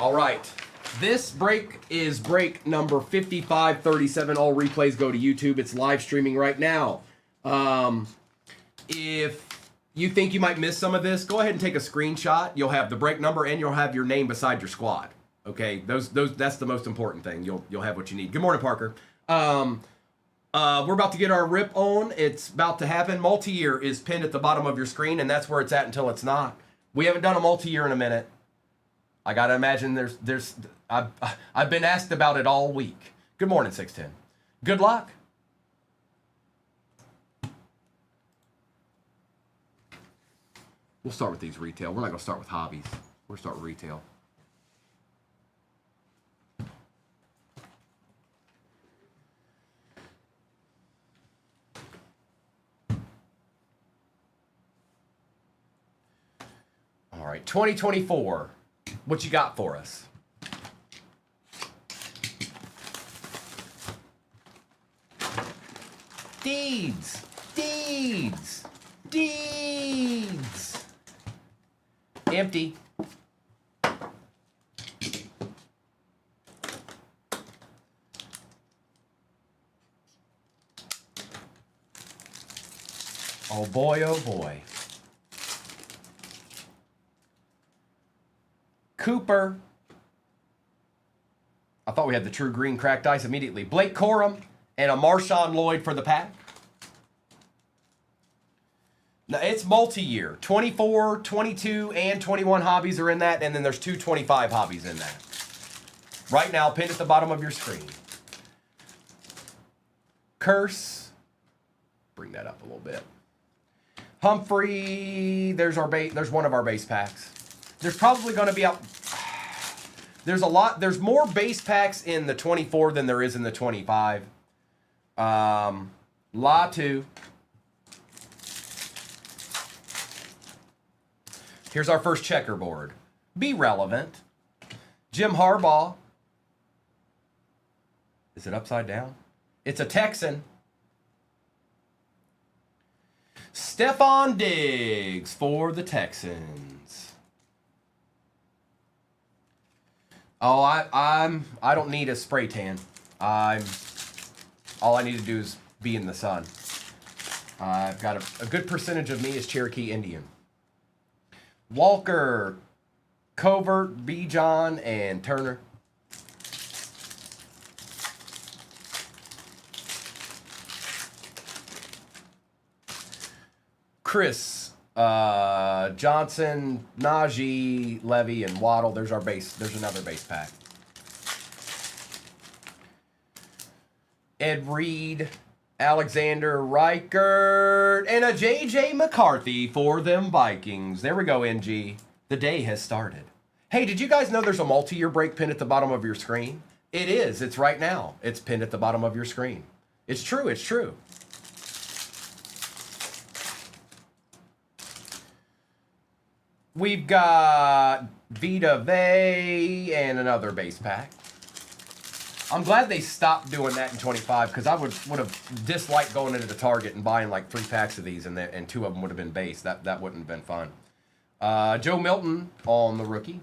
All right. This break is break number 5537. All replays go to YouTube. It's live streaming right now. If you think you might miss some of this, go ahead and take a screenshot. You'll have the break number and you'll have your name beside your squad. Okay, those that's the most important thing. You'll have what you need. Good morning, Parker. We're about to get our rip on. It's about to happen. Multi-year is pinned at the bottom of your screen, and that's where it's at until it's not. We haven't done a multi-year in a minute. I gotta imagine I've been asked about it all week. Good morning, 610. Good luck. We'll start with these retail. We're not gonna start with hobbies. We'll start with retail. All right, 2024. What you got for us? Deeds. Empty. Oh boy, oh boy. Cooper. I thought we had the true green cracked ice immediately. Blake Corum and a Marshawn Lloyd for the pack. Now, it's multi-year. 24, 22, and 21 hobbies are in that, and then there's 225 hobbies in that. Right now, pinned at the bottom of your screen. Curse. Bring that up a little bit. Humphrey. There's one of our base packs. There's probably going to be there's more base packs in the 24 than there is in the 25. Latu. Here's our first checkerboard. Be relevant. Jim Harbaugh. Is it upside down? It's a Texan. Stephon Diggs for the Texans. Oh, I don't need a spray tan. All I need to do is be in the sun. I've got a good percentage of me is Cherokee Indian. Walker, Covert, Bijan, and Turner. Chris, Johnson, Najee, Levy, and Waddle. There's our base. There's another base pack. Ed Reed, Alexander Reichert, and a J.J. McCarthy for them Vikings. There we go, NG. The day has started. Hey, did you guys know there's a multi-year break pinned at the bottom of your screen? It is. It's right now. It's pinned at the bottom of your screen. It's true. It's true. We've got Vita Vey and another base pack. I'm glad they stopped doing that in 25 because I would have disliked going into the Target and buying like 3 packs of these and 2 of them would have been base. That wouldn't have been fun. Joe Milton on the rookie.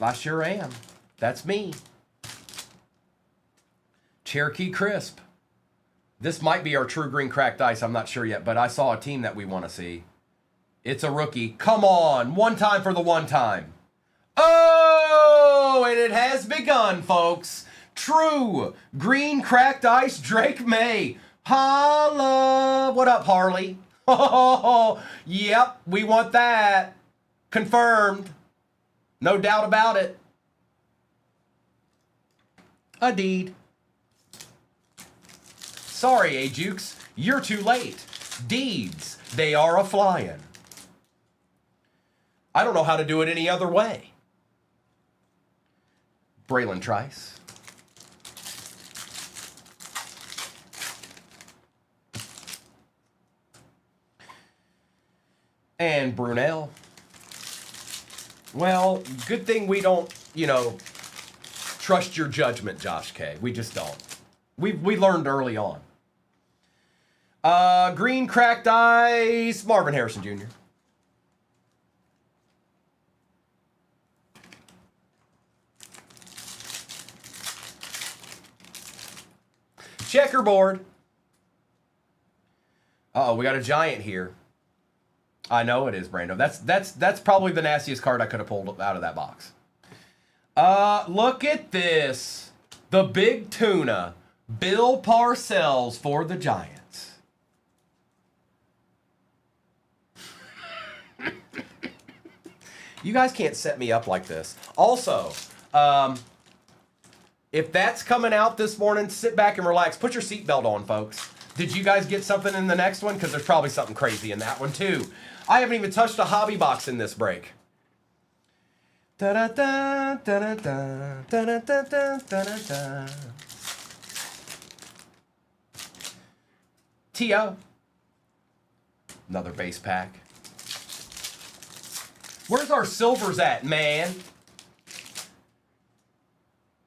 I sure am. That's me. Cherokee Crisp. This might be our true green cracked ice. I'm not sure yet, but I saw a team that we want to see. It's a rookie. Come on. One time for the one time. Oh, and it has begun, folks. True green cracked ice, Drake May. Holla. What up, Harley? Oh, yep, we want that. Confirmed. No doubt about it. A deed. Sorry, A-Jukes, you're too late. Deeds, they are a-flying. I don't know how to do it any other way. Braylon Trice. And Brunel. Well, good thing we don't, trust your judgment, Josh K. We just don't. We learned early on. Green cracked ice, Marvin Harrison Jr. Checkerboard. Uh-oh, we got a giant here. I know it is, Brando. That's probably the nastiest card I could have pulled out of that box. Look at this. The big tuna. Bill Parcells for the Giants. You guys can't set me up like this. Also, if that's coming out this morning, sit back and relax. Put your seatbelt on, folks. Did you guys get something in the next one? Because there's probably something crazy in that one, too. I haven't even touched a hobby box in this break. Da-da-da, da-da-da, da-da-da, da-da-da. T.O. Another base pack. Where's our silvers at, man?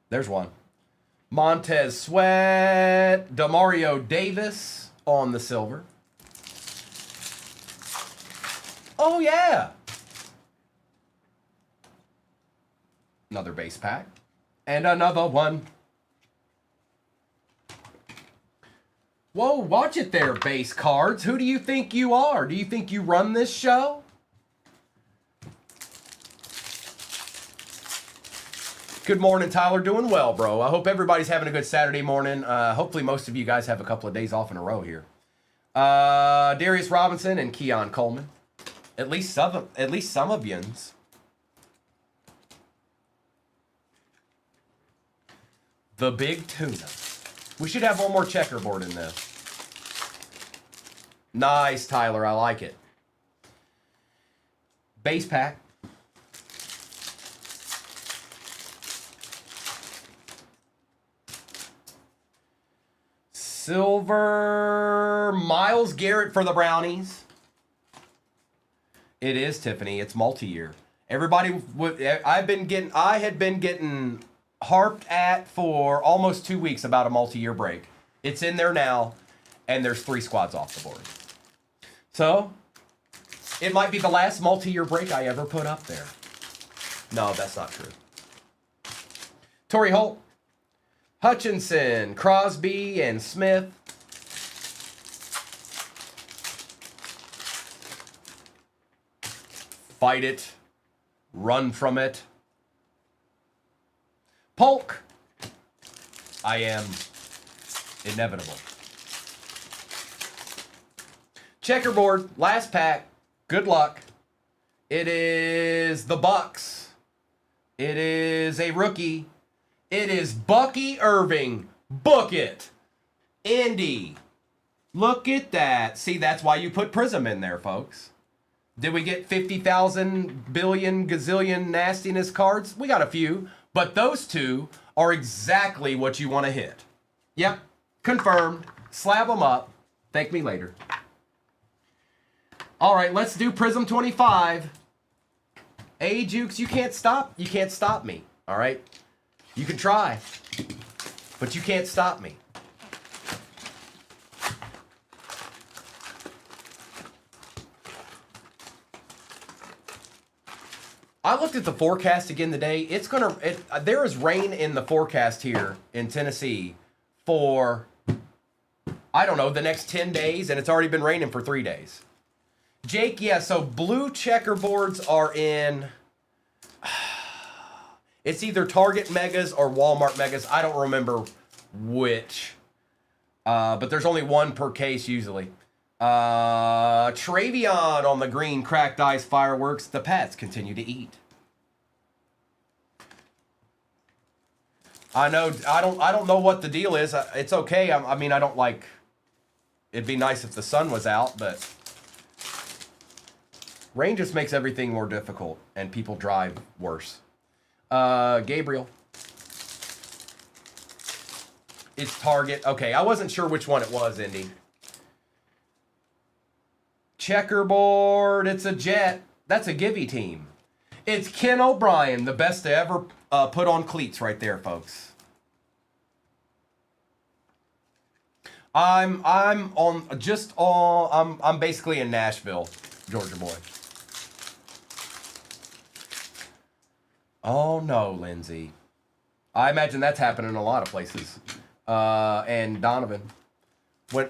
There's one. Montez Sweat. Demario Davis on the silver. Oh, yeah. Another base pack. And another one. Whoa, watch it there, base cards. Who do you think you are? Do you think you run this show? Good morning, Tyler. Doing well, bro. I hope everybody's having a good Saturday morning. Hopefully most of you guys have a couple of days off in a row here. Darius Robinson and Keon Coleman. At least some of yins. The big tuna. We should have one more checkerboard in this. Nice, Tyler. I like it. Base pack. Silver. Myles Garrett for the Brownies. It is, Tiffany. It's multi-year. Everybody, I had been getting harped at for almost 2 weeks about a multi-year break. It's in there now, and there's 3 squads off the board. So, it might be the last multi-year break I ever put up there. No, that's not true. Torrey Holt, Hutchinson, Crosby, and Smith. Fight it. Run from it. Polk. I am inevitable. Checkerboard. Last pack. Good luck. It is the Bucks. It is a rookie. It is Bucky Irving. Book it. Indy. Look at that. See, that's why you put Prism in there, folks. Did we get 50,000 billion gazillion nastiness cards? We got a few. But those two are exactly what you want to hit. Yep. Confirmed. Slab them up. Thank me later. All right, let's do Prism 25. Hey, Jukes, you can't stop me. All right? You can try, but you can't stop me. I looked at the forecast again today. There is rain in the forecast here in Tennessee for, I don't know, the next 10 days, and it's already been raining for 3 days. Jake, yeah, so blue checkerboards are in, it's either Target Megas or Walmart Megas. I don't remember which, but there's only one per case usually. Travion on the green cracked ice fireworks. The Pats continue to eat. I know. I don't know what the deal is. It's okay. I mean, I don't like. It'd be nice if the sun was out, but rain just makes everything more difficult, and people drive worse. Gabriel. It's Target. Okay, I wasn't sure which one it was, Indy. Checkerboard, it's a Jet. That's a Givey team. It's Ken O'Brien, the best to ever put on cleats right there, folks. I'm basically in Nashville, Georgia boy. Oh no, Lindsay. I imagine that's happening in a lot of places. and Donovan. When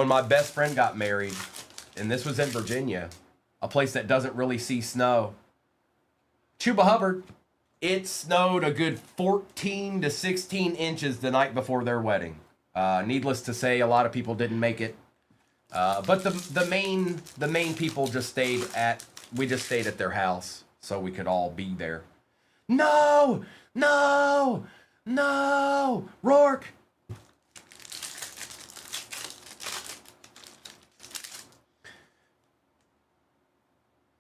my best friend got married, and this was in Virginia, a place that doesn't really see snow. Chuba Hubbard, it snowed a good 14 to 16 inches the night before their wedding. Needless to say, a lot of people didn't make it. But the main people just stayed at their house so we could all be there. No! Rourke!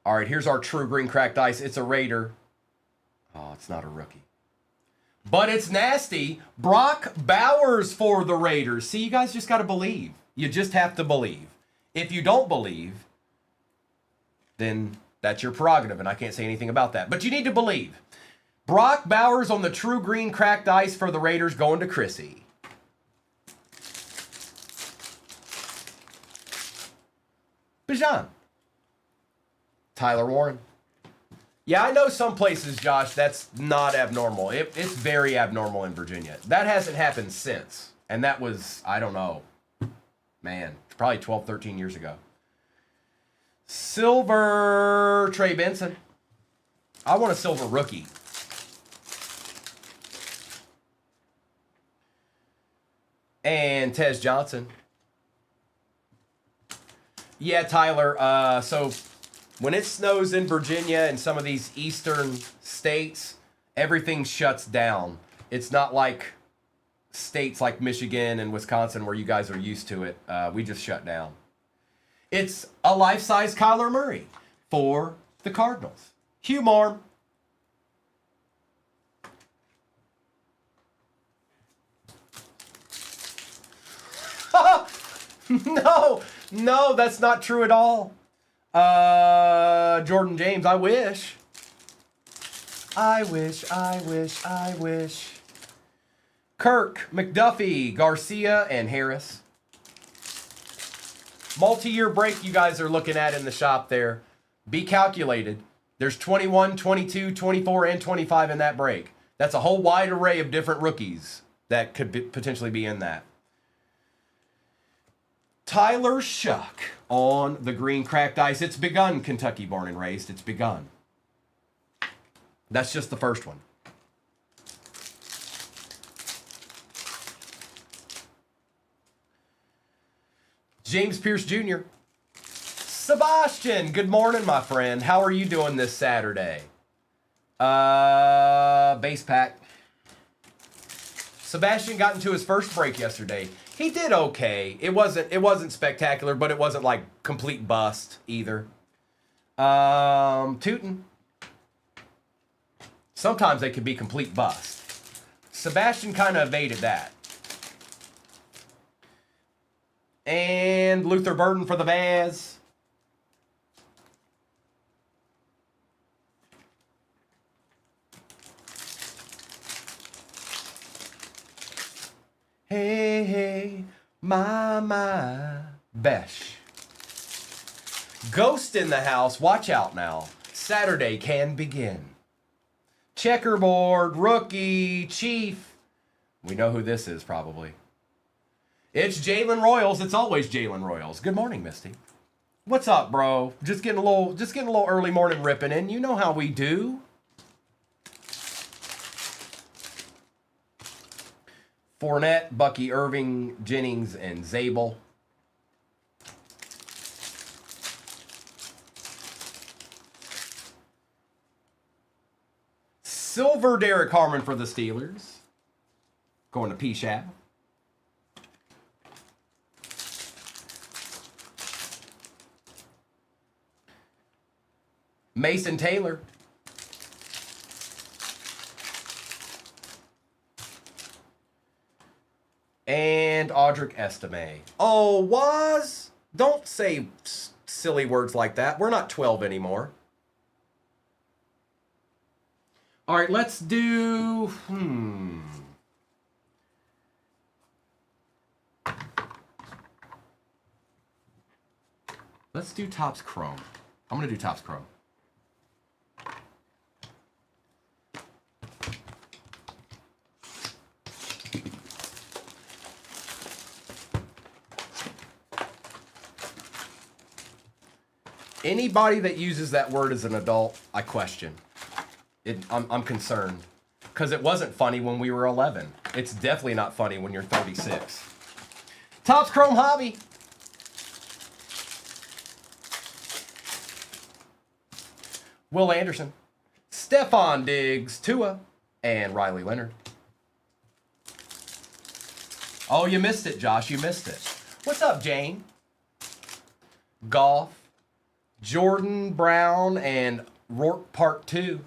All right, here's our true green cracked ice. It's a Raider. Oh, it's not a rookie. But it's nasty. Brock Bowers for the Raiders. See, you guys just got to believe. You just have to believe. If you don't believe, then that's your prerogative, and I can't say anything about that. But you need to believe. Brock Bowers on the true green cracked ice for the Raiders going to Chrissy. Bijan. Tyler Warren. Yeah, I know some places, Josh, that's not abnormal. It's very abnormal in Virginia. That hasn't happened since. And that was, I don't know, man, probably 12, 13 years ago. Silver Trey Benson. I want a silver rookie. And Tez Johnson. Yeah, Tyler, so when it snows in Virginia and some of these eastern states, everything shuts down. It's not like states like Michigan and Wisconsin where you guys are used to it. We just shut down. It's a life-size Kyler Murray for the Cardinals. Hugh Marm. No, that's not true at all. Jordan James, I wish. Kirk, McDuffie, Garcia, and Harris. Multi-year break you guys are looking at in the shop there. Be calculated. There's 21, 22, 24, and 25 in that break. That's a whole wide array of different rookies that could potentially be in that. Tyler Shuck on the green cracked ice. It's begun, Kentucky born and raised. It's begun. That's just the first one. James Pierce Jr. Sebastian, good morning, my friend. How are you doing this Saturday? Base pack. Sebastian got into his first break yesterday. He did okay. It wasn't spectacular, but it wasn't like complete bust either. Tootin. Sometimes they could be complete bust. Sebastian kind of evaded that. And Luther Burden for the Vaz. Hey, my, Besh. Ghost in the house. Watch out now. Saturday can begin. Checkerboard, rookie, chief. We know who this is probably. It's Jalen Royals. It's always Jalen Royals. Good morning, Misty. What's up, bro? Just getting a little early morning ripping in. You know how we do. Fournette, Bucky Irving, Jennings, and Zabel. Silver Derek Harmon for the Steelers. Going to P-Shab. Mason Taylor. And Audric Estime. Oh, was? Don't say silly words like that. We're not 12 anymore. All right, let's do... Let's do Topps Chrome. I'm going to do Topps Chrome. Anybody that uses that word as an adult, I question. I'm concerned. Because it wasn't funny when we were 11. It's definitely not funny when you're 36. Topps Chrome Hobby. Will Anderson. Stephon Diggs, Tua, and Riley Leonard. Oh, you missed it, Josh. You missed it. What's up, Jane? Goff, Jordan Brown, and Rourke Part 2.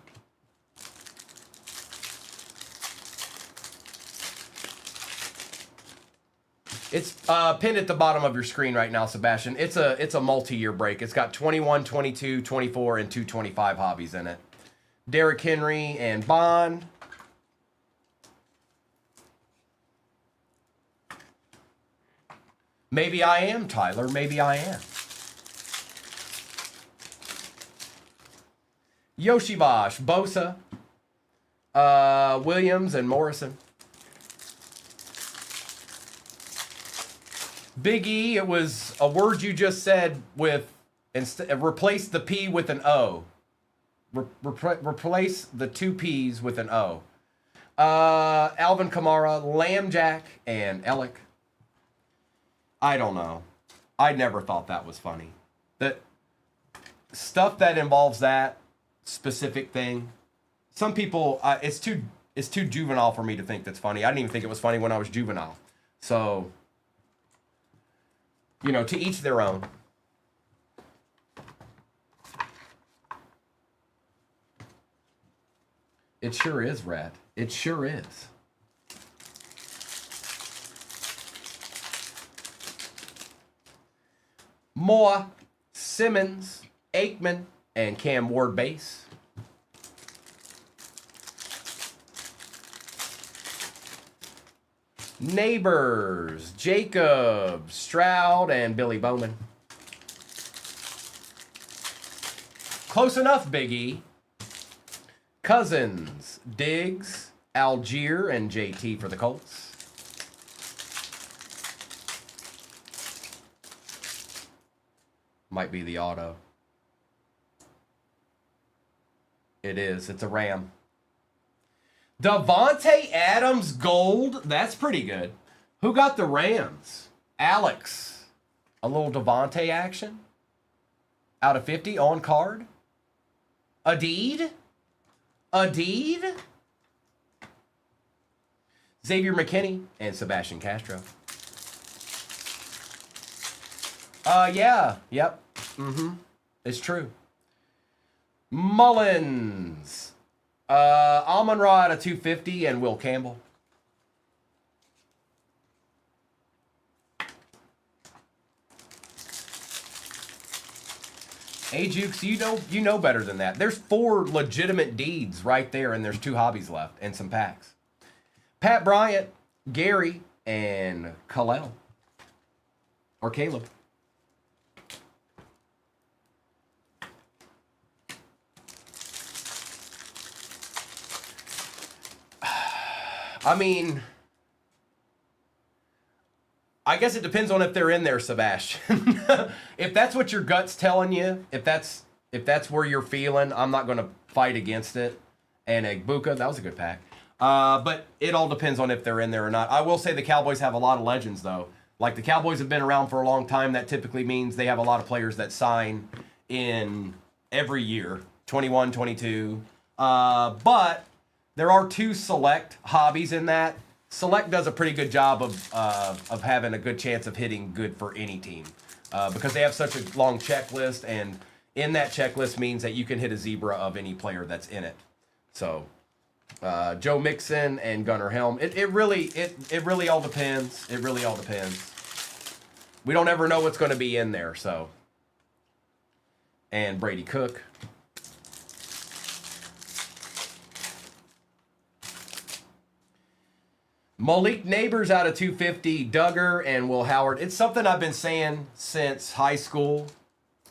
It's pinned at the bottom of your screen right now, Sebastian. It's a multi-year break. It's got 21, 22, 24, and 225 hobbies in it. Derrick Henry and Bond. Maybe I am, Tyler. Maybe I am. Yoshi Bosch, Bosa, Williams, and Morrison. Big E, it was a word you just said with, replace the P with an O. Replace the two P's with an O. Alvin Kamara, Lambjack, and Ellick. I don't know. I never thought that was funny. That stuff that involves that specific thing, some people, it's too juvenile for me to think that's funny. I didn't even think it was funny when I was juvenile. So, you know, to each their own. It sure is, Rat. It sure is. Moore, Simmons, Aikman, and Cam Ward base. Neighbors, Jacob, Stroud, and Billy Bowman. Close enough, Big E. Cousins, Diggs, Algier, and JT for the Colts. Might be the auto. It is. It's a Ram. Devontae Adams gold. That's pretty good. Who got the Rams? Alex. A little Devontae action. Out of 50 on card. Adeed. Adeed. Xavier McKinney and Sebastian Castro. Yeah. Yep. It's true. Mullins. Amon-Ra out of 250 and Will Campbell. Hey, Jukes, you know better than that. There's 4 legitimate deeds right there, and there's 2 hobbies left and some packs. Pat Bryant, Gary, and Kalel. Or Caleb. I mean, I guess it depends on if they're in there, Sebastian. If that's what your gut's telling you, if that's where you're feeling, I'm not going to fight against it. And Egbuka, that was a good pack. But it all depends on if they're in there or not. I will say the Cowboys have a lot of legends, though. Like, the Cowboys have been around for a long time. That typically means they have a lot of players that sign in every year, 21, 22. But there are 2 select hobbies in that. Select does a pretty good job of having a good chance of hitting good for any team because they have such a long checklist, and in that checklist means that you can hit a zebra of any player that's in it. So Joe Mixon and Gunnar Helm. It really all depends. It really all depends. We don't ever know what's going to be in there. So, and Brady Cook. Malik Neighbors out of 250, Duggar and Will Howard. It's something I've been saying since high school.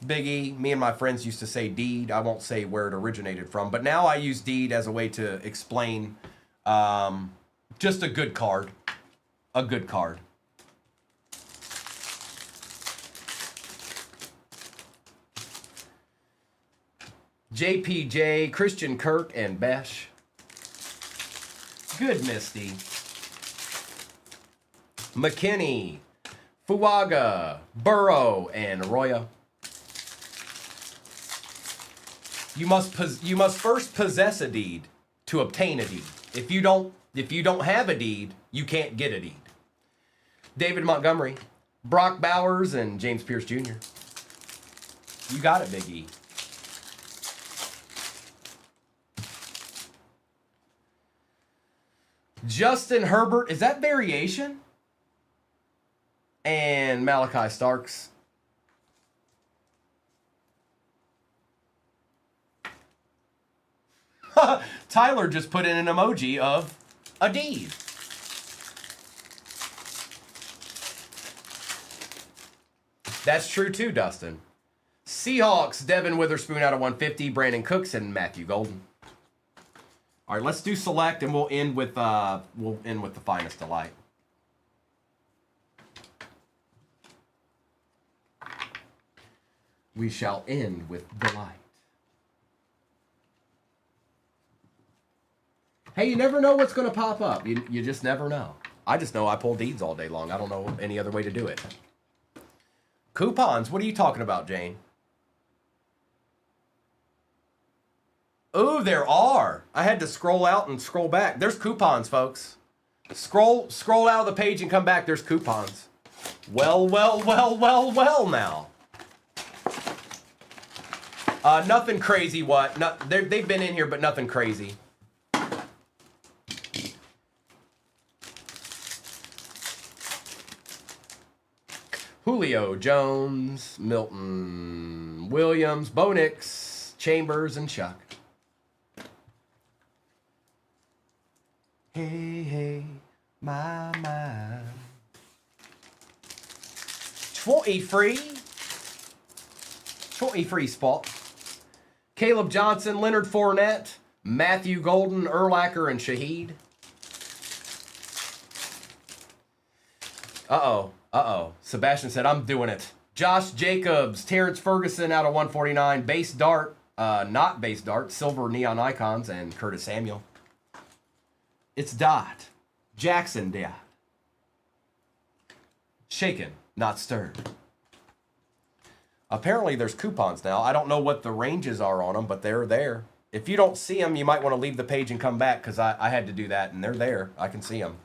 Big E, me and my friends used to say deed. I won't say where it originated from, but now I use deed as a way to explain just a good card. A good card. JPJ, Christian Kirk, and Besh. Good Misty. McKinney, Fuaga, Burrow, and Arroyo. You must first possess a deed to obtain a deed. If you don't have a deed, you can't get a deed. David Montgomery, Brock Bowers, and James Pierce Jr. You got it, Big E. Justin Herbert, is that variation? And Malachi Starks. Tyler just put in an emoji of a deed. That's true too, Dustin. Seahawks, Devin Witherspoon out of 150, Brandon Cooks, and Matthew Golden. All right, let's do select, and we'll end with the finest delight. We shall end with delight. Hey, you never know what's going to pop up. You just never know. I just know I pull deeds all day long. I don't know any other way to do it. Coupons, what are you talking about, Jane? Oh, there are. I had to scroll out and scroll back. There's coupons, folks. Scroll out of the page and come back. There's coupons. Well now. Nothing crazy, what? They've been in here, but nothing crazy. Julio Jones, Milton Williams, Bo Nix, Chambers, and Chuck. Hey, my mind. 20 free spot. Caleb Johnson, Leonard Fournette, Matthew Golden, Urlacher, and Shaheed. Uh-oh. Sebastian said, I'm doing it. Josh Jacobs, Terrence Ferguson out of 149, base dart, not base dart, silver neon icons, and Curtis Samuel. It's Dot. Jackson Dot. Shaken, not stirred. Apparently there's coupons now. I don't know what the ranges are on them, but they're there. If you don't see them, you might want to leave the page and come back, because I had to do that, and they're there. I can see them.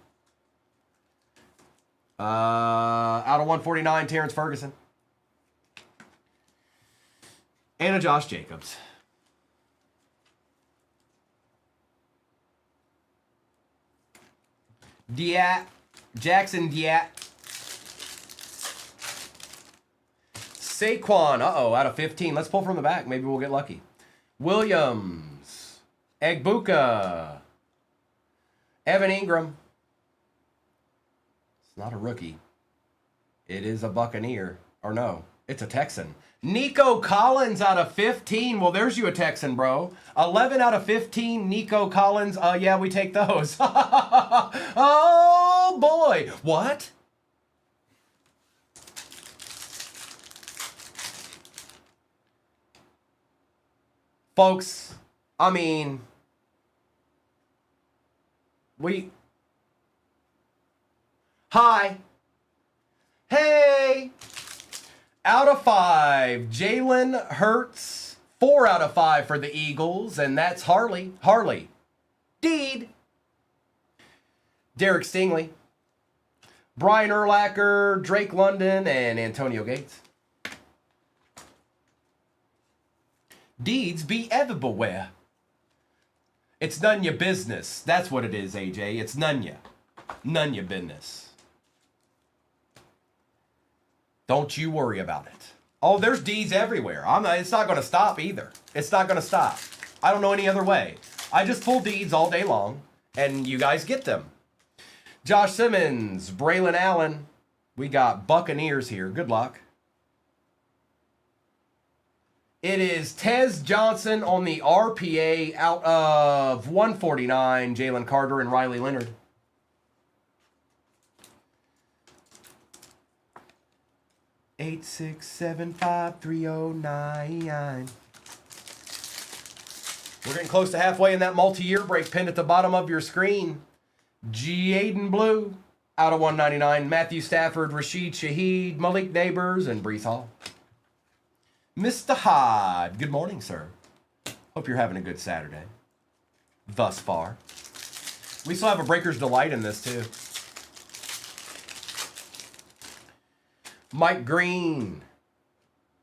Out of 149, Terrence Ferguson. And a Josh Jacobs. Jackson Diat. Saquon, out of 15. Let's pull from the back. Maybe we'll get lucky. Williams. Egbuka. Evan Ingram. It's not a rookie. It is a Buccaneer. Or no, it's a Texan. Nico Collins out of 15. Well, there's you a Texan, bro. 11 out of 15, Nico Collins. Yeah, we take those. Oh, boy. What? Folks, I mean, Hi. Hey. Out of 5, Jalen Hurts. 4 out of 5 for the Eagles, and that's Harley. Deed. Derek Stingley. Brian Urlacher, Drake London, and Antonio Gates. Deeds be everywhere. It's none your business. That's what it is, AJ. It's none your business. Don't you worry about it. Oh, there's D's everywhere. It's not going to stop either. It's not going to stop. I don't know any other way. I just pull D's all day long, and you guys get them. Josh Simmons, Braylon Allen. We got Buccaneers here. Good luck. It is Tez Johnson on the RPA out of 149, Jalen Carter and Riley Leonard. (8675309). We're getting close to halfway in that multi-year break pinned at the bottom of your screen. Jaden Blue out of 199. Matthew Stafford, Rashid Shaheed, Malik Neighbors, and Brees Hall. Mr. Hod, good morning, sir. Hope you're having a good Saturday. Thus far. We still have a Breaker's Delight in this, too. Mike Green,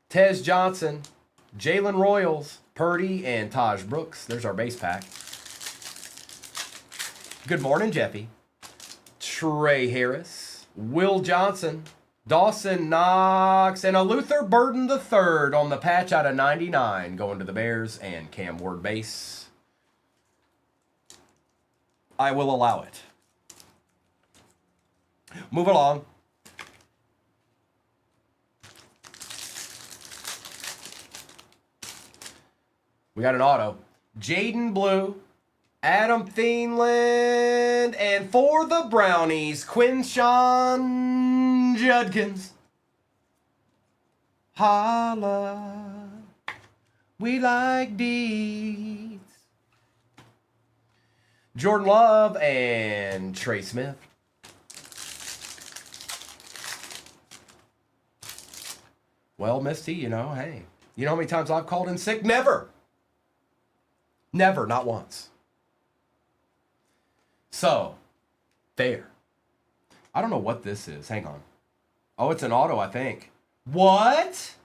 Tez Johnson, Jalen Royals, Purdy, and Taj Brooks. There's our base pack. Good morning, Jeffy. Trey Harris, Will Johnson, Dawson Knox, and a Luther Burden III on the patch out of 99 going to the Bears, and Cam Ward base. I will allow it. Move along. We got an auto. Jaden Blue, Adam Thielen, and for the Brownies, Quinshawn Judkins. Holla, we like deeds. Jordan Love and Trey Smith. Well, Misty, you know, hey, you know how many times I've called in sick? Never. Never, not once. So, there. I don't know what this is. Hang on. Oh, it's an auto, I think. What?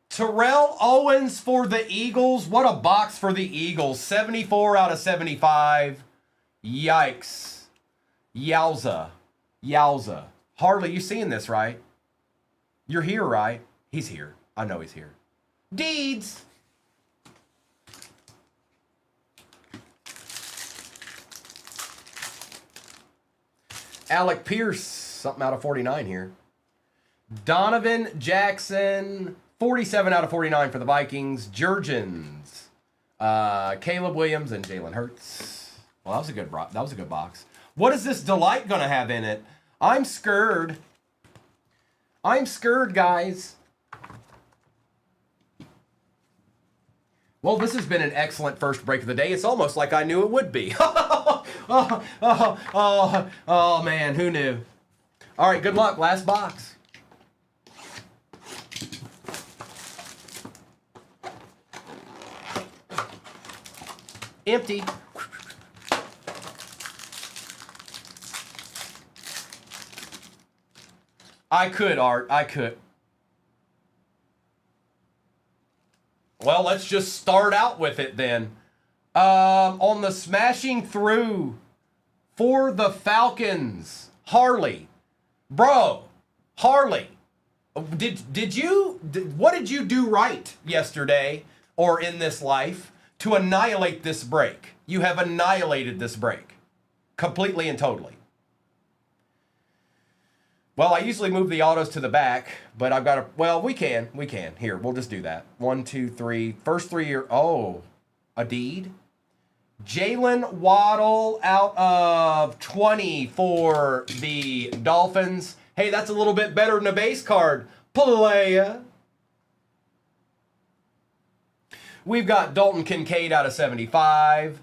Terrell Owens for the Eagles. What a box for the Eagles. 74 out of 75. Yikes. Yowza. Yowza. Harley, you seeing this, right? You're here, right? He's here. I know he's here. Deeds. Alec Pierce, something out of 49 here. Donovan Jackson, 47 out of 49 for the Vikings. Jurgens, Caleb Williams, and Jalen Hurts. Well, that was a good box. What is this Delight gonna have in it? I'm scared. I'm scared, guys. Well, this has been an excellent first break of the day. It's almost like I knew it would be. Oh, man, who knew? All right, good luck. Last box. Empty. I could, Art. I could. Well, let's just start out with it then. On the smashing through for the Falcons, Harley. Bro, Harley, what did you do right yesterday or in this life to annihilate this break? You have annihilated this break completely and totally. Well, I usually move the autos to the back, but I've got to, well, we can. Here, we'll just do that. 1, 2, 3. First three are, oh, a deed. Jalen Waddle out of 20 for the Dolphins. Hey, that's a little bit better than a base card. Playa. We've got Dalton Kincaid out of 75.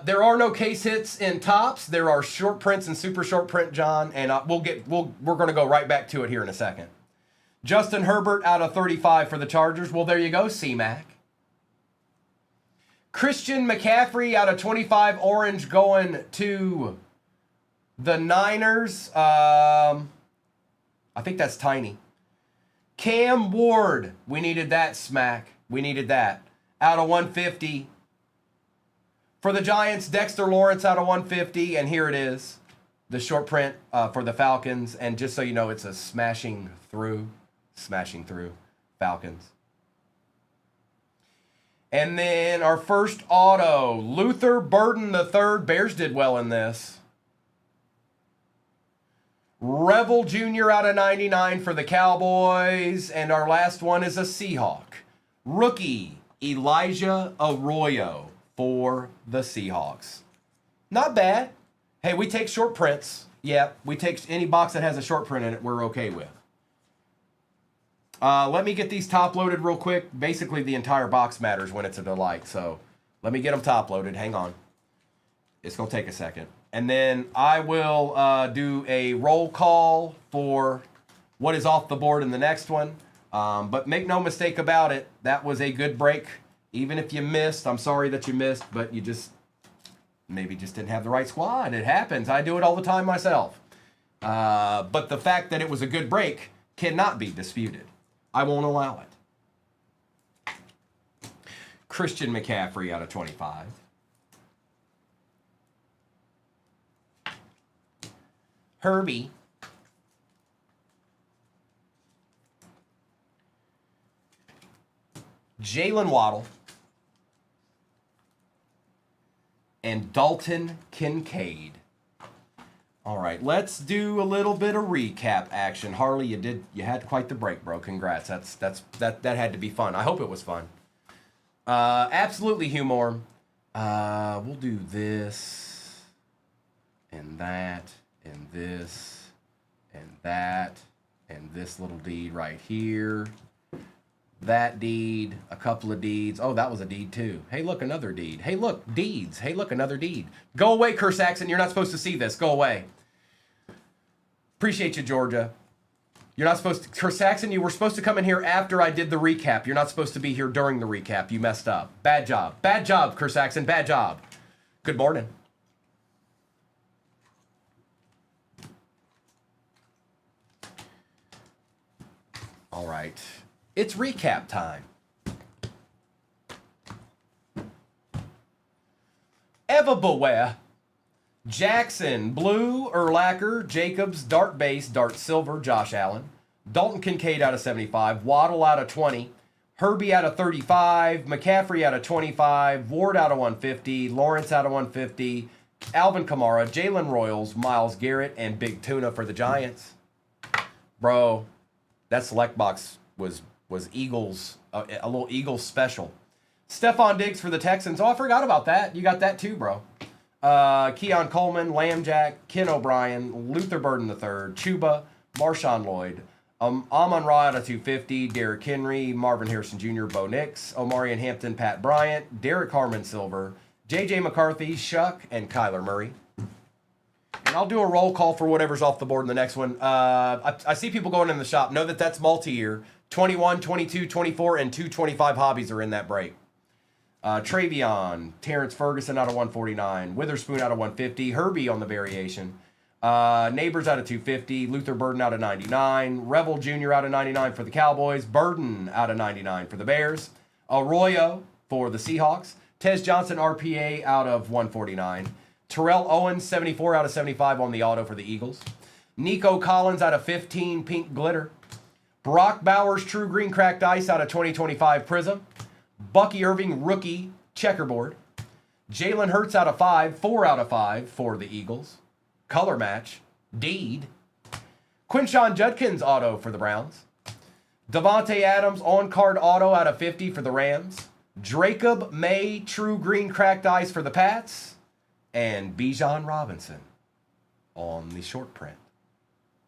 There are no case hits in tops. There are short prints and super short print, John, and we're going to go right back to it here in a second. Justin Herbert out of 35 for the Chargers. Well, there you go, C-Mac. Christian McCaffrey out of 25 orange going to the Niners. I think that's tiny. Cam Ward. We needed that, Smack. We needed that. Out of 150. For the Giants, Dexter Lawrence out of 150, and here it is, the short print for the Falcons. And just so you know, it's a smashing through Falcons. And then our first auto, Luther Burden III. Bears did well in this. Revel Jr. out of 99 for the Cowboys. And our last one is a Seahawk. Rookie, Elijah Arroyo for the Seahawks. Not bad. Hey, we take short prints. Yeah, we take any box that has a short print in it, we're okay with. Let me get these top loaded real quick. Basically, the entire box matters when it's a delight. So let me get them top loaded. Hang on. It's going to take a second. And then I will do a roll call for what is off the board in the next one. But make no mistake about it, that was a good break. Even if you missed, I'm sorry that you missed, but you just maybe just didn't have the right squad. It happens. I do it all the time myself. But the fact that it was a good break cannot be disputed. I won't allow it. Christian McCaffrey out of 25. Herbie. Jalen Waddle. And Dalton Kincaid. All right, let's do a little bit of recap action. Harley, you had quite the break, bro. Congrats. That had to be fun. I hope it was fun. Absolutely, Humor. We'll do this and that and this and that and this little deed right here. That deed, a couple of deeds. Oh, that was a deed too. Hey, look, another deed. Hey, look, deeds. Hey, look, another deed. Go away, Curse Saxon. You're not supposed to see this. Go away. Appreciate you, Georgia. You're not supposed to. Curse Saxon, you were supposed to come in here after I did the recap. You're not supposed to be here during the recap. You messed up. Bad job. Bad job, Curse Saxon. Bad job. Good morning. All right. It's recap time. Eva Beware, Jackson, Blue, Urlacher, Jacobs, Dart Base, Dart Silver, Josh Allen, Dalton Kincaid out of 75, Waddle out of 20, Herbie out of 35, McCaffrey out of 25, Ward out of 150, Lawrence out of 150, Alvin Kamara, Jalen Royals, Myles Garrett, and Big Tuna for the Giants. Bro, that select box was Eagles, a little Eagles special. Stephon Diggs for the Texans. Oh, I forgot about that. You got that too, bro. Keon Coleman, Lambjack, Ken O'Brien, Luther Burden III, Chuba, Marshawn Lloyd, Amon-Ra out of 250, Derrick Henry, Marvin Harrison Jr., Bo Nix, Omarion Hampton, Pat Bryant, Derek Harmon Silver, J.J. McCarthy, Shuck, and Kyler Murray. And I'll do a roll call for whatever's off the board in the next one. I see people going in the shop. Know that that's multi-year. 21, 22, 24, and 225 hobbies are in that break. Travion, Terrence Ferguson out of 149, Witherspoon out of 150, Herbie on the variation, Neighbors out of 250, Luther Burden out of 99, Revel Jr. out of 99 for the Cowboys, Burden out of 99 for the Bears, Arroyo for the Seahawks, Tez Johnson RPA out of 149, Terrell Owens 74 out of 75 on the auto for the Eagles, Nico Collins out of 15, Pink Glitter, Brock Bowers True Green Cracked Ice out of 2025 Prism, Bucky Irving Rookie Checkerboard, Jalen Hurts out of 5, 4 out of 5 for the Eagles, Color Match, Deed, Quinshawn Judkins Auto for the Browns, Devontae Adams On-Card Auto out of 50 for the Rams, Jacob May True Green Cracked Ice for the Pats, and Bijan Robinson on the short print.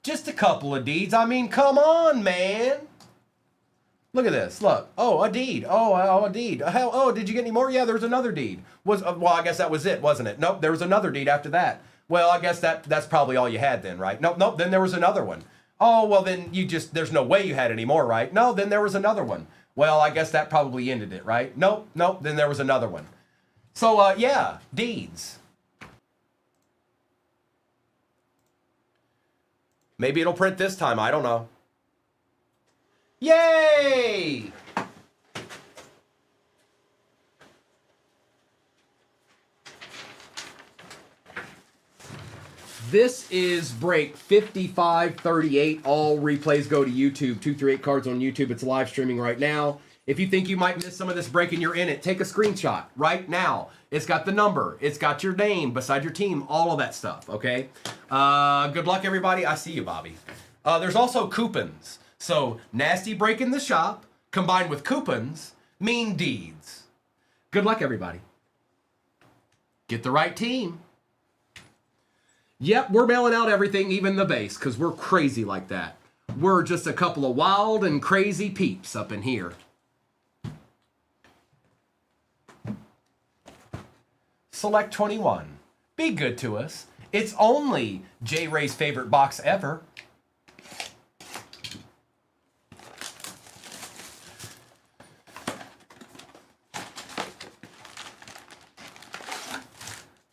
Just a couple of deeds. I mean, come on, man. Look at this. Look. Oh, a deed. Oh, a deed. Oh, did you get any more? Yeah, there's another deed. Well, I guess that was it, wasn't it? Nope, there was another deed after that. Well, I guess that's probably all you had then, right? Nope, then there was another one. Oh, well, then there's no way you had any more, right? No, then there was another one. Well, I guess that probably ended it, right? Nope, then there was another one. So, yeah, deeds. Maybe it'll print this time. I don't know. Yay! This is break 5538. All replays go to YouTube. 238 cards on YouTube. It's live streaming right now. If you think you might miss some of this break and you're in it, take a screenshot right now. It's got the number. It's got your name beside your team. All of that stuff, okay? Good luck, everybody. I see you, Bobby. There's also coupons. So, nasty break in the shop combined with coupons mean deeds. Good luck, everybody. Get the right team. Yep, we're mailing out everything, even the base, because we're crazy like that. We're just a couple of wild and crazy peeps up in here. Select 21. Be good to us. It's only J Ray's favorite box ever.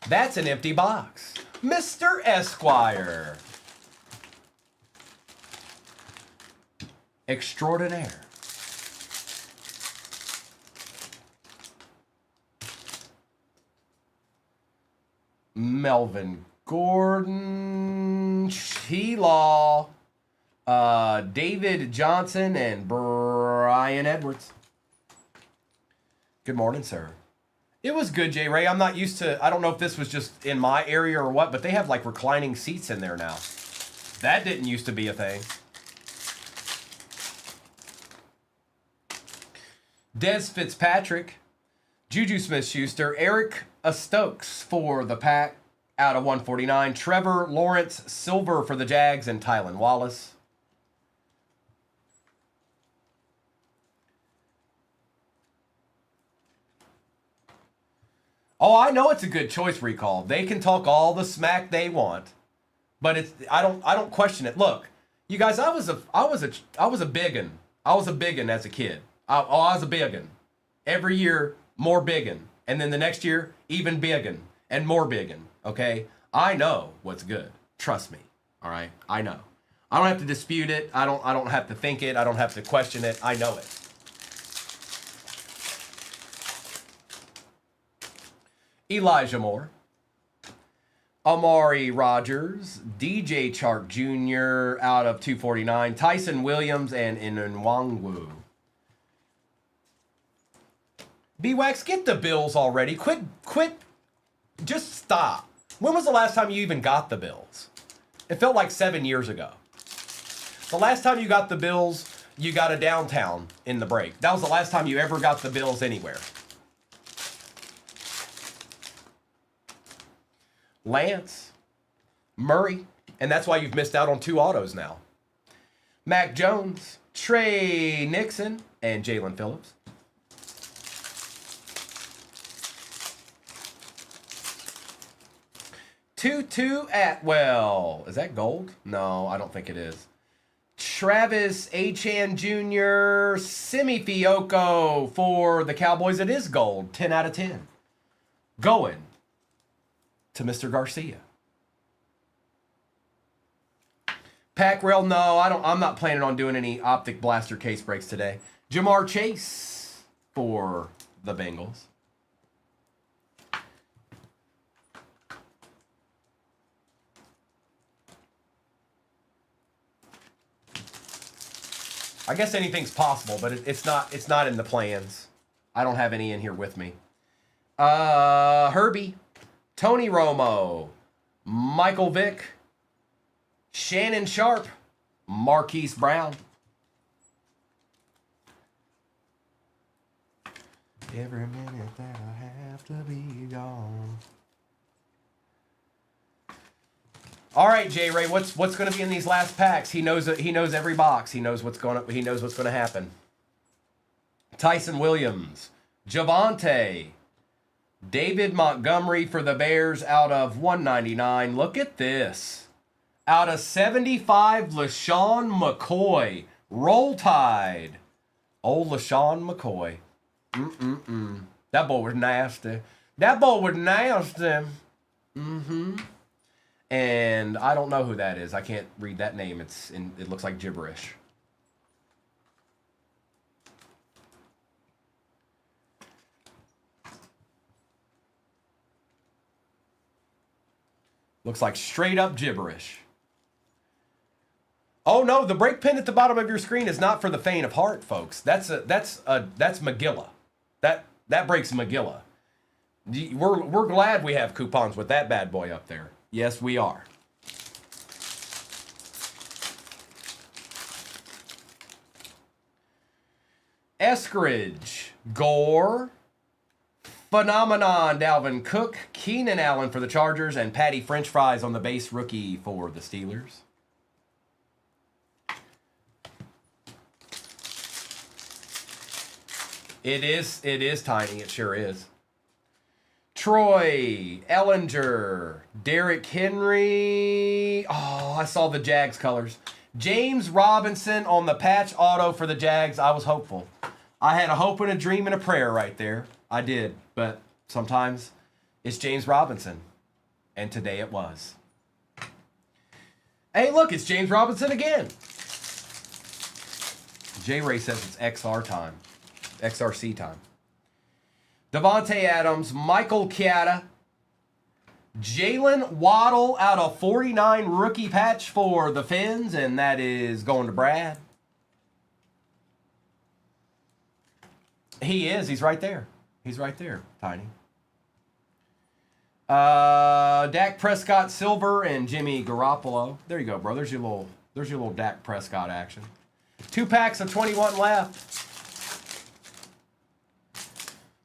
That's an empty box. Mr. Esquire. Extraordinaire. Melvin Gordon, Sheila, David Johnson, and Brian Edwards. Good morning, sir. It was good, J. Ray. I'm not used to, I don't know if this was just in my area or what, but they have like reclining seats in there now. That didn't used to be a thing. Des Fitzpatrick, Juju Smith-Schuster, Eric Stokes for the pack out of 149. Trevor Lawrence, silver for the Jags, and Tylan Wallace. Oh, I know it's a good choice, Recall. They can talk all the smack they want, but it's I don't question it. Look, you guys, I was a biggin. I was a biggin as a kid. I was a biggin. Every year, more biggin. And then the next year, even biggin. And more biggin. Okay? I know what's good. Trust me. All right? I know. I don't have to dispute it. I don't have to think it. I don't have to question it. I know it. Elijah Moore. Amari Rogers. DJ Chark Jr. out of 249. Tyson Williams and Nwangwu. B-Wax, get the Bills already. Quit. Just stop. When was the last time you even got the Bills? It felt like 7 years ago. The last time you got the Bills, you got a downtown in the break. That was the last time you ever got the Bills anywhere. Lance. Murray. And that's why you've missed out on 2 autos now. Mac Jones. Trey Nixon. And Jalen Phillips. Tutu Atwell. Is that gold? No, I don't think it is. Travis Achan Jr. Simi Fioco for the Cowboys. It is gold. 10 out of 10. Going to Mr. Garcia. Pack Rail, no, I'm not planning on doing any optic blaster case breaks today. Jamar Chase for the Bengals. I guess anything's possible, but it's not in the plans. I don't have any in here with me. Herbie, Tony Romo, Michael Vick, Shannon Sharp, Marquise Brown. Every minute that I have to be gone. All right, J. Ray, what's going to be in these last packs? He knows every box. He knows what's going to happen. Tyson Williams, Javonte, David Montgomery for the Bears out of 199. Look at this. Out of 75, LaShawn McCoy. Roll Tide. Old LaShawn McCoy. That boy was nasty. And I don't know who that is. I can't read that name. It looks like gibberish. Looks like straight up gibberish. Oh no, the break pin at the bottom of your screen is not for the faint of heart, folks. That's Magilla. That breaks Magilla. We're glad we have coupons with that bad boy up there. Yes, we are. Eskridge, Gore, Phenomenon, Dalvin Cook, Keenan Allen for the Chargers, and Patty French Fries on the base rookie for the Steelers. It is tiny. It sure is. Troy, Ellinger, Derrick Henry. Oh, I saw the Jags colors. James Robinson on the patch auto for the Jags. I was hopeful. I had a hope and a dream and a prayer right there. I did, but sometimes it's James Robinson. And today it was. Hey, look, it's James Robinson again. J-Ray says it's XR time. XRC time. Devontae Adams, Michael Chiata, Jalen Waddle out of 49 rookie patch for the Fins, and that is going to Brad. He is. He's right there. He's right there, Tiny. Dak Prescott Silver and Jimmy Garoppolo. There you go, bro. There's your little Dak Prescott action. 2 packs of 21 left.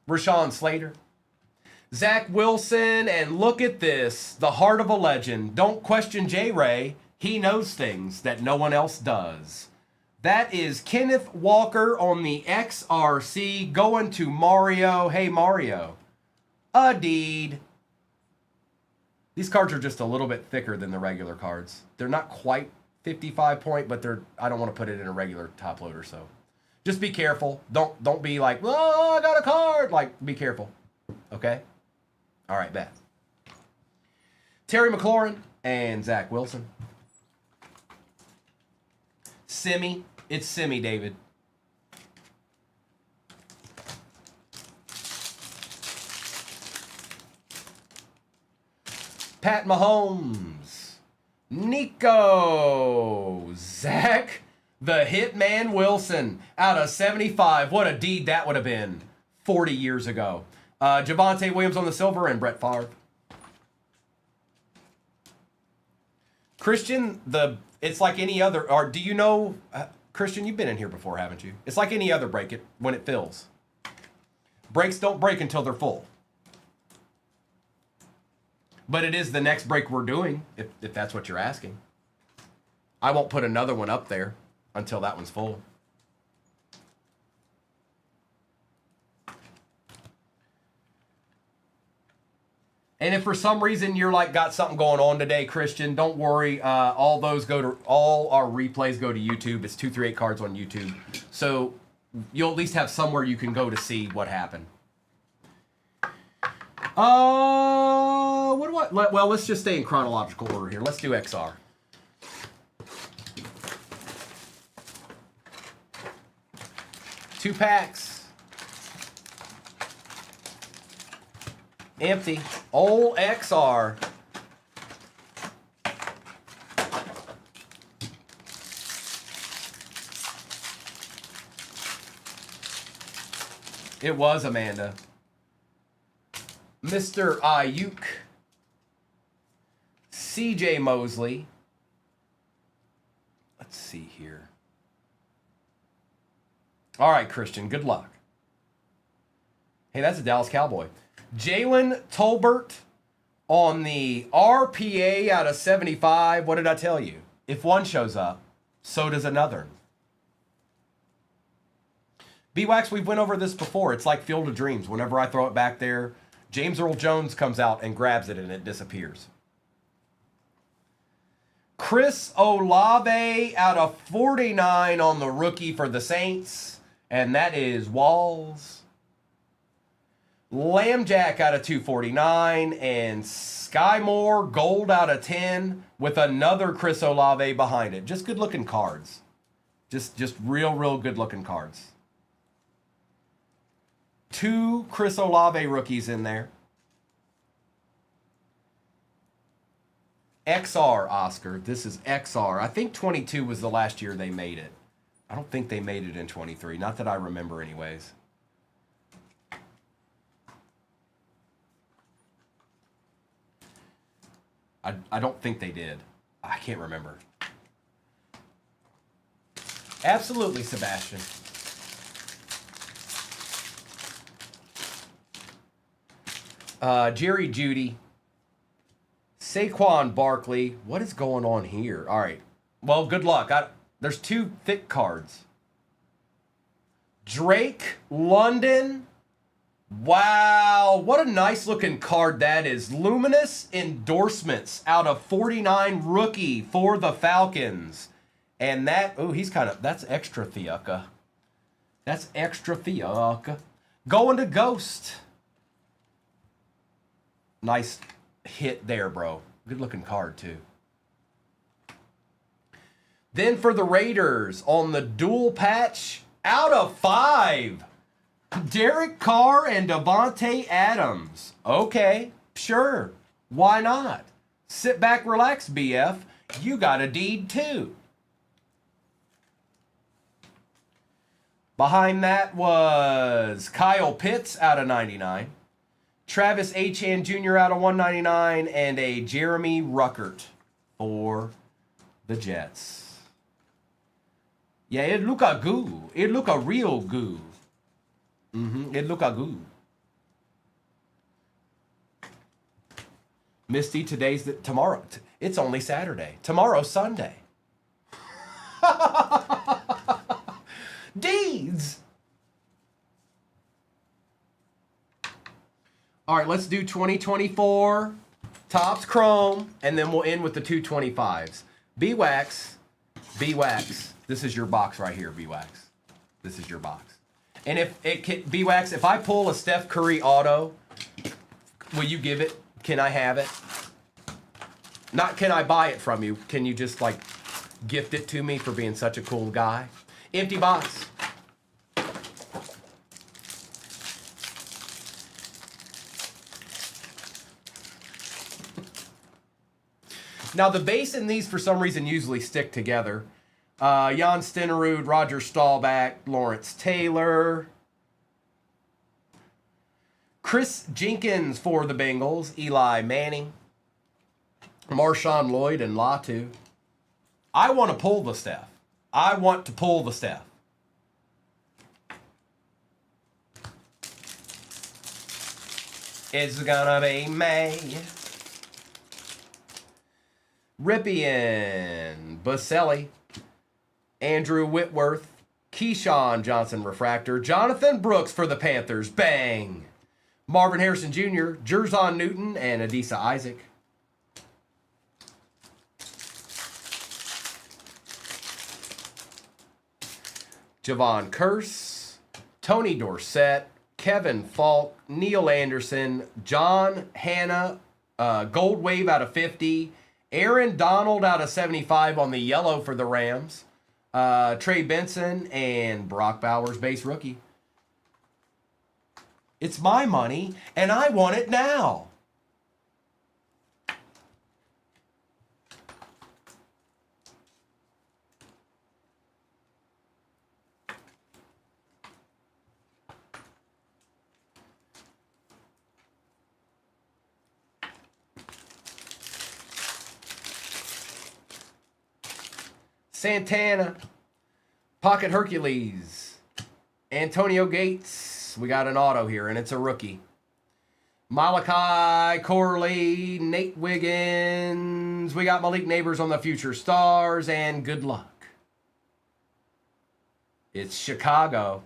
Rashawn Slater. Zach Wilson, and look at this. The heart of a legend. Don't question J-Ray. He knows things that no one else does. That is Kenneth Walker on the XRC going to Mario. Hey, Mario. A deed. These cards are just a little bit thicker than the regular cards. They're not quite 55 point, but I don't want to put it in a regular top loader, so just be careful. Don't be like, oh, I got a card. Like, be careful. Okay? All right, bet. Terry McLaurin and Zach Wilson. Simi. It's Simi, David. Pat Mahomes. Nico. Zach the Hitman Wilson out of 75. What a deed that would have been 40 years ago. Javonte Williams on the silver and Brett Favre. Christian, it's like any other, or do you know, Christian, you've been in here before, haven't you? It's like any other break it when it fills. Breaks don't break until they're full. But it is the next break we're doing, if that's what you're asking. I won't put another one up there until that one's full. And if for some reason you're like got something going on today, Christian, don't worry. All our replays go to YouTube. It's 238 cards on YouTube, so you'll at least have somewhere you can go to see what happened. Well, let's just stay in chronological order here. Let's do XR. Two packs. Empty. Old XR. It was Amanda. Mr. Ayuk. CJ Mosley. Let's see here. All right, Christian, good luck. Hey, that's a Dallas Cowboy. Jalen Tolbert on the RPA out of 75. What did I tell you? If one shows up, so does another. B-Wax, we've went over this before. It's like Field of Dreams. Whenever I throw it back there, James Earl Jones comes out and grabs it and it disappears. Chris Olave out of 49 on the rookie for the Saints. And that is Walls. Lambjack out of 249. And Sky Moore gold out of 10 with another Chris Olave behind it. Just good looking cards. Just real good looking cards. 2 Chris Olave rookies in there. XR, Oscar. This is XR. I think 22 was the last year they made it. I don't think they made it in 23. Not that I remember anyways. I don't think they did. I can't remember. Absolutely, Sebastian. Jerry Jeudy. Saquon Barkley. What is going on here? All right. Well, good luck. There's 2 thick cards. Drake London. Wow, what a nice looking card that is. Luminous Endorsements out of 49 rookie for the Falcons. And that, oh, he's kind of, that's extra Theaka. That's extra Theaka. Going to Ghost. Nice hit there, bro. Good looking card, too. Then for the Raiders, on the dual patch, out of 5. Derek Carr and Devontae Adams. Okay, sure. Why not? Sit back, relax, BF. You got a deed, too. Behind that was Kyle Pitts out of 99. Travis Etienne Jr. out of 199. And a Jeremy Ruckert for the Jets. Yeah, it look a goo. It look a real goo. It look a goo. Misty, tomorrow. It's only Saturday. Tomorrow's Sunday. Deeds. All right, let's do 2024 Topps Chrome, and then we'll end with the 225s. B-Wax. This is your box right here, B-Wax. This is your box. And if it can, B-Wax, if I pull a Steph Curry auto, will you give it? Can I have it? Not can I buy it from you. Can you just like gift it to me for being such a cool guy? Empty box. Now the base in these for some reason usually stick together. Jan Stenerud, Roger Staubach, Lawrence Taylor. Chris Jenkins for the Bengals, Eli Manning. Marshawn Lloyd and Latu. I want to pull the Steph. It's gonna be May. Ripien, Baselli. Andrew Whitworth, Keyshawn Johnson Refractor, Jonathan Brooks for the Panthers, bang! Marvin Harrison Jr., Jerzon Newton, and Adisa Isaac. Javon Curse, Tony Dorsett, Kevin Falk, Neil Anderson, John Hanna, Gold Wave out of 50, Aaron Donald out of 75 on the yellow for the Rams. Trey Benson and Brock Bowers base rookie. It's my money and I want it now. Santana, Pocket Hercules, Antonio Gates. We got an auto here, and it's a rookie. Malachi Corley, Nate Wiggins. We got Malik Neighbors on the Future Stars, and good luck. It's Chicago.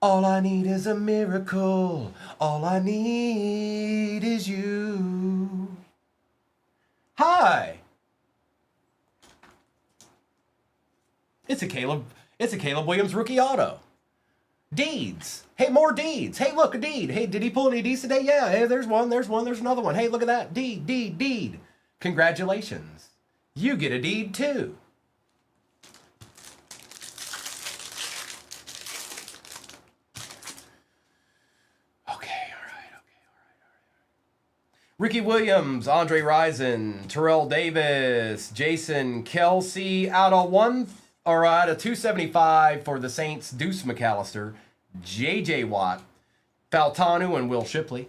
All I need is a miracle. All I need is you. Hi. It's a Caleb Williams rookie auto. Deeds. Hey, more deeds. Hey, look, a deed. Hey, did he pull any deeds today? Yeah, hey, there's one, there's another one. Hey, look at that. Deed. Congratulations. You get a deed too. Okay, all right. Ricky Williams, Andre Rison, Terrell Davis, Jason Kelsey out of 275 for the Saints, Deuce McAllister, J.J. Watt, Faltanu, and Will Shipley.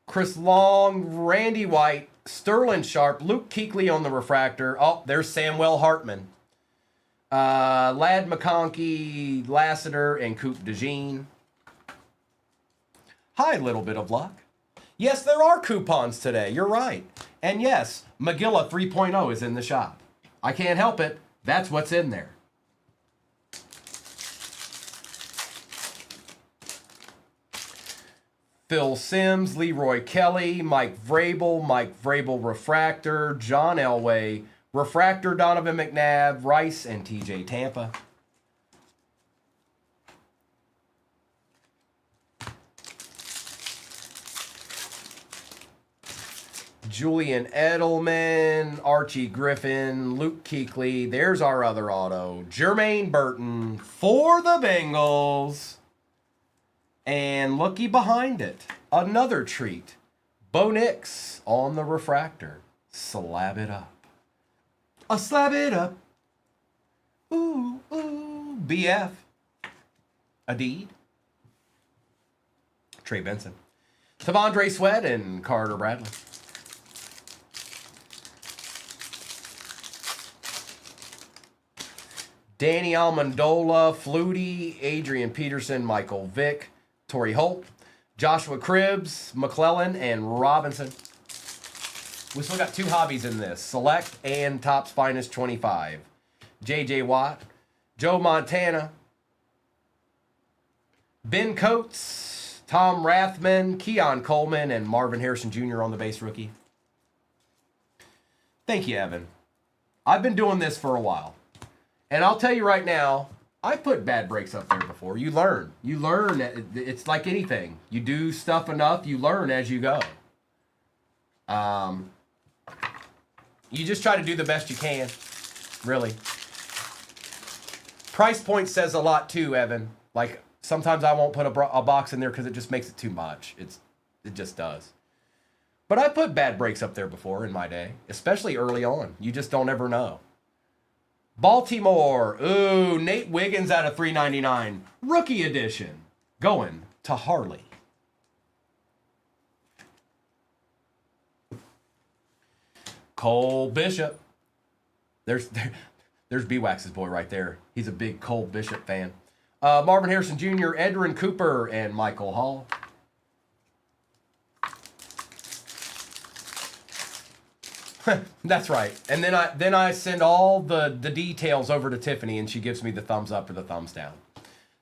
Chris Long, Randy White, Sterling Sharp, Luke Kuechly on the refractor. Oh, there's Samuel Hartman. Ladd McConkey, Lassiter, and Coop DeJean. Hi, little bit of luck. Yes, there are coupons today. You're right. And yes, Magilla 3.0 is in the shop. I can't help it. That's what's in there. Phil Sims, Leroy Kelly, Mike Vrabel Refractor, John Elway, Refractor Donovan McNabb, Rice, and TJ Tampa. Julian Edelman, Archie Griffin, Luke Kuechly. There's our other auto. Jermaine Burton for the Bengals. And looky behind it, another treat. Bo Nix on the refractor. Slab it up. Slab it up. Ooh, ooh. BF. Adeed. Trey Benson. Tavondre Sweat and Carter Bradley. Danny Amendola, Flutie, Adrian Peterson, Michael Vick, Torrey Holt, Joshua Cribbs, McClellan, and Robinson. We still got 2 hobbies in this. Select and Topps Finest 25. J.J. Watt, Joe Montana, Ben Coates, Tom Rathman, Keon Coleman, and Marvin Harrison Jr. on the base rookie. Thank you, Evan. I've been doing this for a while. And I'll tell you right now, I've put bad breaks up there before. You learn. You learn. It's like anything. You do stuff enough, you learn as you go. You just try to do the best you can, really. Price point says a lot too, Evan. Like, sometimes I won't put a box in there because it just makes it too much. It just does. But I put bad breaks up there before in my day, especially early on. You just don't ever know. Baltimore. Ooh, Nate Wiggins out of 399. Rookie edition. Going to Harley. Cole Bishop. There's B-Wax's boy right there. He's a big Cole Bishop fan. Marvin Harrison Jr., Edrin Cooper, and Michael Hall. That's right. And then I send all the details over to Tiffany, and she gives me the thumbs up or the thumbs down.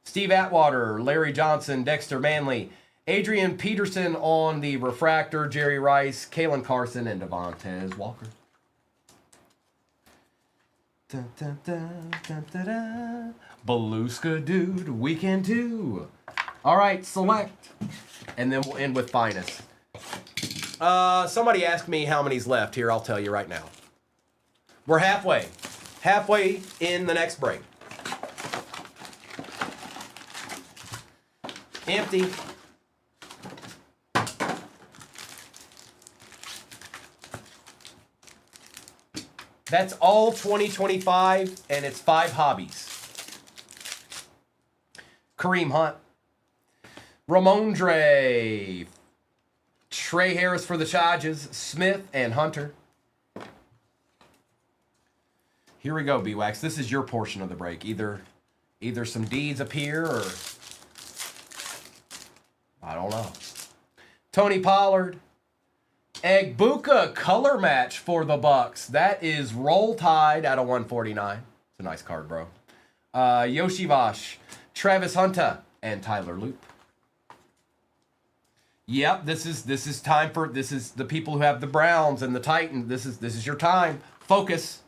Steve Atwater, Larry Johnson, Dexter Manley, Adrian Peterson on the refractor, Jerry Rice, Kalen Carson, and Devontae Walker. Dun, dun, dun, dun, dun, dun. Beluska Dude, Weekend 2. All right, select. And then we'll end with finest. Somebody asked me how many's left. Here, I'll tell you right now. We're halfway. Halfway in the next break. Empty. That's all 2025, and it's 5 hobbies. Kareem Hunt. Ramondre. Trey Harris for the Chargers. Smith and Hunter. Here we go, B-Wax. This is your portion of the break. Either some deeds appear or... I don't know. Tony Pollard. Egbuka color match for the Bucks. That is Roll Tide out of 149. It's a nice card, bro. Yoshivash, Travis Hunter, and Tyler Loop. Yep, this is time for the people who have the Browns and the Titans. This is your time. Focus.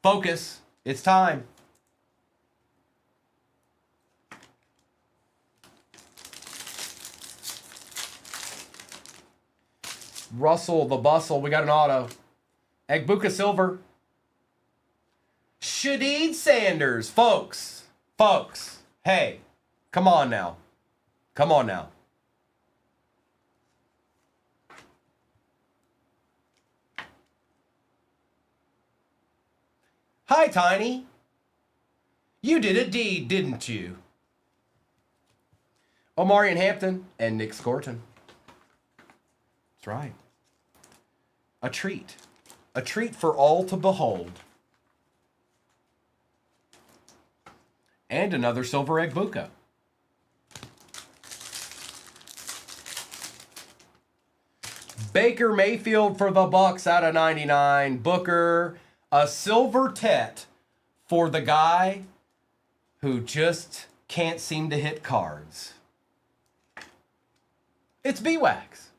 Focus. It's time. Russell the Bustle. We got an auto. Egbuka Silver. Shadeed Sanders. Folks. Hey. Come on now. Hi, Tiny. You did a deed, didn't you? Omarion Hampton and Nick Scorton. That's right. A treat. A treat for all to behold. And another silver Egbuka. Baker Mayfield for the Bucks out of 99. Booker, a silver tet for the guy who just can't seem to hit cards. It's B-Wax.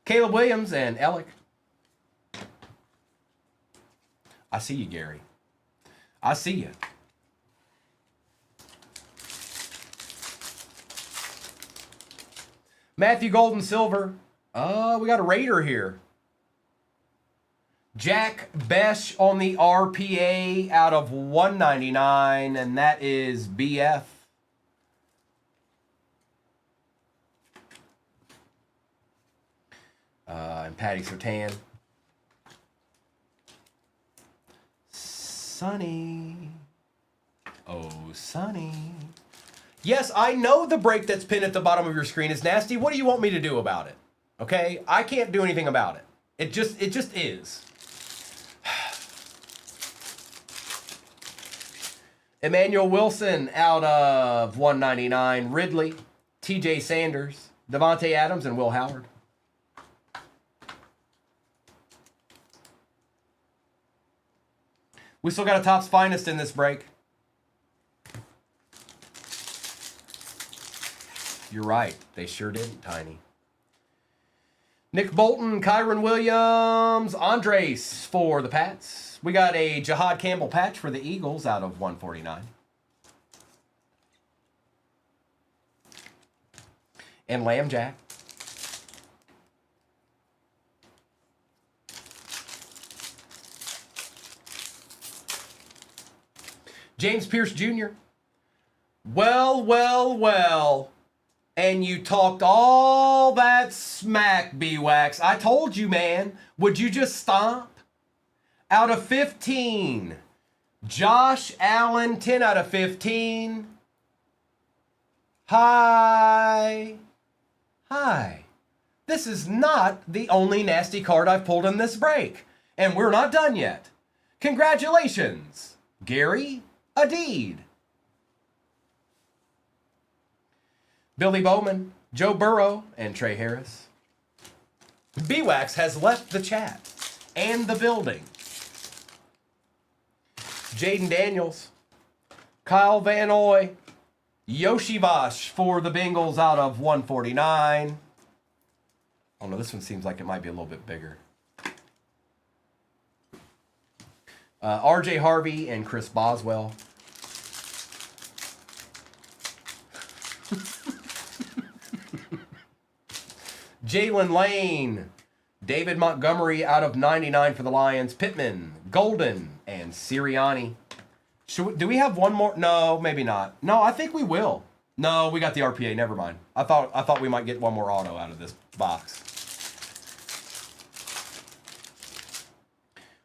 Caleb Williams and Alec. I see you, Gary. I see you. Matthew Golden Silver. We got a Raider here. Jack Besh on the RPA out of 199, and that is BF. And Patty Surtain. Sonny. Oh, Sonny. Yes, I know the break that's pinned at the bottom of your screen is nasty. What do you want me to do about it? Okay? I can't do anything about it. It just is. Emmanuel Wilson out of 199. Ridley, TJ Sanders, Devontae Adams, and Will Howard. We still got a Topps Finest in this break. You're right. They sure didn't, Tiny. Nick Bolton, Kyron Williams, Andres for the Pats. We got a Jahad Campbell patch for the Eagles out of 149. And Lamb Jack. James Pierce Jr. Well. And you talked all that smack, B-Wax. I told you, man. Would you just stop? Out of 15. Josh Allen, 10 out of 15. Hi. This is not the only nasty card I've pulled in this break. And we're not done yet. Congratulations, Gary Adeed. Billy Bowman, Joe Burrow, and Trey Harris. B-Wax has left the chat and the building. Jaden Daniels, Kyle Van Noy, Yoshi Vosh for the Bengals out of 149. Oh no, this one seems like it might be a little bit bigger. RJ Harvey and Chris Boswell. Jalen Lane, David Montgomery out of 99 for the Lions, Pittman, Golden, and Sirianni. Do we have one more? No, maybe not. No, I think we will. No, we got the RPA. Never mind. I thought we might get one more auto out of this box.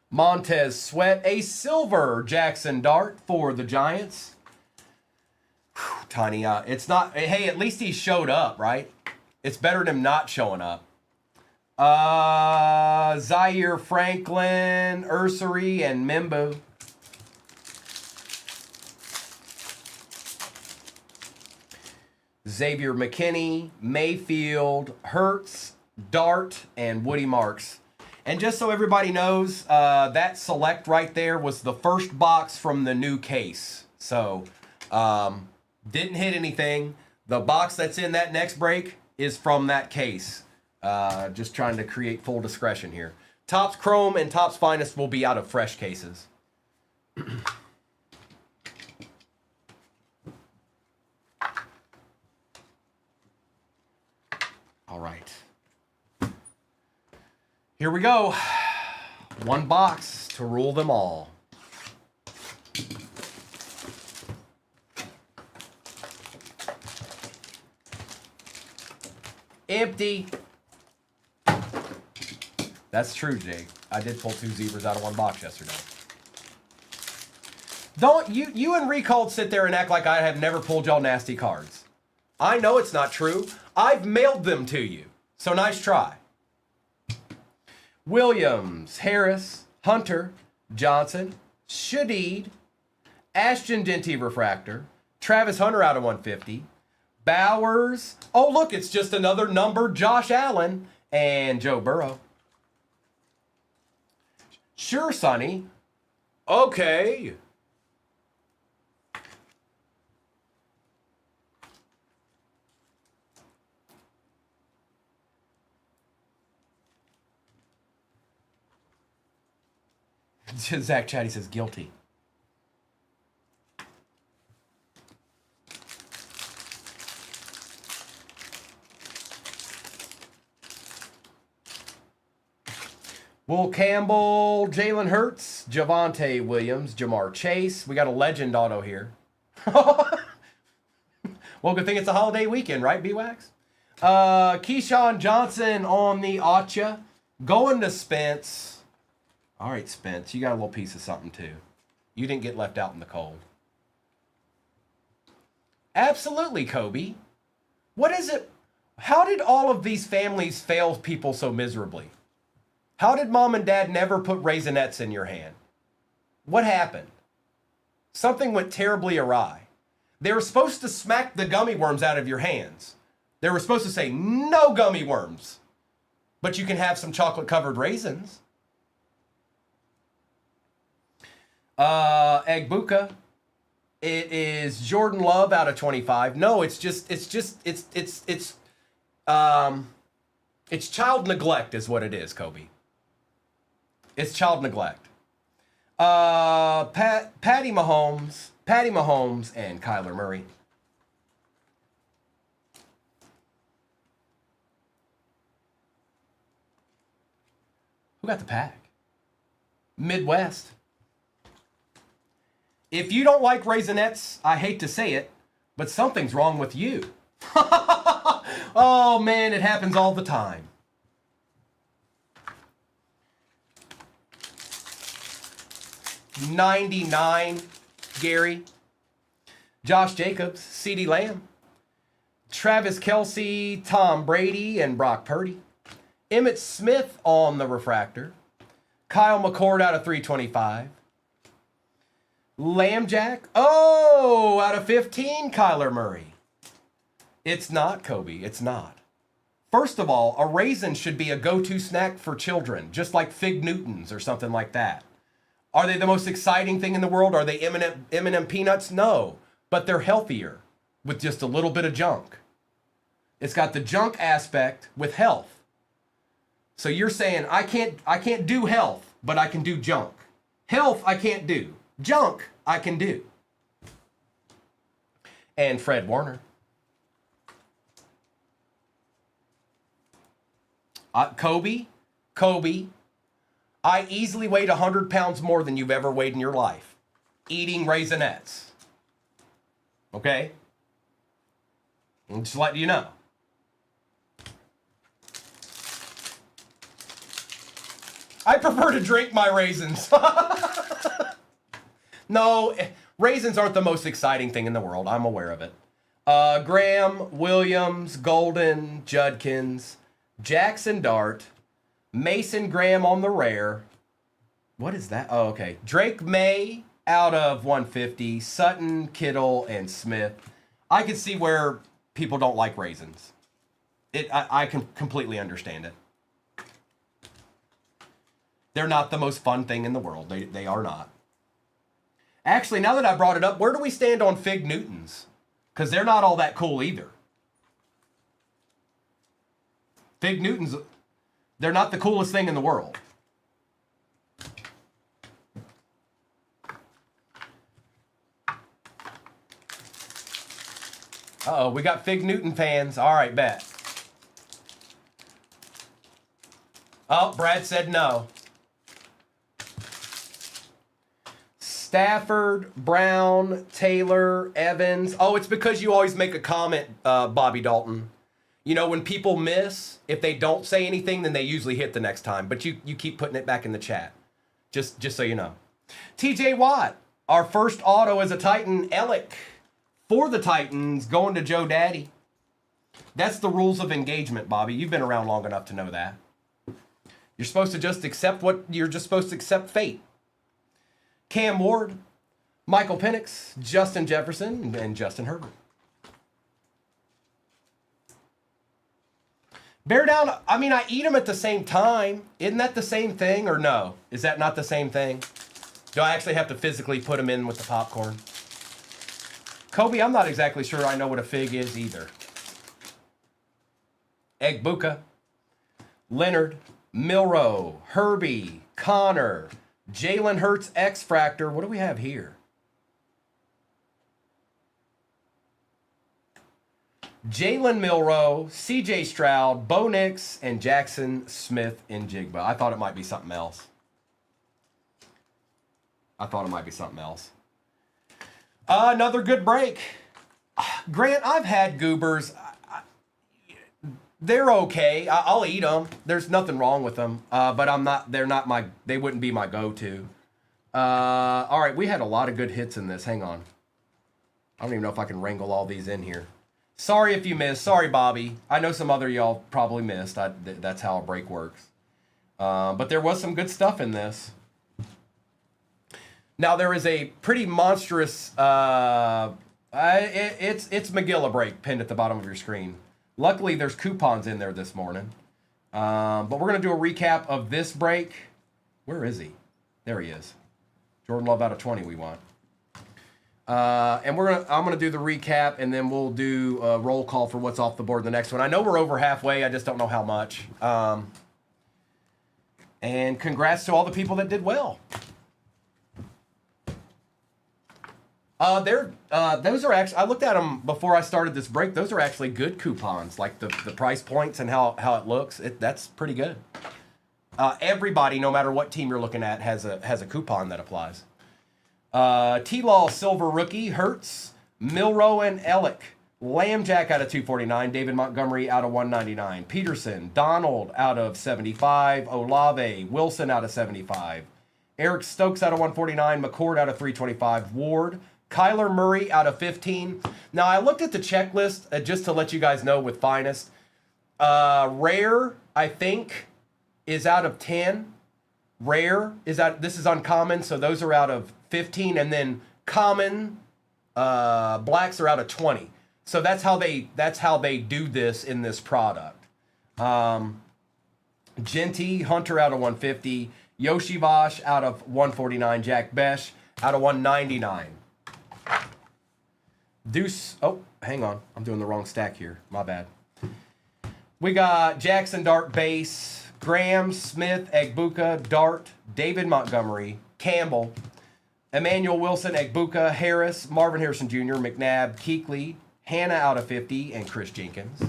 Montez Sweat, a silver Jackson Dart for the Giants. Whew, Tiny, it's not. Hey, at least he showed up, right? It's better than him not showing up. Zaire Franklin, Ursary, and Mimbu. Xavier McKinney, Mayfield, Hertz, Dart, and Woody Marks. And just so everybody knows, that select right there was the first box from the new case. So, didn't hit anything. The box that's in that next break is from that case. Just trying to create full discretion here. Topps Chrome and Topps Finest will be out of fresh cases. All right. Here we go. One box to rule them all. Empty. That's true, Jake. I did pull 2 zebras out of one box yesterday. Don't you and Recalled sit there and act like I have never pulled y'all nasty cards. I know it's not true. I've mailed them to you. So nice try. Williams, Harris, Hunter, Johnson, Shadeed, Ashton Denty Refractor, Travis Hunter out of 150, Bowers. Oh, look, it's just another numbered Josh Allen and Joe Burrow. Sure, Sonny. Okay. Zach Chatty says guilty. Will Campbell, Jalen Hurts, Javonte Williams, Jamar Chase. We got a legend auto here. Well, good thing it's a holiday weekend, right, B-Wax? Keyshawn Johnson on the Acha. Going to Spence. All right, Spence, you got a little piece of something, too. You didn't get left out in the cold. Absolutely, Kobe. What is it? How did all of these families fail people so miserably? How did mom and dad never put Raisinets in your hand? What happened? Something went terribly awry. They were supposed to smack the gummy worms out of your hands. They were supposed to say, no gummy worms, but you can have some chocolate-covered raisins. Egbuka. It is Jordan Love out of 25. No, it's child neglect is what it is, Kobe. It's child neglect. Patty Mahomes, and Kyler Murray. Who got the pack? Midwest. If you don't like Raisinets, I hate to say it, but something's wrong with you. Oh man, it happens all the time. $99, Gary. Josh Jacobs, CeeDee Lamb. Travis Kelce, Tom Brady, and Brock Purdy. Emmitt Smith on the refractor. Kyle McCord out of 325. Lambjack. Oh, out of 15, Kyler Murray. It's not, Kobe. It's not. First of all, a raisin should be a go-to snack for children, just like Fig Newtons or something like that. Are they the most exciting thing in the world? Are they M&M peanuts? No, but they're healthier with just a little bit of junk. It's got the junk aspect with health. So you're saying I can't do health, but I can do junk. Health I can't do. Junk I can do. And Fred Warner. Kobe, I easily weighed 100 pounds more than you've ever weighed in your life. Eating Raisinets. Okay? I'm just letting you know. I prefer to drink my raisins. No, raisins aren't the most exciting thing in the world. I'm aware of it. Graham, Williams, Golden, Judkins, Jackson Dart, Mason Graham on the rare. What is that? Oh, okay. Drake May out of 150. Sutton, Kittle, and Smith. I can see where people don't like raisins. I can completely understand it. They're not the most fun thing in the world. They are not. Actually, now that I brought it up, where do we stand on Fig Newtons? Because they're not all that cool either. Fig Newtons, they're not the coolest thing in the world. Uh-oh, we got Fig Newton fans. All right, bet. Oh, Brad said no. Stafford, Brown, Taylor, Evans. Oh, it's because you always make a comment, Bobby Dalton. You know, when people miss, if they don't say anything, then they usually hit the next time. But you keep putting it back in the chat. Just so you know. TJ Watt, our first auto as a Titan, Ellick. For the Titans, going to Joe Daddy. That's the rules of engagement, Bobby. You've been around long enough to know that. You're supposed to just accept you're just supposed to accept fate. Cam Ward, Michael Penix, Justin Jefferson, and Justin Herbert. Bear down, I mean, I eat them at the same time. Isn't that the same thing or no? Is that not the same thing? Do I actually have to physically put them in with the popcorn? Kobe, I'm not exactly sure I know what a fig is either. Egg Buka, Leonard, Milrow, Herbie, Connor, Jalen Hurts, X Fractor. What do we have here? Jalen Milrow, CJ Stroud, Bo Nix, and Jackson Smith in Jigba. I thought it might be something else. Another good break. Grant, I've had goobers. They're okay. I'll eat them. There's nothing wrong with them. But I'm not. They wouldn't be my go-to. All right, we had a lot of good hits in this. Hang on. I don't even know if I can wrangle all these in here. Sorry if you missed. Sorry, Bobby. I know some other y'all probably missed. That's how a break works. But there was some good stuff in this. Now there is a pretty monstrous. It's McGilla break pinned at the bottom of your screen. Luckily, there's coupons in there this morning. But we're gonna do a recap of this break. Where is he? There he is. Jordan Love out of 20. We want. And I'm gonna do the recap, and then we'll do a roll call for what's off the board in the next one. I know we're over halfway. I just don't know how much. And congrats to all the people that did well. Those are actually, I looked at them before I started this break. Those are actually good coupons, like the price points and how it looks. That's pretty good. Everybody, no matter what team you're looking at, has a coupon that applies. T-Law Silver Rookie, Hertz, Milrow and Ellick, Lambjack out of 249, David Montgomery out of 199, Peterson, Donald out of 75, Olave, Wilson out of 75, Eric Stokes out of 149, McCord out of 325, Ward, Kyler Murray out of 15. Now, I looked at the checklist just to let you guys know with Finest. Rare, I think, is out of 10. Rare is out. This is uncommon, so those are out of 15. And then common, blacks are out of 20. So that's how they do this in this product. Genty, Hunter out of 150. Yoshi Vosh out of 149. Jack Besh out of 199. Deuce, oh, hang on. I'm doing the wrong stack here. My bad. We got Jackson Dart Base, Graham, Smith, Egbuka, Dart, David Montgomery, Campbell, Emmanuel Wilson, Egbuka, Harris, Marvin Harrison Jr., McNabb, Keekly, Hannah out of 50, and Chris Jenkins.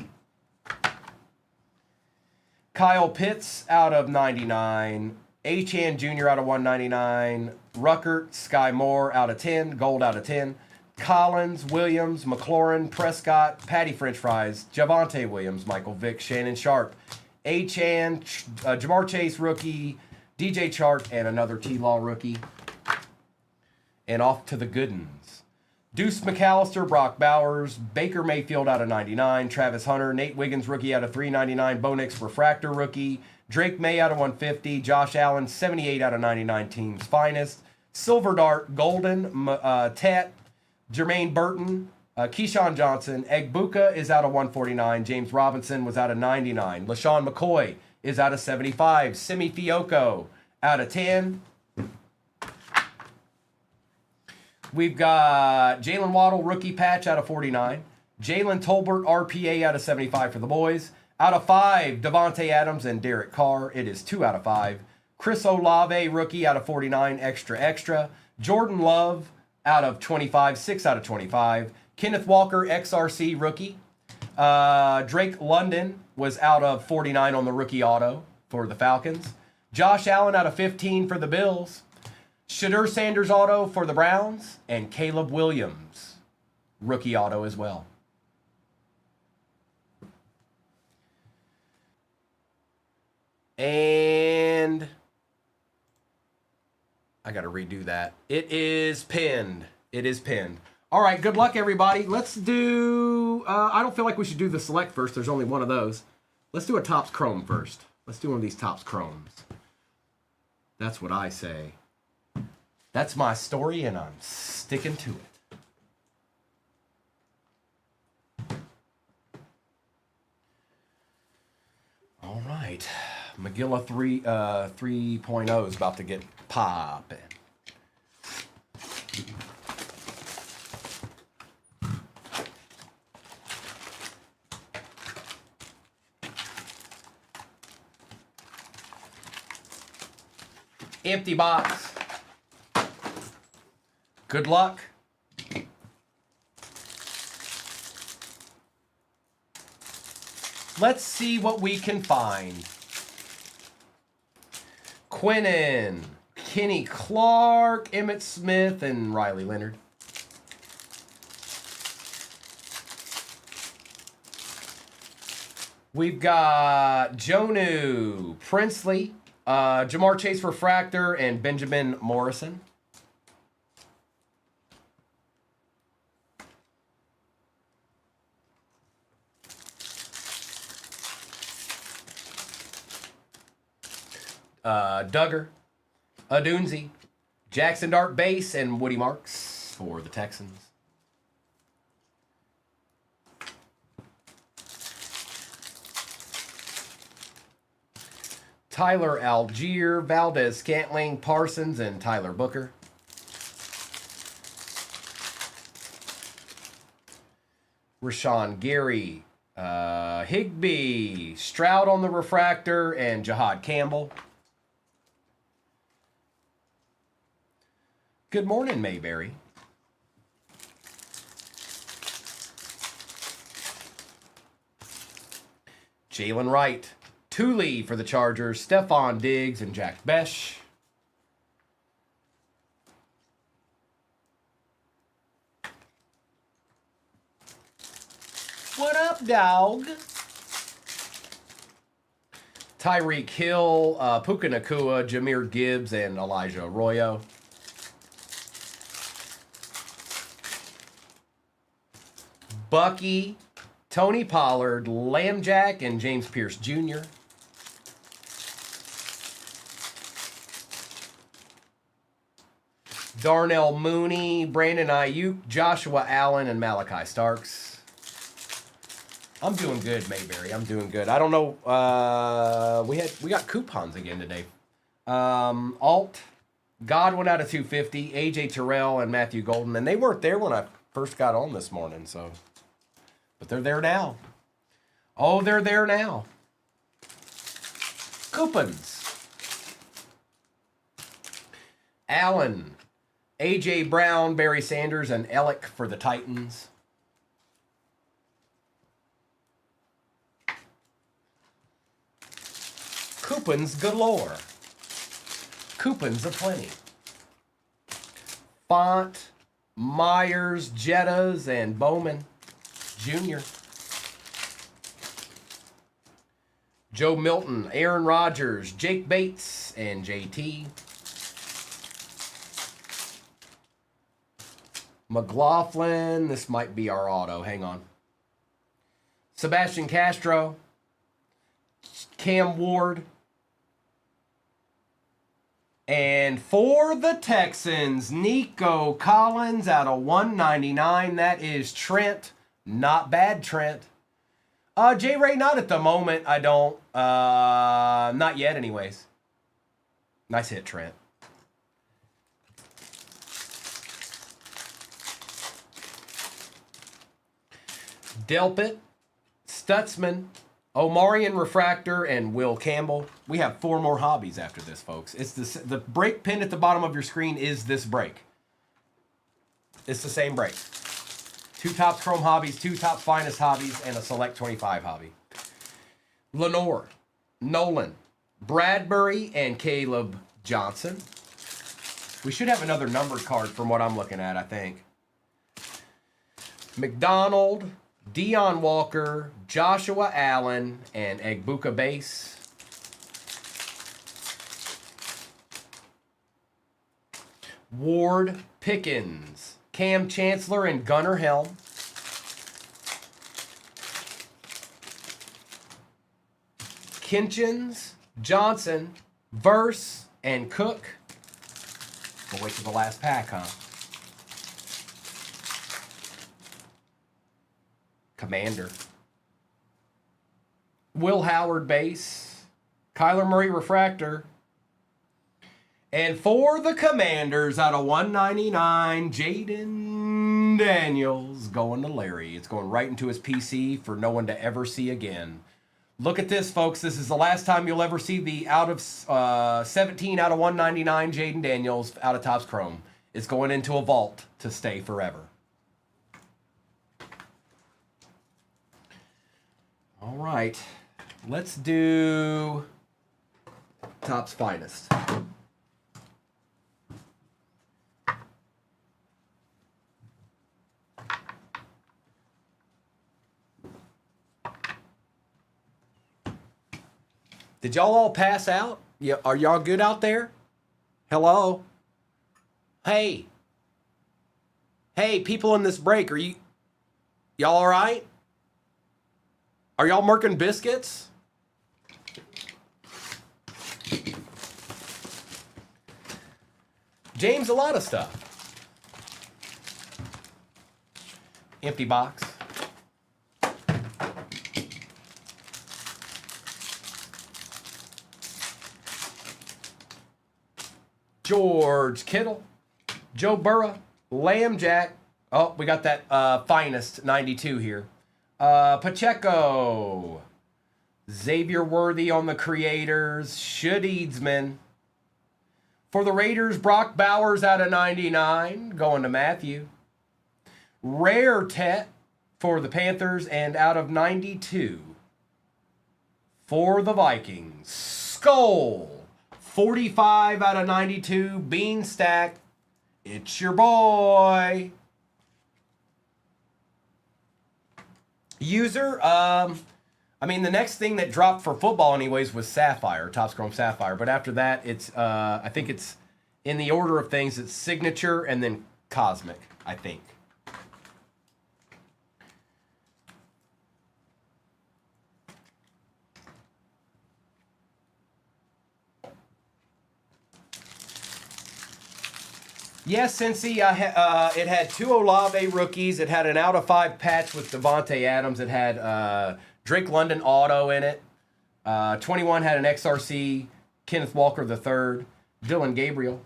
Kyle Pitts out of 99, Achan Jr. out of 199, Ruckert, Sky Moore out of 10, Gold out of 10, Collins, Williams, McLaurin, Prescott, Patty French Fries, Javonte Williams, Michael Vick, Shannon Sharp, Achan, Jamar Chase rookie, DJ Chark, and another T-Law rookie. And off to the good ones. Deuce McAllister, Brock Bowers, Baker Mayfield out of 99, Travis Hunter, Nate Wiggins rookie out of 399, Bo Nix Refractor rookie, Drake May out of 150, Josh Allen 78 out of 99 teams finest, Silver Dart, Golden, Tet, Jermaine Burton, Keyshawn Johnson, Egbuka is out of 149, James Robinson was out of 99, LaShawn McCoy is out of 75, Simi Fioco out of 10. We've got Jalen Waddle, rookie patch out of 49. Jalen Tolbert, RPA out of 75 for the boys. Out of 5, Devontae Adams and Derek Carr. It is 2 out of 5. Chris Olave, rookie out of 49, extra. Jordan Love out of 25, 6 out of 25. Kenneth Walker, XRC, rookie. Drake London was out of 49 on the rookie auto for the Falcons. Josh Allen out of 15 for the Bills. Shadur Sanders auto for the Browns, and Caleb Williams rookie auto as well. And I got to redo that. It is pinned. All right, good luck, everybody. Let's do, I don't feel like we should do the select first. There's only one of those. Let's do a Topps Chrome first. Let's do one of these Topps Chromes. That's what I say. That's my story, and I'm sticking to it. Magilla 3.0 is about to get popping. Empty box. Good luck. Let's see what we can find. Quinnen, Kenny Clark, Emmett Smith, and Riley Leonard. We've got Jonu, Princely, Jamar Chase Refractor, and Benjamin Morrison. Duggar, Adunzi, Jackson Dart base, and Woody Marks for the Texans. Tyler Algier, Valdez Scantling, Parsons, and Tyler Booker. Rashawn Gary, Higbee, Stroud on the refractor, and Jahad Campbell. Good morning, Mayberry. Jalen Wright, Thule for the Chargers, Stephon Diggs, and Jack Besh. What up, dog? Tyreek Hill, Puka Nacua, Jahmyr Gibbs, and Elijah Arroyo. Bucky, Tony Pollard, Lamb Jack, and James Pierce Jr. Darnell Mooney, Brandon Ayuk, Joshua Allen, and Malachi Starks. I'm doing good, Mayberry. I'm doing good. I don't know. We got coupons again today. Alt, Godwin out of 250, AJ Terrell, and Matthew Golden, and they weren't there when I first got on this morning, so. But they're there now. Oh, they're there now. Coupons. Allen, A.J. Brown, Barry Sanders, and Ellick for the Titans. Coupons galore. Coupons aplenty. Font, Myers, Jettas, and Bowman Jr. Joe Milton, Aaron Rodgers, Jake Bates, and JT. McLaughlin, this might be our auto. Hang on. Sebastian Castro, Cam Ward. And for the Texans, Nico Collins out of 199. That is Trent. Not bad, Trent. J-Ray, not at the moment. I don't. Not yet, anyways. Nice hit, Trent. Delpit, Stutzman, Omarion Refractor, and Will Campbell. We have 4 more hobbies after this, folks. It's the break pin at the bottom of your screen is this break. It's the same break. 2 Topps Chrome hobbies, 2 Topps Finest hobbies, and a Select 25 hobby. Lenore, Nolan, Bradbury, and Caleb Johnson. We should have another numbered card from what I'm looking at, I think. McDonald, Deion Walker, Joshua Allen, and Egbuka base. Ward, Pickens, Cam Chancellor, and Gunnar Helm. Kinchins, Johnson, Verse, and Cook. We'll wait for the last pack, huh? Commander. Will Howard base. Kyler Murray refractor. And for the Commanders, out of 199, Jaden Daniels going to Larry. It's going right into his PC for no one to ever see again. Look at this, folks. This is the last time you'll ever see the out of 17 out of 199 Jaden Daniels out of Topps Chrome. It's going into a vault to stay forever. All right. Let's do Topps Finest. Did y'all all pass out? Yeah, are y'all good out there? Hello? Hey. Hey, people in this break, y'all all right? Are y'all murking biscuits? James, a lot of stuff. Empty box. George Kittle, Joe Burrow, Lamb Jack. Oh, we got that finest 92 here. Pacheco, Xavier Worthy on the Creators, Eadsman. For the Raiders, Brock Bowers out of 99, going to Matthew. Rare Tet for the Panthers, and out of 92 for the Vikings. Skull. 45 out of 92, Bean Stack. It's your boy. User, I mean, the next thing that dropped for football anyways was Sapphire, Topps Chrome Sapphire. But after that, it's, I think it's, in the order of things, it's Signature and then Cosmic, I think. Yes, Cincy, it had 2 Olave rookies. It had an out of 5 patch with Devontae Adams. It had Drake London auto in it. 21 had an XRC, Kenneth Walker III, Dylan Gabriel.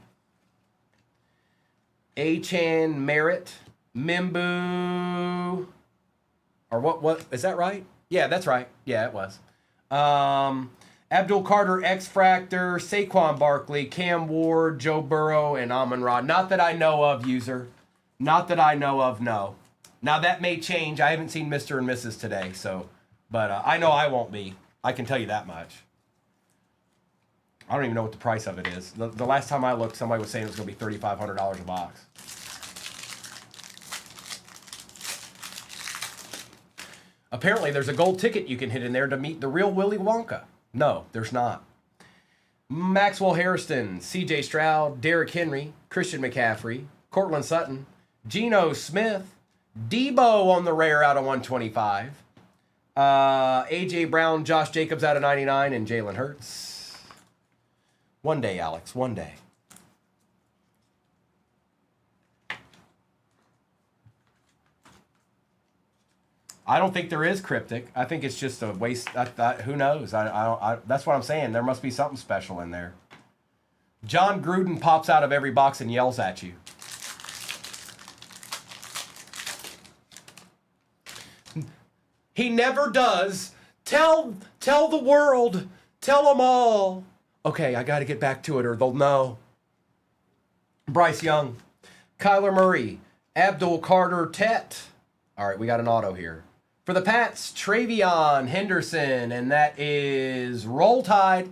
Achan Merritt, Mimbu, or what, is that right? Yeah, that's right. Yeah, it was. Abdul Carter, X-Fractor, Saquon Barkley, Cam Ward, Joe Burrow, and Amon-Ra. Not that I know of, user. Not that I know of, no. Now, that may change. I haven't seen Mr. and Mrs. today, so. But I know I won't be. I can tell you that much. I don't even know what the price of it is. The last time I looked, somebody was saying it was going to be $3,500 a box. Apparently, there's a gold ticket you can hit in there to meet the real Willy Wonka. No, there's not. Maxwell Hairston, C.J. Stroud, Derrick Henry, Christian McCaffrey, Cortland Sutton, Geno Smith, Debo on the rare out of 125, A.J. Brown, Josh Jacobs out of 99, and Jalen Hurts. One day, Alex, one day. I don't think there is cryptic. I think it's just a waste. Who knows? That's what I'm saying. There must be something special in there. John Gruden pops out of every box and yells at you. He never does. Tell the world. Tell them all. Okay, I got to get back to it or they'll know. Bryce Young, Kyler Murray, Abdul Carter Tet. All right, we got an auto here. For the Pats, Travion Henderson, and that is Roll Tide.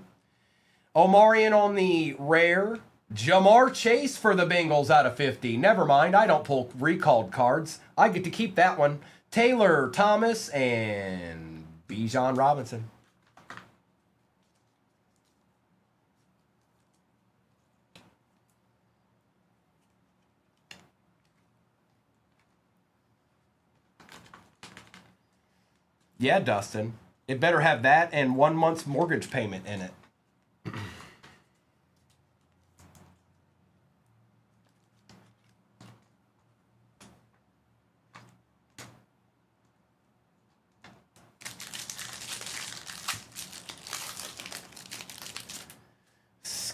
Omarion on the rare. Jamar Chase for the Bengals out of 50. Never mind, I don't pull recalled cards. I get to keep that one. Taylor Thomas and Bijan Robinson. Yeah, Dustin. It better have that and 1 month's mortgage payment in it.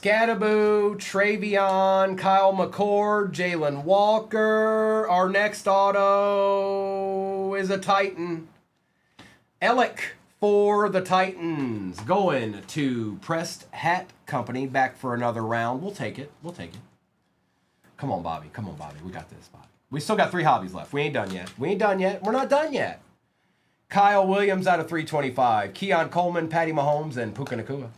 Scattaboo, Travion, Kyle McCord, Jalen Walker. Our next auto is a Titan. Ellick for the Titans. Going to Pressed Hat Company. Back for another round. We'll take it. We'll take it. Come on, Bobby. Come on, Bobby. We got this, Bobby. We still got 3 hobbies left. We ain't done yet. We ain't done yet. We're not done yet. Kyle Williams out of 325. Keon Coleman, Patty Mahomes, and Puka Nacua.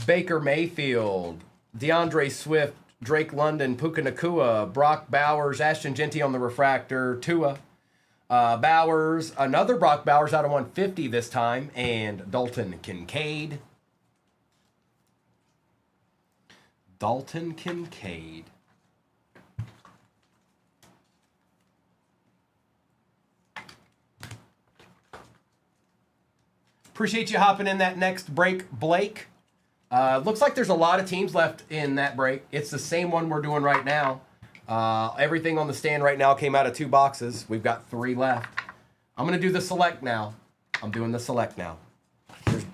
Baker Mayfield, DeAndre Swift, Drake London, Puka Nacua, Brock Bowers, Ashton Genty on the refractor, Tua, Bowers, another Brock Bowers out of 150 this time, and Dalton Kincaid. Dalton Kincaid. Appreciate you hopping in that next break, Blake. Looks like there's a lot of teams left in that break. It's the same one we're doing right now. Everything on the stand right now came out of 2 boxes. We've got 3 left. I'm going to do the select now. I'm doing the select now.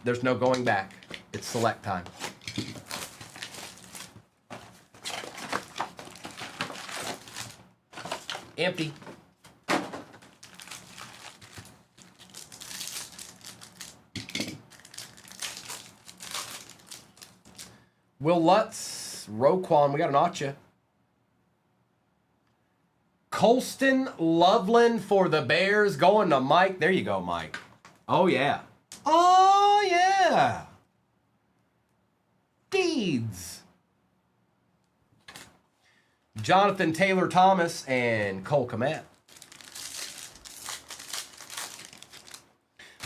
There's no going back. It's select time. Empty. Will Lutz, Roquan, we got an Acha. Colston Loveland for the Bears, going to Mike. There you go, Mike. Oh, yeah. Oh, yeah. Deeds. Jonathan Taylor Thomas and Cole Kmet.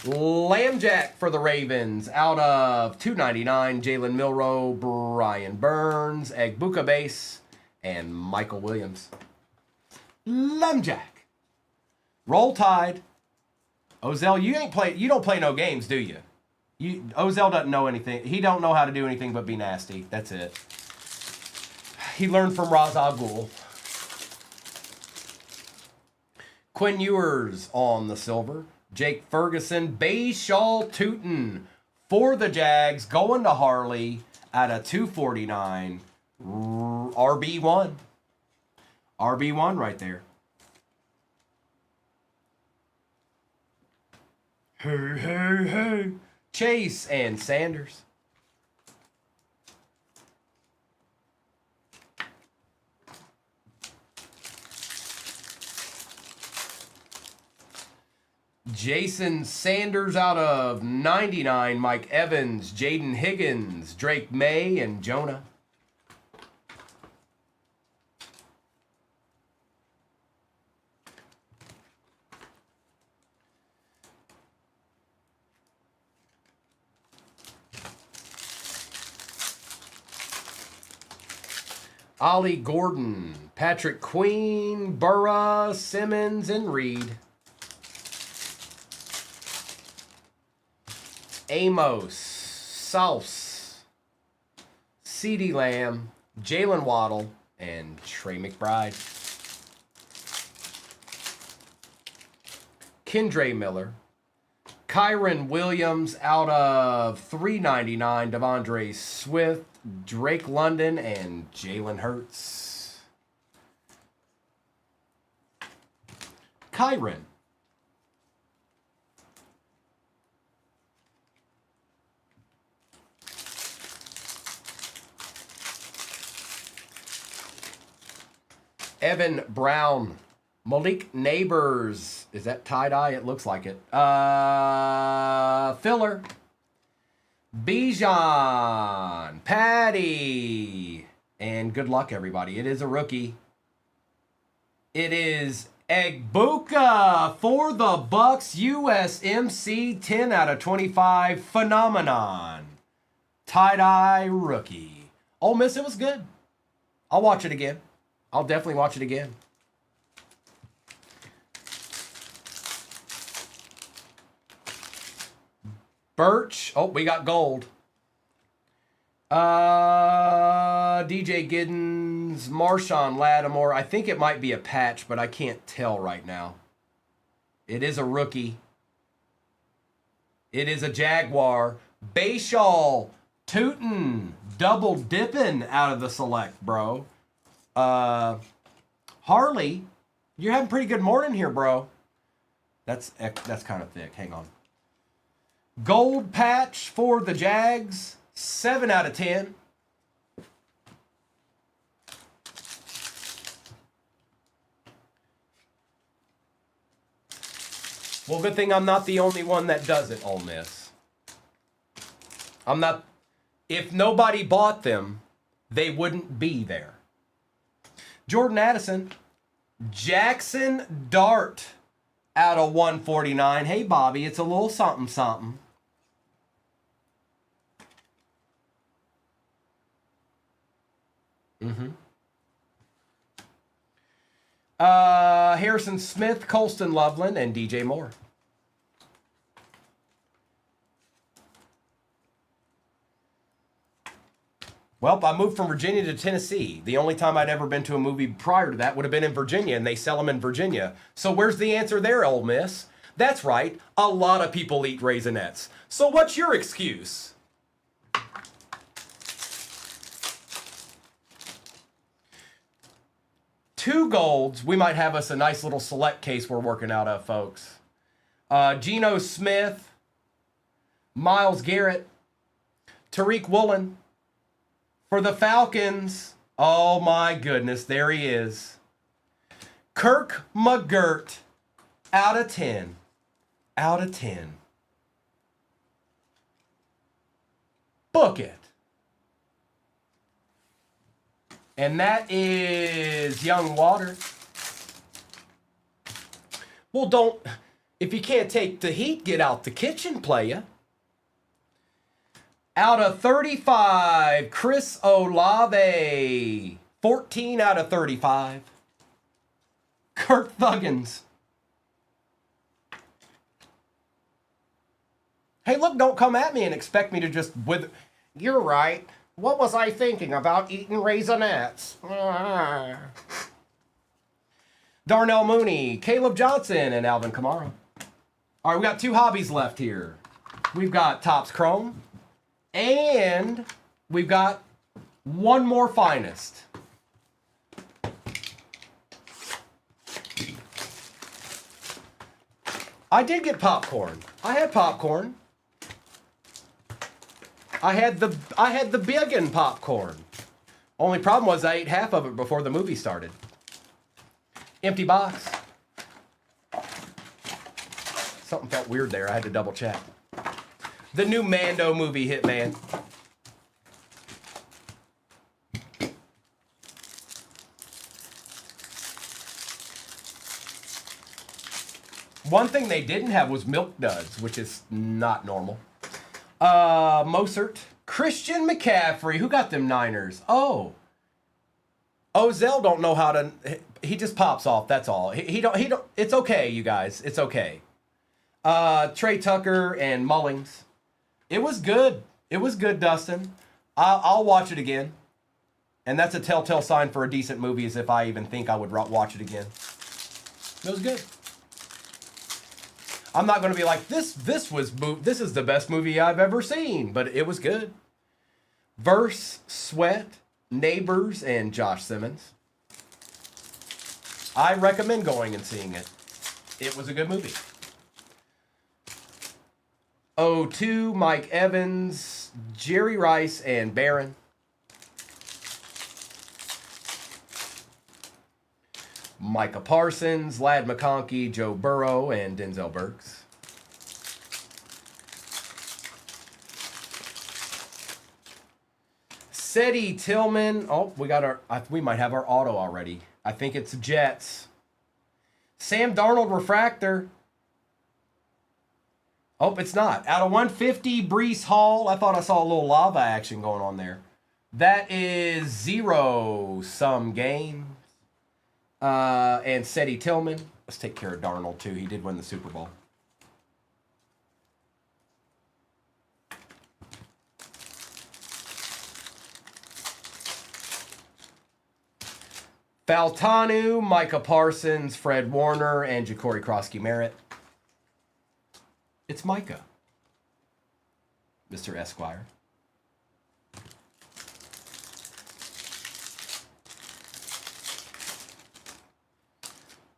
Lambjack for the Ravens out of 299. Jalen Milroe, Brian Burns, Egbuka Base, and Michael Williams. Lambjack. Roll Tide. Ozell, you don't play no games, do you? Ozell doesn't know anything. He don't know how to do anything but be nasty. That's it. He learned from Ra's al Ghul. Quinn Ewers on the silver. Jake Ferguson, Bayshaw Tootin for the Jags, going to Harley at a 249. RB1. RB1 right there. Hey, hey, hey. Chase and Sanders. Jason Sanders out of 99. Mike Evans, Jaden Higgins, Drake May, and Jonah. Ollie Gordon, Patrick Queen, Burra, Simmons, and Reed. Amos, Sauce, CeeDee Lamb, Jalen Waddle, and Trey McBride. Kendre Miller. Kyron Williams out of 399. Devondre Swift, Drake London, and Jalen Hurts. Kyron. Evan Brown. Malik Neighbors. Is that tie-dye? It looks like it. Filler. Bijan. Patty. And good luck, everybody. It is a rookie. It is Egbuka for the Bucks. USMC 10 out of 25. Phenomenon. Tie-dye rookie. Ole Miss, it was good. I'll watch it again. I'll definitely watch it again. Birch. Oh, we got gold. DJ Giddens. Evans, Marshawn Lattimore. I think it might be a patch, but I can't tell right now. It is a rookie. It is a Jaguar. Bashaw Tootin, double dipping out of the select, bro. Harley, you're having a pretty good morning here, bro. That's kind of thick. Hang on. Gold patch for the Jags. 7 out of 10. Well, good thing I'm not the only one that does it, Ole Miss. I'm not. If nobody bought them, they wouldn't be there. Jordan Addison. Jackson Dart out of 149. Hey, Bobby, it's a little something something. Harrison Smith, Colston Loveland, and DJ Moore. Well, I moved from Virginia to Tennessee. The only time I'd ever been to a movie prior to that would have been in Virginia, and they sell them in Virginia. So where's the answer there, Ole Miss? That's right, a lot of people eat Raisinets. So what's your excuse? Two golds, we might have us a nice little select case we're working out of, folks. Geno Smith, Myles Garrett, Tariq Woolen. For the Falcons, oh my goodness, there he is. Kirk McGirt, out of 10. Out of 10. Book it. And that is Young Water. Well, if you can't take the heat, get out the kitchen, playa. Out of 35, Chris Olave. 14 out of 35. Kirk Thuggins. Hey, look, don't come at me and expect me to just with. You're right. What was I thinking about eating Raisinets? Darnell Mooney, Caleb Johnson, and Alvin Kamara. All right, we got 2 hobbies left here. We've got Topps Chrome, and we've got one more Finest. I did get popcorn. I had popcorn. I had the biggin popcorn. Only problem was I ate half of it before the movie started. Empty box. Something felt weird there. I had to double check. The new Mando movie hit, man. One thing they didn't have was Milk Duds, which is not normal. Mosert. Christian McCaffrey. Who got them Niners? Oh. Ozell don't know how to... He just pops off, that's all. He don't... It's okay, you guys. It's okay. Trey Tucker and Mullings. It was good. It was good, Dustin. I'll watch it again. And that's a telltale sign for a decent movie is if I even think I would watch it again. It was good. I'm not going to be like, this is the best movie I've ever seen, but it was good. Verse, Sweat, Neighbors, and Josh Simmons. I recommend going and seeing it. It was a good movie. 02, Mike Evans, Jerry Rice, and Barron. Micah Parsons, Lad McConkey, Joe Burrow, and Denzel Burks. Seti Tillman. Oh, we might have our auto already. I think it's Jets. Sam Darnold refractor. Oh, it's not. Out of 150, Breece Hall. I thought I saw a little lava action going on there. That is 0-sum game. And Seti Tillman. Let's take care of Darnold, too. He did win the Super Bowl. Faltanu, Micah Parsons, Fred Warner, and Ja'Cory Krosky-Merritt. It's Micah, Mr. Esquire.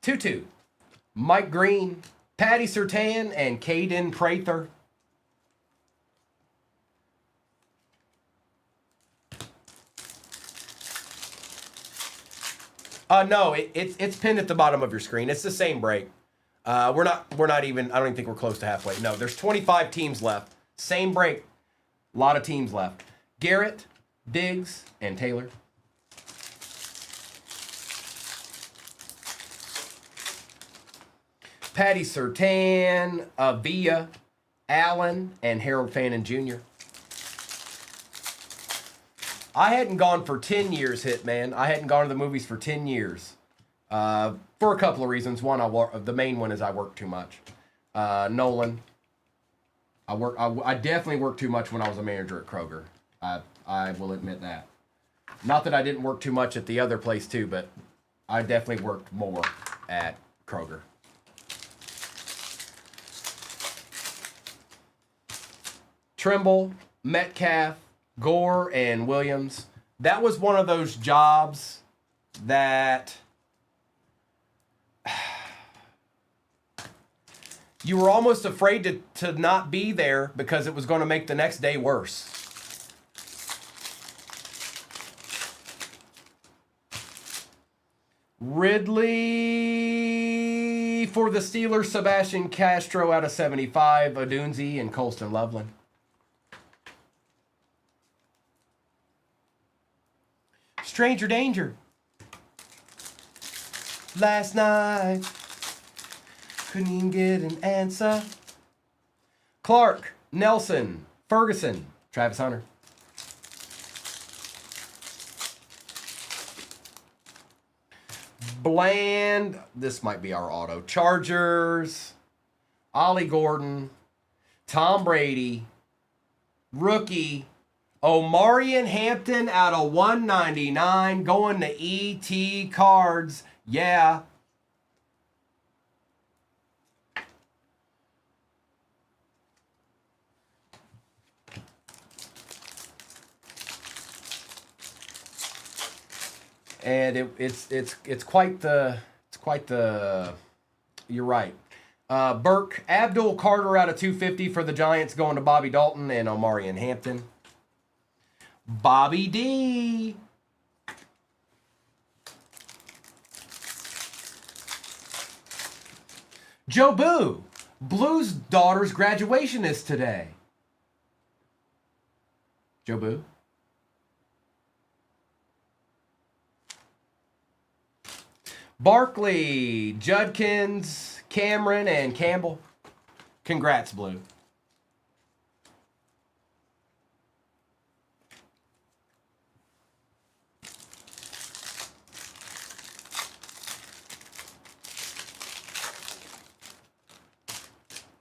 Tutu, Mike Green, Patty Surtain, and Caden Prather. No, it's pinned at the bottom of your screen. It's the same break. We're not even, I don't even think we're close to halfway. No, there's 25 teams left. Same break. A lot of teams left. Garrett, Diggs, and Taylor. Patty Surtain, Avia, Allen, and Harold Fannin Jr. I hadn't gone for 10 years, Hitman. I hadn't gone to the movies for 10 years. For a couple of reasons. One, the main one is I work too much. Nolan. I definitely worked too much when I was a manager at Kroger. I will admit that. Not that I didn't work too much at the other place too, but I definitely worked more at Kroger. Trimble, Metcalf, Gore, and Williams. That was one of those jobs that you were almost afraid to not be there because it was going to make the next day worse. Ridley for the Steelers, Sebastian Castro out of 75, Odunze, and Colston Loveland. Stranger Danger. Last night, couldn't even get an answer. Clark, Nelson, Ferguson, Travis Hunter. Bland, this might be our auto. Chargers, Ollie Gordon, Tom Brady, rookie, Omarion Hampton out of 199, going to ET Cards. Yeah. And it's quite the you're right. Burke, Abdul Carter out of 250 for the Giants, going to Bobby Dalton and Omarion Hampton. Bobby D. Joe Boo. Blue's daughter's graduation is today. Joe Boo. Barkley, Judkins, Cameron, and Campbell. Congrats, Blue.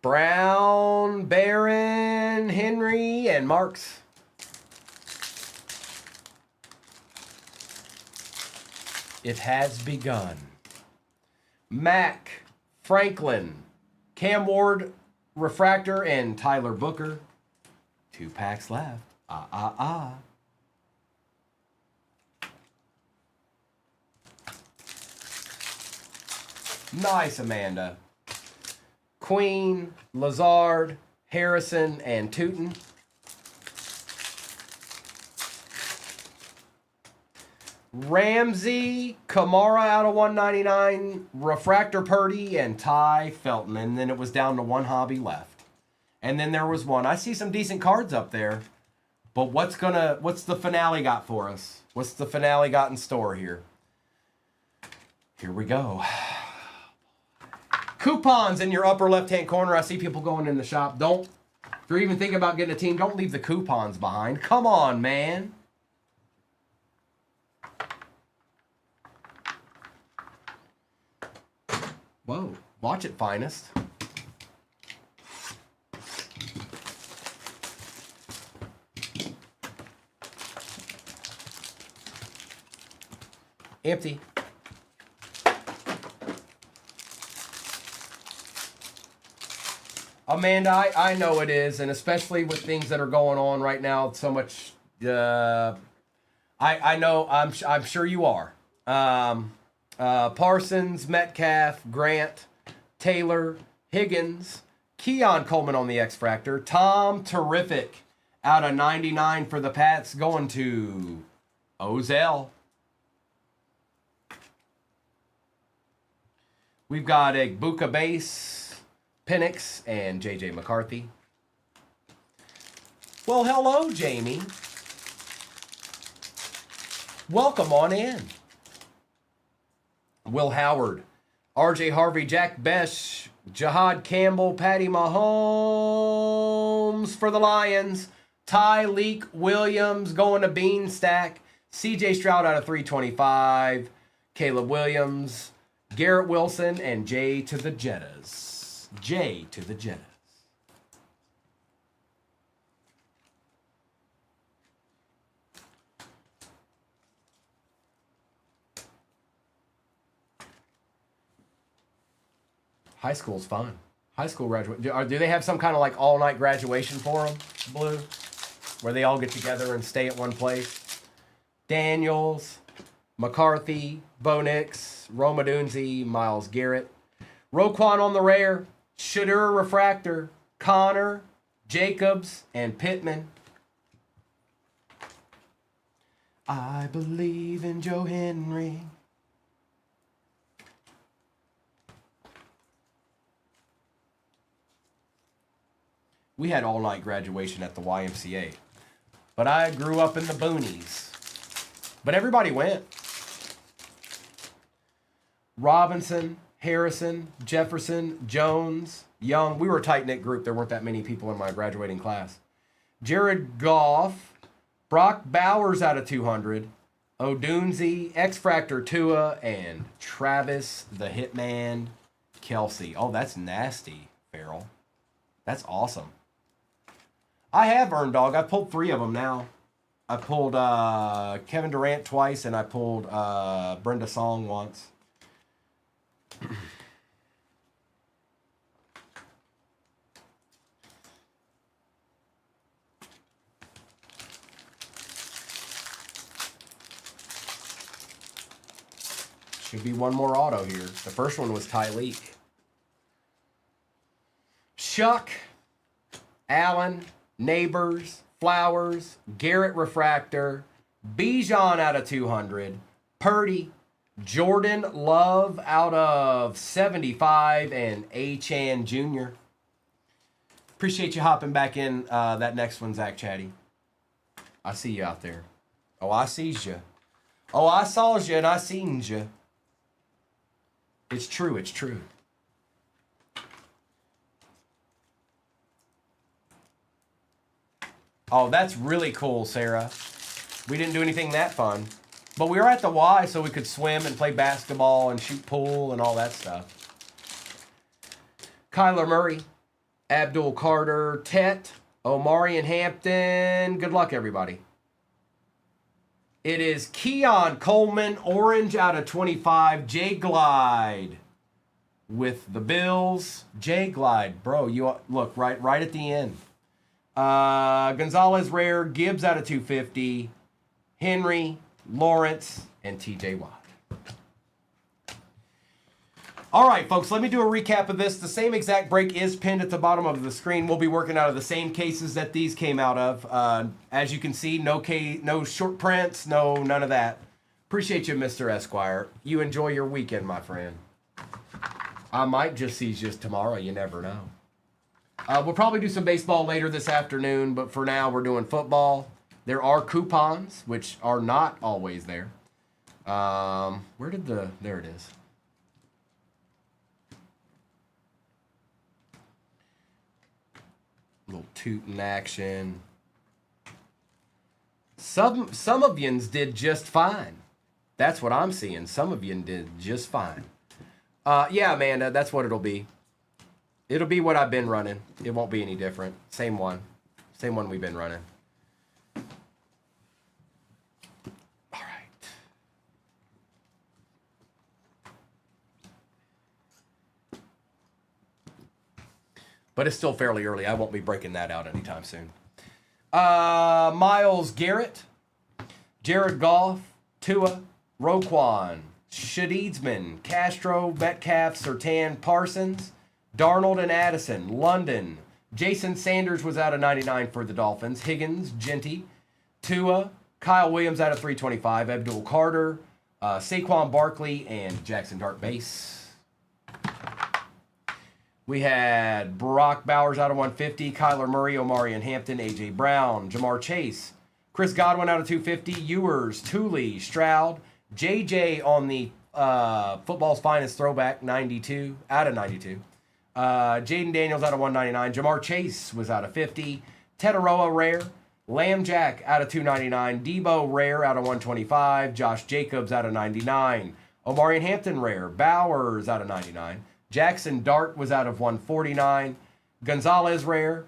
Brown, Barron, Henry, and Marks. It has begun. Mack, Franklin, Cam Ward, Refractor, and Tyler Booker. 2 packs left. Nice, Amanda. Queen, Lazard, Harrison, and Tootin. Ramsey, Kamara out of 199, Refractor Purdy, and Ty Felton. And then it was down to one hobby left. And then there was one. I see some decent cards up there. But what's the finale got for us? What's the finale got in store here? Here we go. Coupons in your upper left-hand corner. I see people going in the shop. If you're even thinking about getting a team, don't leave the coupons behind. Come on, man. Whoa, watch it, finest. Empty. Amanda, I know it is, and especially with things that are going on right now, so much. I know. I'm sure you are. Parsons, Metcalf, Grant, Taylor, Higgins, Keon Coleman on the X Fractor, Tom Terrific out of 99 for the Pats, going to Ozell. We've got a Buka Base, Penix, and JJ McCarthy. Well, hello, Jamie. Welcome on in. Will Howard, RJ Harvey, Jack Besh, Jahad Campbell, Patty Mahomes for the Lions, Tyleek Williams going to Beanstack, CJ Stroud out of 325, Caleb Williams, Garrett Wilson, and Jay to the Jettas. Jay to the Jettas. High school's fun. High school graduate. Do they have some kind of like all-night graduation for them, Blue? Where they all get together and stay at one place? Daniels, McCarthy, Bo Nix, Roma Dunzi, Miles Garrett, Roquan on the rare, Shadur Refractor, Connor, Jacobs, and Pittman. I believe in Joe Henry. We had all-night graduation at the YMCA. But I grew up in the boonies. But everybody went. Robinson, Harrison, Jefferson, Jones, Young. We were a tight-knit group. There weren't that many people in my graduating class. Jared Goff, Brock Bowers out of 200, Odunzi, X-Fractor Tua, and Travis the Hitman Kelsey. Oh, that's nasty, Farrell. That's awesome. I have earned dog. I pulled 3 of them now. I pulled Kevin Durant twice, and I pulled Brenda Song once. Should be one more auto here. The first one was Tyleek. Chuck, Allen, Neighbors, Flowers, Garrett Refractor, Bijan out of 200, Purdy, Jordan Love out of 75, and A-Chan Jr. Appreciate you hopping back in that next one, Zach Chatty. I see you out there. Oh, I sees you. Oh, I saw you and I seen you. It's true, it's true. Oh, that's really cool, Sarah. We didn't do anything that fun. But we were at the Y so we could swim and play basketball and shoot pool and all that stuff. Kyler Murray, Abdul Carter, Tet, Omari and Hampton. Good luck, everybody. It is Keon Coleman, orange out of 25, Jay Glide with the Bills. Jay Glide, bro, you look right at the end. Gonzalez rare, Gibbs out of 250, Henry, Lawrence, and TJ Watt. All right, folks, let me do a recap of this. The same exact break is pinned at the bottom of the screen. We'll be working out of the same cases that these came out of. As you can see, no short prints, none of that. Appreciate you, Mr. Esquire. You enjoy your weekend, my friend. I might just see you tomorrow. You never know. We'll probably do some baseball later this afternoon, but for now, we're doing football. There are coupons, which are not always there. There it is. Little tootin' action. Some of yins did just fine. That's what I'm seeing. Some of yins did just fine. Yeah, Amanda, that's what it'll be. It'll be what I've been running. It won't be any different. Same one. Same one we've been running. All right. But it's still fairly early. I won't be breaking that out anytime soon. Miles Garrett, Jared Goff, Tua, Roquan, Shadeedsman, Castro, Metcalf, Surtain, Parsons, Darnold and Addison, London. Jason Sanders was out of 99 for the Dolphins. Higgins, Genty, Tua, Kyle Williams out of 325. Abdul Carter, Saquon Barkley, and Jackson Dart base. We had Brock Bowers out of 150. Kyler Murray, Omarion Hampton, A.J. Brown, Jamar Chase, Chris Godwin out of 250. Ewers, Tooley, Stroud, J.J. on the football's finest throwback, 92, out of 92. Jaden Daniels out of 199. Jamar Chase was out of 50. Tetaroa rare. Lamb Jack out of 299. Debo rare out of 125. Josh Jacobs out of 99. Omarion Hampton rare. Bowers out of 99. Jackson Dart was out of 149. Gonzalez rare.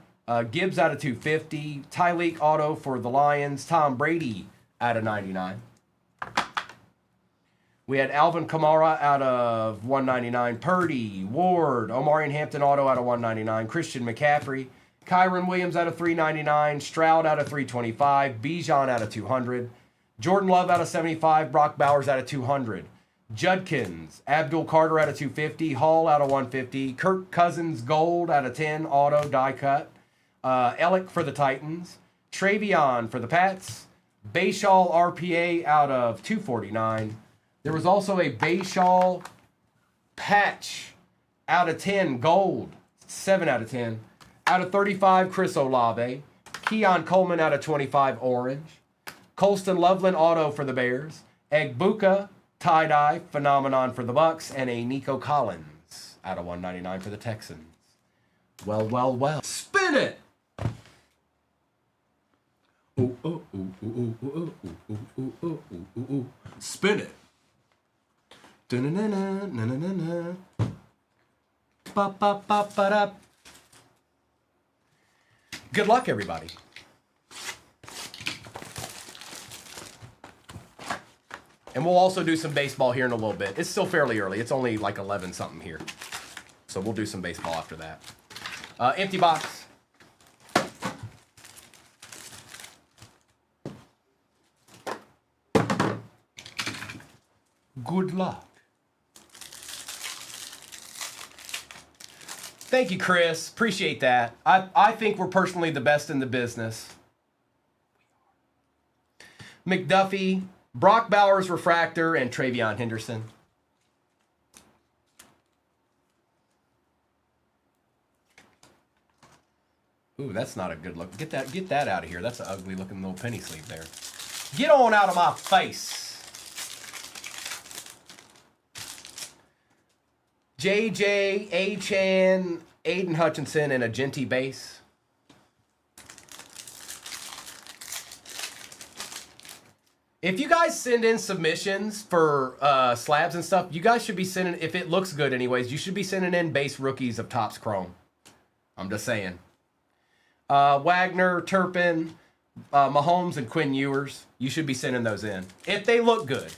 Gibbs out of 250. Tyleek auto for the Lions. Tom Brady out of 99. We had Alvin Kamara out of 199. Purdy, Ward, Omarion Hampton auto out of 199. Christian McCaffrey, Kyron Williams out of 399. Stroud out of 325. Bijan out of 200. Jordan Love out of 75. Brock Bowers out of 200. Judkins, Abdul Carter out of 250. Hall out of 150. Kirk Cousins gold out of 10. Auto die cut. Ellick for the Titans. Travion for the Pats. Bayshaw RPA out of 249. There was also a Bayshaw patch out of 10, gold, 7 out of 10. Out of 35, Chris Olave. Keon Coleman out of 25, orange. Colston Loveland auto for the Bears. Egbuka, tie-dye, phenomenon for the Bucks. And a Nico Collins out of 199 for the Texans. Well, well, well. Spin it! Ooh, ooh, ooh, ooh, ooh, ooh, ooh, ooh, ooh, ooh, ooh, ooh. Spin it. Good luck, everybody. And we'll also do some baseball here in a little bit. It's still fairly early. It's only like 11 something here. So we'll do some baseball after that. Empty box. Good luck. Thank you, Chris. Appreciate that. I think we're personally the best in the business. McDuffie, Brock Bowers refractor, and Travion Henderson. Ooh, that's not a good look. Get that out of here. That's an ugly looking little penny sleeve there. Get on out of my face. JJ, A-Chan, Aiden Hutchinson, and a Genty base. If you guys send in submissions for slabs and stuff, you guys should be sending, if it looks good anyways, you should be sending in base rookies of Topps Chrome. I'm just saying. Wagner, Turpin, Mahomes, and Quinn Ewers, you should be sending those in. If they look good.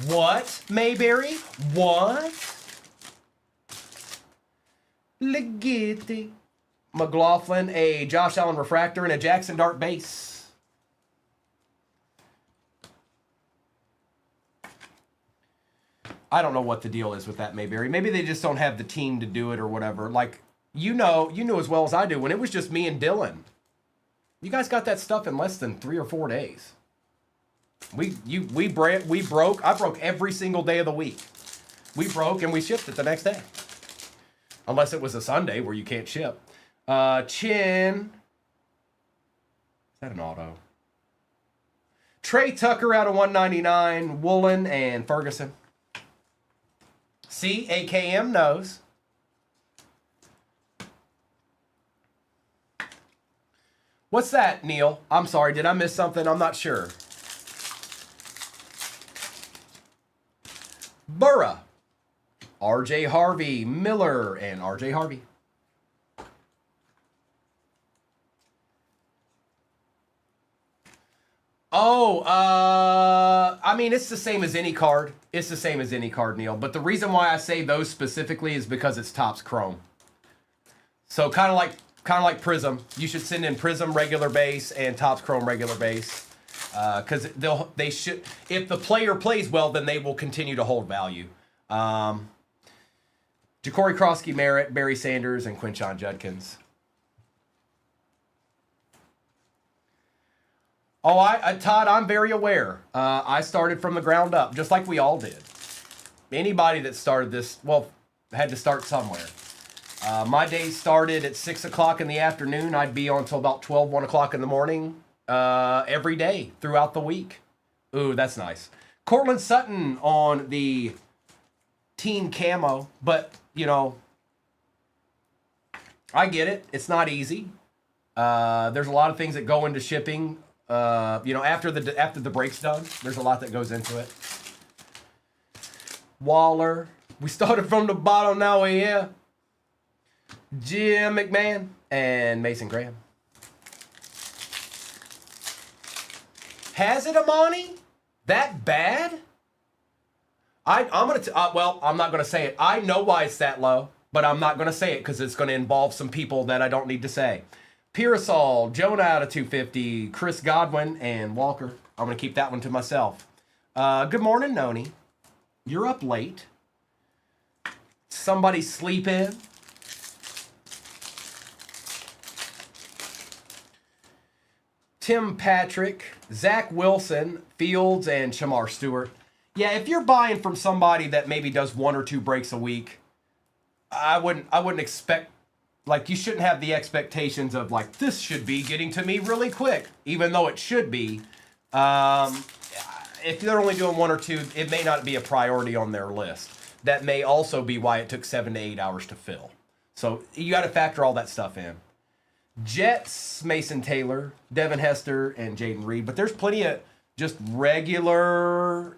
What, Mayberry? What? Leggett. McLaughlin, a Josh Allen refractor, and a Jackson Dart base. I don't know what the deal is with that, Mayberry. Maybe they just don't have the team to do it or whatever. Like, you know as well as I do, when it was just me and Dylan, you guys got that stuff in less than 3 or 4 days. We broke. I broke every single day of the week. We broke and we shipped it the next day. Unless it was a Sunday where you can't ship. Chin. Is that an auto? Trey Tucker out of 199. Woolen and Ferguson. See, AKM knows. What's that, Neil? I'm sorry, did I miss something? I'm not sure. Burra, RJ Harvey, Miller, and RJ Harvey. Oh, I mean, it's the same as any card. It's the same as any card, Neil. But the reason why I say those specifically is because it's Topps Chrome. So kind of like Prism. You should send in Prism regular base and Topps Chrome regular base. Because they should, if the player plays well, then they will continue to hold value. Ja'Cory Krosky Merritt, Barry Sanders, and Quinshon Judkins. Oh, Todd, I'm very aware. I started from the ground up, just like we all did. Anybody that started this, well, had to start somewhere. My day started at 6 o'clock in the afternoon. I'd be on until about 12, 1 o'clock in the morning every day throughout the week. Ooh, that's nice. Cortland Sutton on the team camo, but, you know, I get it. It's not easy. There's a lot of things that go into shipping. You know, after the break's done, there's a lot that goes into it. Waller. We started from the bottom, now we're here. Jim McMahon and Mason Graham. Has it, Amani? That bad? I'm not gonna say it. I know why it's that low, but I'm not gonna say it because it's gonna involve some people that I don't need to say. Pearsall, Jonah out of 250, Chris Godwin, and Walker. I'm going to keep that one to myself. Good morning, Noni. You're up late. Somebody sleeping? Tim Patrick, Zach Wilson, Fields, and Shamar Stewart. Yeah, if you're buying from somebody that maybe does 1 or 2 breaks a week, I wouldn't expect. Like, you shouldn't have the expectations of, like, this should be getting to me really quick, even though it should be. If they're only doing 1 or 2, it may not be a priority on their list. That may also be why it took 7 to 8 hours to fill. So you got to factor all that stuff in. Jets, Mason Taylor, Devin Hester, and Jaden Reed. But there's plenty of just regular,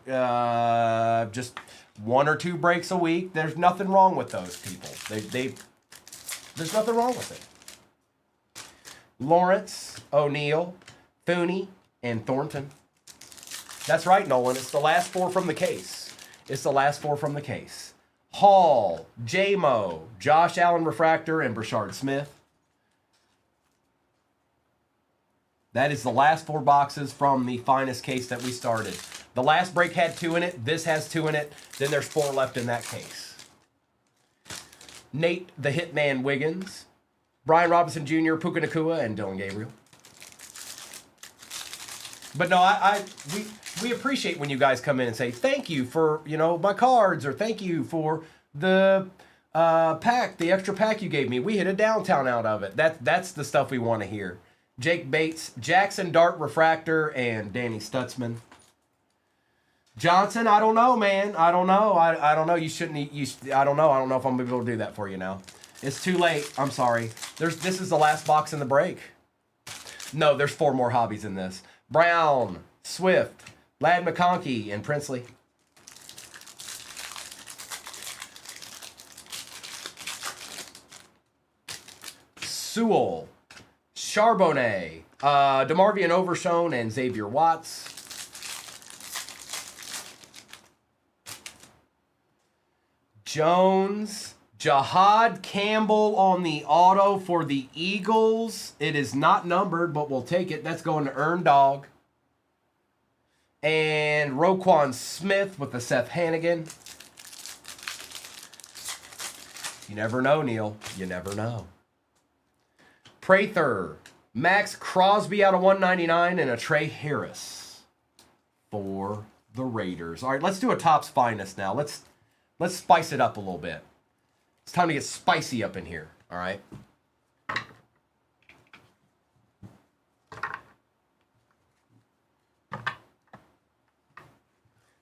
just 1 or 2 breaks a week. There's nothing wrong with those people. There's nothing wrong with it. Lawrence, O'Neal, Fooney, and Thornton. That's right, Nolan. It's the last 4 from the case. It's the last 4 from the case. Hall, J-Mo, Josh Allen Refractor, and Brashard Smith. That is the last 4 boxes from the finest case that we started. The last break had 2 in it. This has 2 in it. Then there's 4 left in that case. Nate the Hitman Wiggins, Brian Robinson Jr., Puka Nacua, and Dylan Gabriel. But no, we appreciate when you guys come in and say thank you for, you know, my cards, or thank you for the pack, the extra pack you gave me. We hit a downtown out of it. That's the stuff we want to hear. Jake Bates, Jackson Dart Refractor, and Danny Stutzman. Johnson, I don't know, man. I don't know. I don't know. You shouldn't. I don't know. I don't know if I'm gonna be able to do that for you now. It's too late. I'm sorry. This is the last box in the break. No, there's 4 more hobbies in this. Brown, Swift, Lad McConkey, and Princely. Sewell, Charbonnet, DeMarvion Overshone, and Xavier Watts. Jones, Jahad Campbell on the auto for the Eagles. It is not numbered, but we'll take it. That's going to Earn Dog. And Roquan Smith with the Seth Hannigan. You never know, Neil. You never know. Prather, Max Crosby out of 199, and a Trey Harris for the Raiders. All right, let's do a Topps Finest now. Let's spice it up a little bit. It's time to get spicy up in here, all right?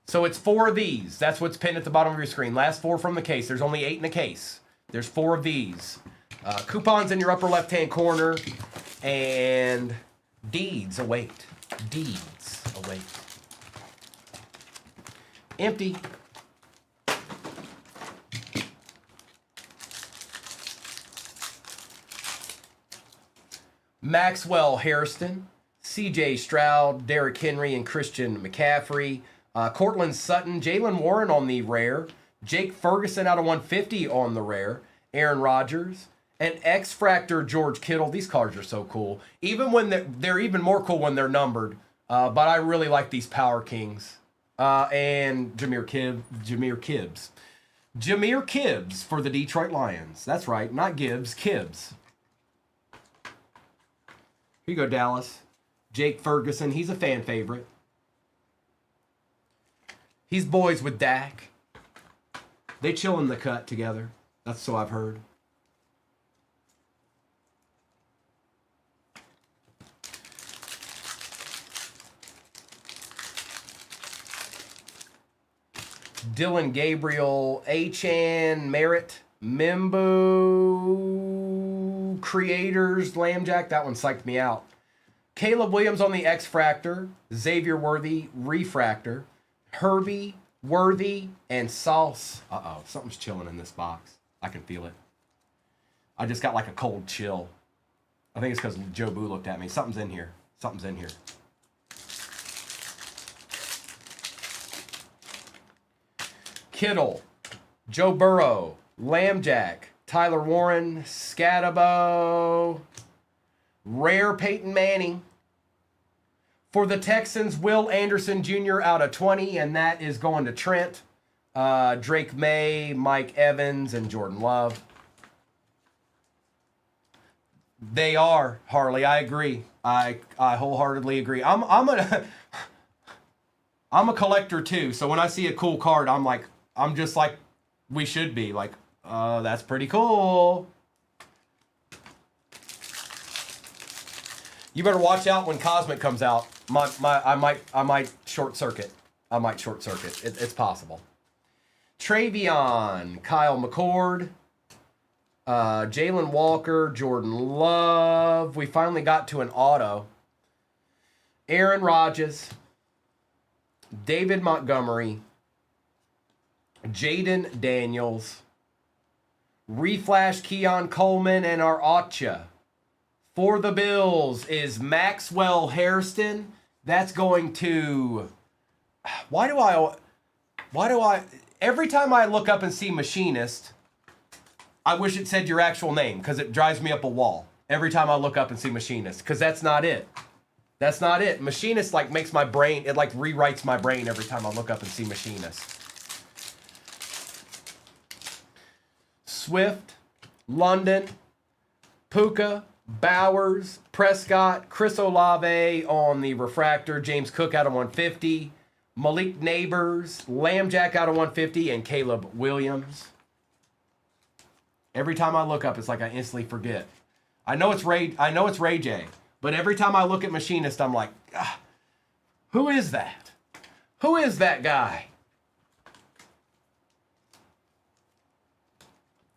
So it's 4 of these. That's what's pinned at the bottom of your screen. Last 4 from the case. There's only 8 in the case. There's 4 of these. Coupons in your upper left-hand corner, and deeds await. Deeds await. Empty. Maxwell Hairston, C.J. Stroud, Derrick Henry, and Christian McCaffrey. Cortland Sutton, Jalen Warren on the rare. Jake Ferguson out of 150 on the rare. Aaron Rodgers, An X-Fractor George Kittle. These cards are so cool. Even when they're even more cool when they're numbered. But I really like these Power Kings. And Jahmyr Gibbs. Jahmyr Gibbs for the Detroit Lions. That's right, not Gibbs, Gibbs. Here you go, Dallas. Jake Ferguson, he's a fan favorite. He's boys with Dak. They chill in the cut together. That's so I've heard. Dylan Gabriel, Achan, Merritt, Mimbo, Creators, Lambjack. That one psyched me out. Caleb Williams on the X-Fractor, Xavier Worthy, Refractor, Herbie, Worthy, and Sauce. Uh-oh, something's chilling in this box. I can feel it. I just got like a cold chill. I think it's because Joe Boo looked at me. Something's in here. Something's in here. Kittle, Joe Burrow, Lambjack, Tyler Warren, Scatabo, Rare Peyton Manning. For the Texans, Will Anderson Jr. out of 20, and that is going to Trent, Drake May, Mike Evans, and Jordan Love. They are, Harley. I agree. I wholeheartedly agree. I'm a collector too, so when I see a cool card, I'm just like we should be. Like, that's pretty cool. You better watch out when Cosmic comes out. I might short circuit. It's possible. Travion, Kyle McCord, Jalen Walker, Jordan Love. We finally got to an auto. Aaron Rodgers, David Montgomery, Jaden Daniels, Reflash Keon Coleman, and our Acha. For the Bills is Maxwell Hairston. That's going to... Why do I... Every time I look up and see Machinist, I wish it said your actual name because it drives me up a wall. Every time I look up and see Machinist, because that's not it. That's not it. Machinist like makes my brain, it like rewrites my brain every time I look up and see Machinist. Swift, London, Puka, Bowers, Prescott, Chris Olave on the Refractor, James Cook out of 150, Malik Neighbors, Lambjack out of 150, and Caleb Williams. Every time I look up, it's like I instantly forget. I know it's Ray J, but every time I look at Machinist, I'm like, who is that? Who is that guy?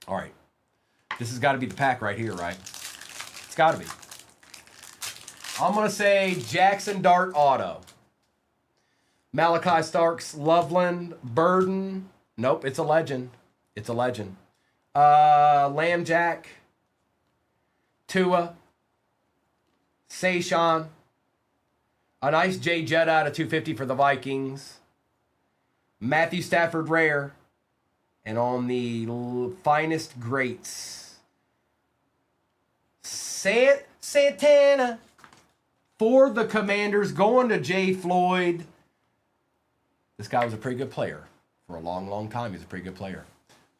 All right. This has got to be the pack right here, right? It's got to be. I'm going to say Jackson Dart Auto. Malachi Starks, Loveland, Burden. Nope, it's a legend. It's a legend. Lambjack, Tua, Sayshawn. A nice Jay Jetta out of 250 for the Vikings. Matthew Stafford Rare. And on the finest greats, Santana for the Commanders, going to Jay Floyd. This guy was a pretty good player for a long, long time. He's a pretty good player.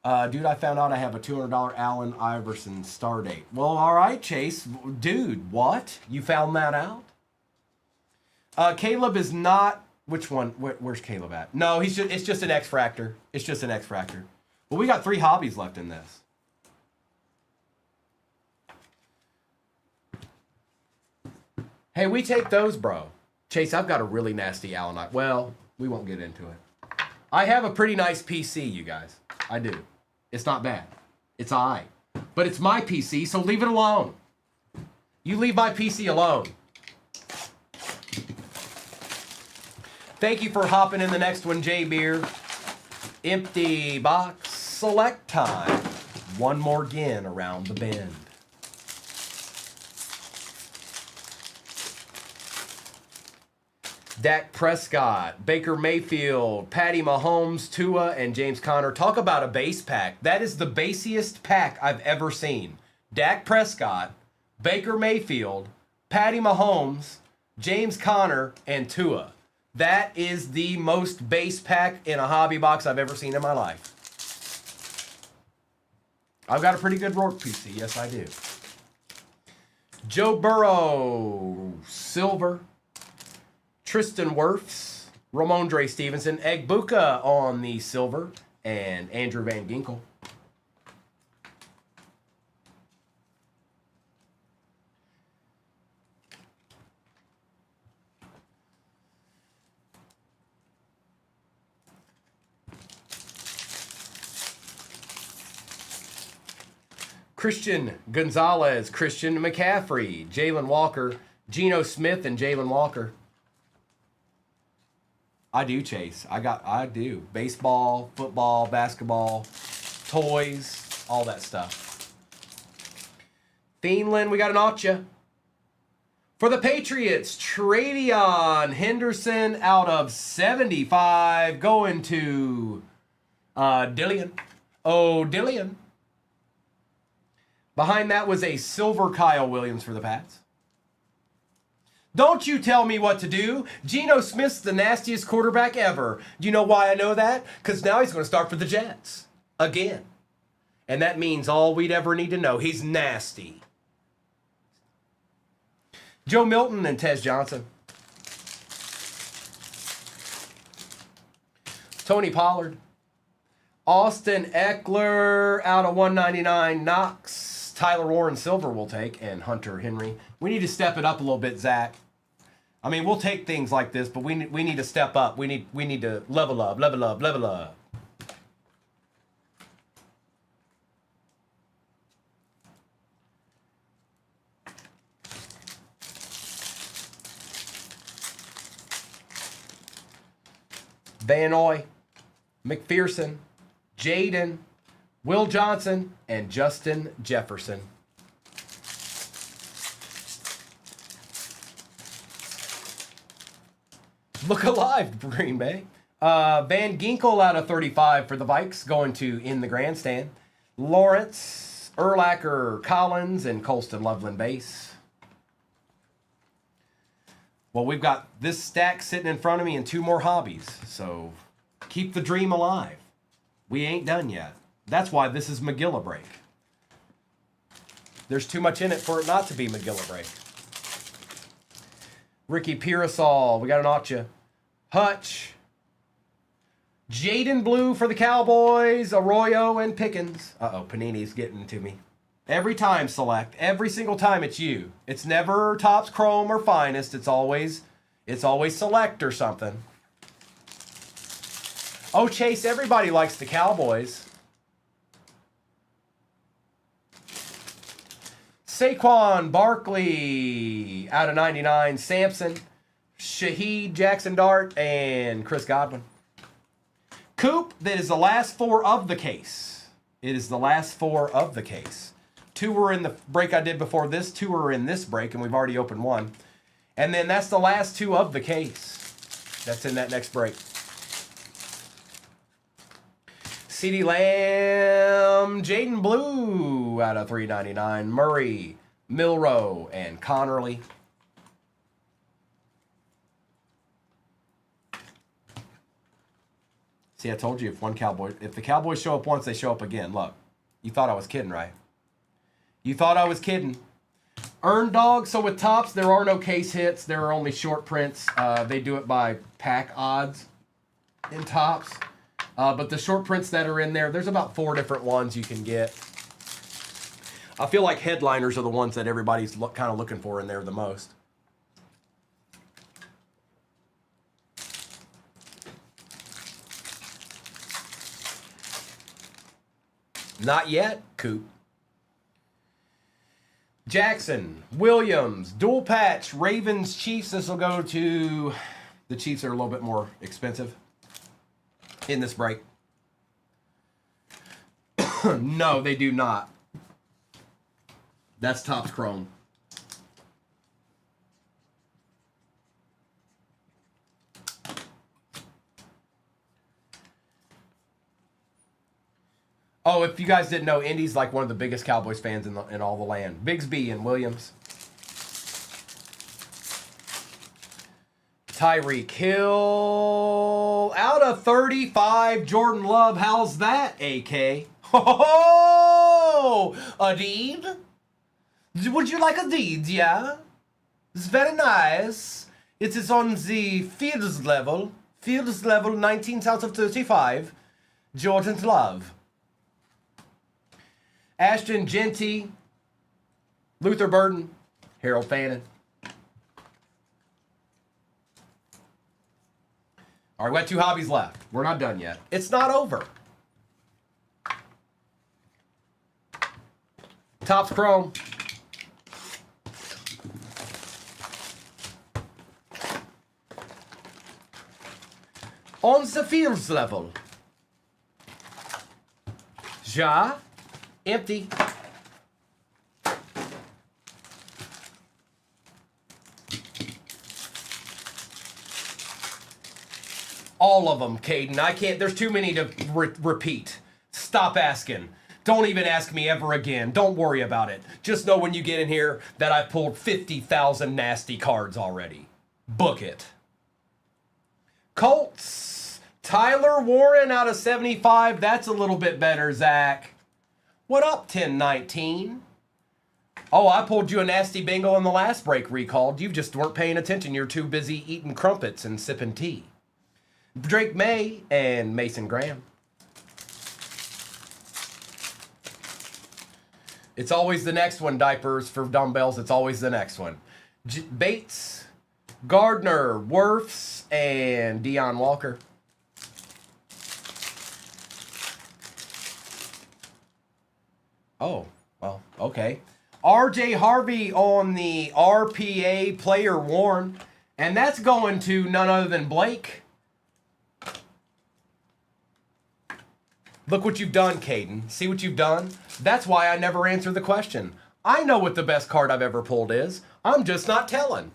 Dude, I found out I have a $200 Allen Iverson star date. Well, all right, Chase. Dude, what? You found that out? Caleb is not... Which one? Where's Caleb at? No, it's just an X-Fractor. It's just an X-Fractor. Well, we got 3 hobbies left in this. Hey, we take those, bro. Chase, I've got a really nasty Allen. Well, we won't get into it. I have a pretty nice PC, you guys. I do. It's not bad. It's all right. But it's my PC, so leave it alone. You leave my PC alone. Thank you for hopping in the next one, J Beer. Empty box select time. One more again around the bend. Dak Prescott, Baker Mayfield, Patty Mahomes, Tua, and James Conner. Talk about a base pack. That is the basiest pack I've ever seen. Dak Prescott, Baker Mayfield, Patty Mahomes, James Conner, and Tua. That is the most base pack in a hobby box I've ever seen in my life. I've got a pretty good Rourke PC. Yes, I do. Joe Burrow, silver. Tristan Wirfs, Ramondre Stevenson, Egbuka on the silver, and Andrew Van Ginkel. Christian Gonzalez, Christian McCaffrey, Jalen Walker, Geno Smith, and Jalen Walker. I do, Chase. I do. Baseball, football, basketball, toys, all that stuff. Thielen, we got an Acha. For the Patriots, Travion Henderson out of 75 going to Dillian. Oh, Dillian. Behind that was a silver Kyle Williams for the Pats. Don't you tell me what to do. Geno Smith's the nastiest quarterback ever. Do you know why I know that? Because now he's going to start for the Jets. Again. And that means all we'd ever need to know. He's nasty. Joe Milton and Tez Johnson. Tony Pollard. Austin Eckler out of 199. Knox. Tyler Warren Silver will take, and Hunter Henry. We need to step it up a little bit, Zach. I mean, we'll take things like this, but we need to step up. We need to level up. Van Noy, McPherson, Jaden, Will Johnson, and Justin Jefferson. Look alive, Green Bay. Van Ginkel out of 35 for the Vikes, going to In the Grandstand. Lawrence, Urlacher, Collins, and Colston Loveland base. Well, we've got this stack sitting in front of me and two more hobbies, so keep the dream alive. We ain't done yet. That's why this is McGilla break. There's too much in it for it not to be McGilla break. Ricky Pearsall, we got an Acha. Hutch. Jaden Blue for the Cowboys, Arroyo, and Pickens. Uh-oh, Panini's getting to me. Every time, Select. Every single time it's you. It's never Topps Chrome or Finest. It's always Select or something. Oh, Chase, everybody likes the Cowboys. Saquon Barkley out of 99. Sampson, Shaheed Jackson Dart, and Chris Godwin. Coop, that is the last four of the case. It is the last four of the case. Two were in the break I did before this. Two are in this break, and we've already opened one. And then that's the last two of the case. That's in that next break. CeeDee Lamb, Jaden Blue out of 399. Murray, Milroe, and Connerly. See, I told you if the Cowboys show up once, they show up again. Look, you thought I was kidding, right? You thought I was kidding. Earn Dog, so with Topps, there are no case hits. There are only short prints. They do it by pack odds in Topps. But the short prints that are in there, there's about 4 different ones you can get. I feel like headliners are the ones that everybody's kind of looking for in there the most. Not yet, Coop. Jackson, Williams, dual patch, Ravens, Chiefs. This will go to the Chiefs are a little bit more expensive in this break. No, they do not. That's Topps Chrome. Oh, if you guys didn't know, Indy's like one of the biggest Cowboys fans in all the land. Bigsby and Williams. Tyreek Hill out of 35. Jordan Love, how's that, AK? Oh, a deed? Would you like a deed? Yeah, it's very nice. It is on the Fields level. Fields level, 19 out of 35. Jordan Love. Ashton Genty, Luther Burden, Harold Fannin. All right, we got 2 hobbies left. We're not done yet. It's not over. Topps Chrome. On the Fields level. Ja. Empty. All of them, Caden. I can't. There's too many to repeat. Stop asking. Don't even ask me ever again. Don't worry about it. Just know when you get in here that I've pulled 50,000 nasty cards already. Book it. Colts. Tyler Warren out of 75. That's a little bit better, Zach. What up, 1019? Oh, I pulled you a nasty bingo in the last break, recalled. You just weren't paying attention. You're too busy eating crumpets and sipping tea. Drake May and Mason Graham. It's always the next one, diapers for dumbbells. It's always the next one. Bates, Gardner, Wirfs, and Deion Walker. Oh, well, okay. RJ Harvey on the RPA player worn. And that's going to none other than Blake. Look what you've done, Caden. See what you've done? That's why I never answer the question. I know what the best card I've ever pulled is. I'm just not telling.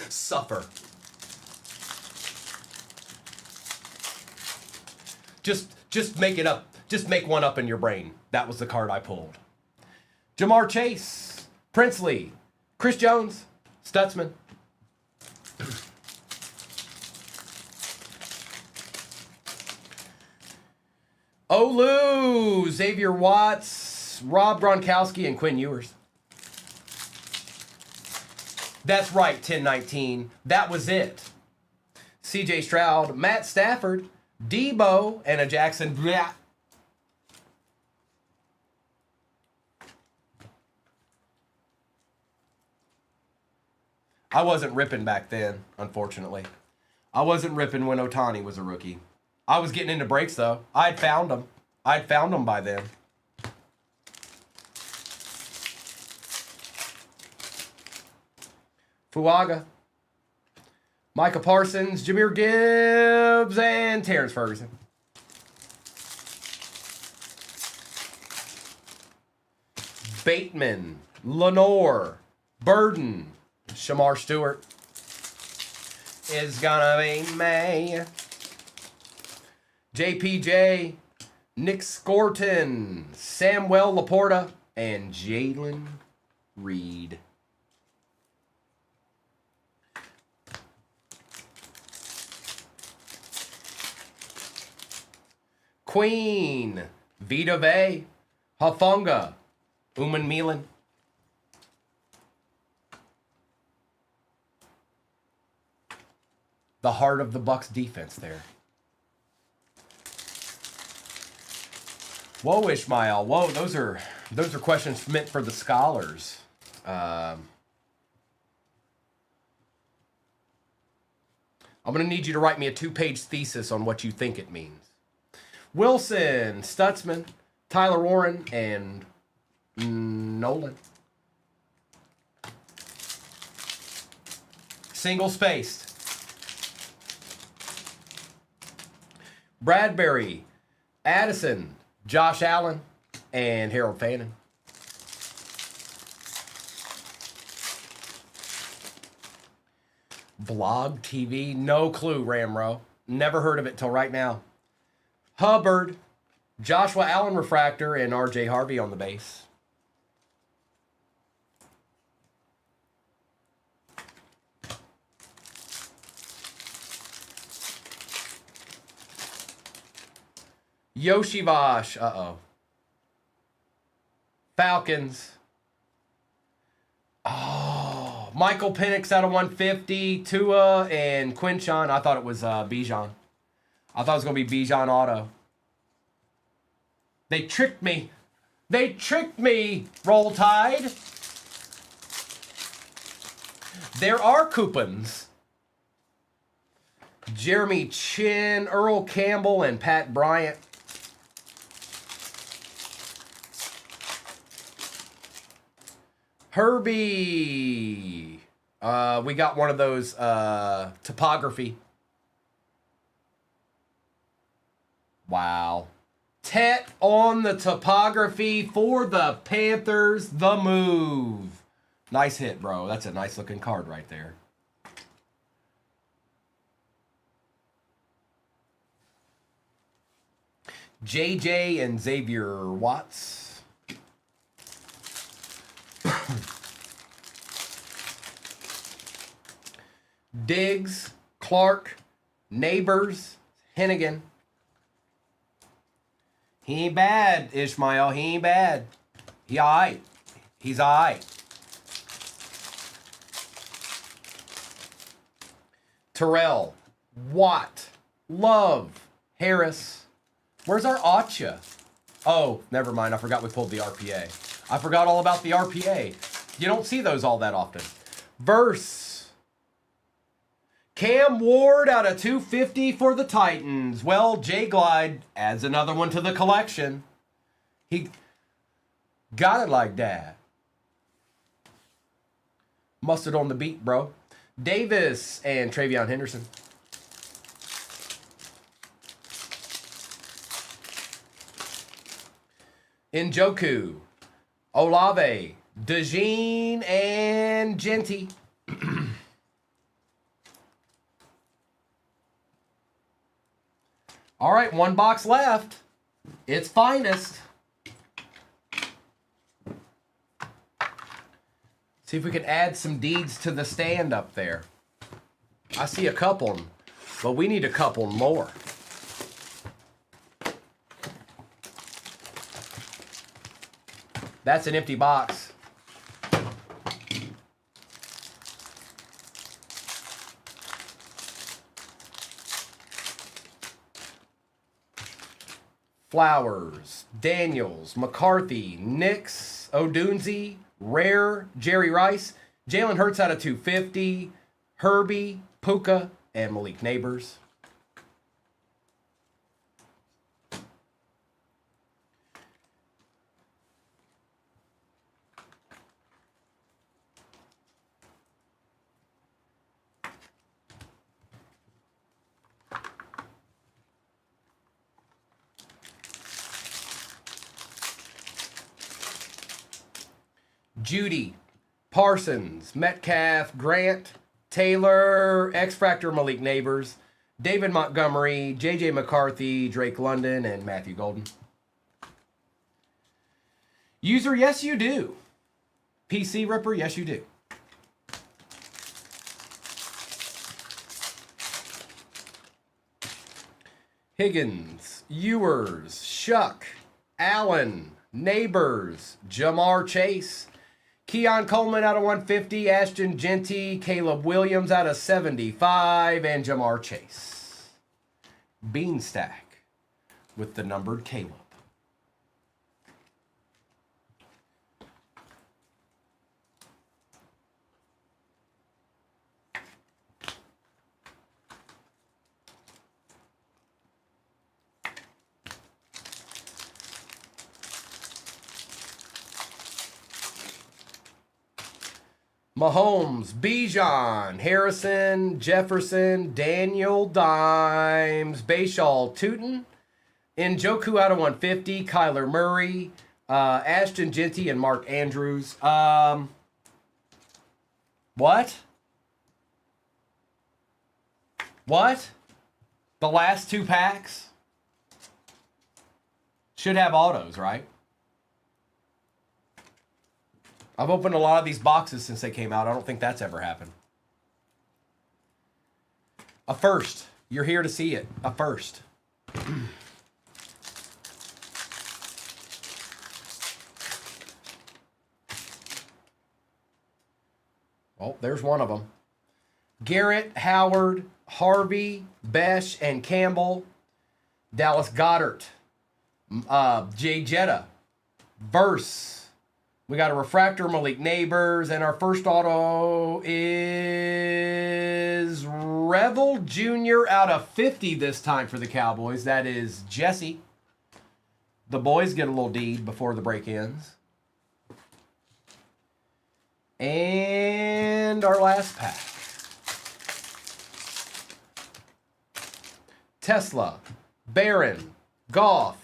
Suffer. Just make it up. Just make one up in your brain. That was the card I pulled. Jamar Chase, Princely, Chris Jones, Stutzman. Olu, Xavier Watts, Rob Gronkowski, and Quinn Ewers. That's right, 1019. That was it. CJ Stroud, Matt Stafford, Debo, and a Jackson. Blah. I wasn't ripping back then, unfortunately. I wasn't ripping when Ohtani was a rookie. I was getting into breaks, though. I'd found them. I'd found them by then. Fuaga, Micah Parsons, Jahmyr Gibbs, and Terrence Ferguson. Bateman, Lenore, Burden, Shamar Stewart. Is gonna be May. JPJ, Nick Scorton, Samuel Laporta, and Jalen Reed. Queen, Vita Vey, Hafunga, Uman Milan. The heart of the Bucs defense there. Whoa, Ishmael. Whoa, those are questions meant for the scholars. I'm going to need you to write me a 2-page thesis on what you think it means. Wilson, Stutzman, Tyler Warren, and Nolan. Single spaced. Bradbury, Addison, Josh Allen, and Harold Fannin. Blog TV, no clue, Ramro. Never heard of it till right now. Hubbard, Joshua Allen refractor and R.J. Harvey on the base. Yoshivash. Uh-oh. Falcons. Oh, Michael Penix out of 150. Tua and Quinchon. I thought it was Bijan. I thought it was going to be Bijan auto. They tricked me. They tricked me, Roll Tide. There are coupons. Jeremy Chin, Earl Campbell, and Pat Bryant. Herbie. We got one of those topography. Wow. Tet on the topography for the Panthers. The move. Nice hit, bro. That's a nice looking card right there. JJ and Xavier Watts. Diggs, Clark, Neighbors, Hennigan. He ain't bad, Ishmael. He ain't bad. He all right. He's all right. Terrell, Watt, Love, Harris. Where's our Acha? Oh, never mind. I forgot we pulled the RPA. I forgot all about the RPA. You don't see those all that often. Verse. Cam Ward out of 250 for the Titans. Well, J Glide adds another one to the collection. He got it like that. Mustard on the beat, bro. Davis and Travion Henderson. Njoku, Olave, DeJean, and Genty. All right, one box left. It's finest. See if we can add some deeds to the stand up there. I see a couple, but we need a couple more. That's an empty box. Flowers, Daniels, McCarthy, Nix, Odunzi, Rare, Jerry Rice, Jalen Hurts out of 250, Herbie, Puka, and Malik Neighbors. Judy, Parsons, Metcalf, Grant, Taylor, X-Fractor, Malik Neighbors, David Montgomery, J.J. McCarthy, Drake London, and Matthew Golden. User, yes you do. PC Ripper, yes you do. Higgins, Ewers, Shuck, Allen, Neighbors, Jamar Chase, Keon Coleman out of 150, Ashton Genty, Caleb Williams out of 75, and Jamar Chase. Beanstack with the numbered Caleb. Mahomes, Bijan, Harrison, Jefferson, Daniel Dimes, Bayshall Tootin, Njoku out of 150, Kyler Murray, Ashton Genty, and Mark Andrews. What? What? The last two packs? Should have autos, right? I've opened a lot of these boxes since they came out. I don't think that's ever happened. A first. You're here to see it. A first. Oh, there's one of them. Garrett, Howard, Harvey, Besh, and Campbell. Dallas Goddard. Jay Jetta. Verse. We got a refractor, Malik Neighbors, and our first auto is Revel Jr. out of 50 this time for the Cowboys. That is Jesse. The boys get a little deed before the break ends. And our last pack. Tesla, Barron, Goff,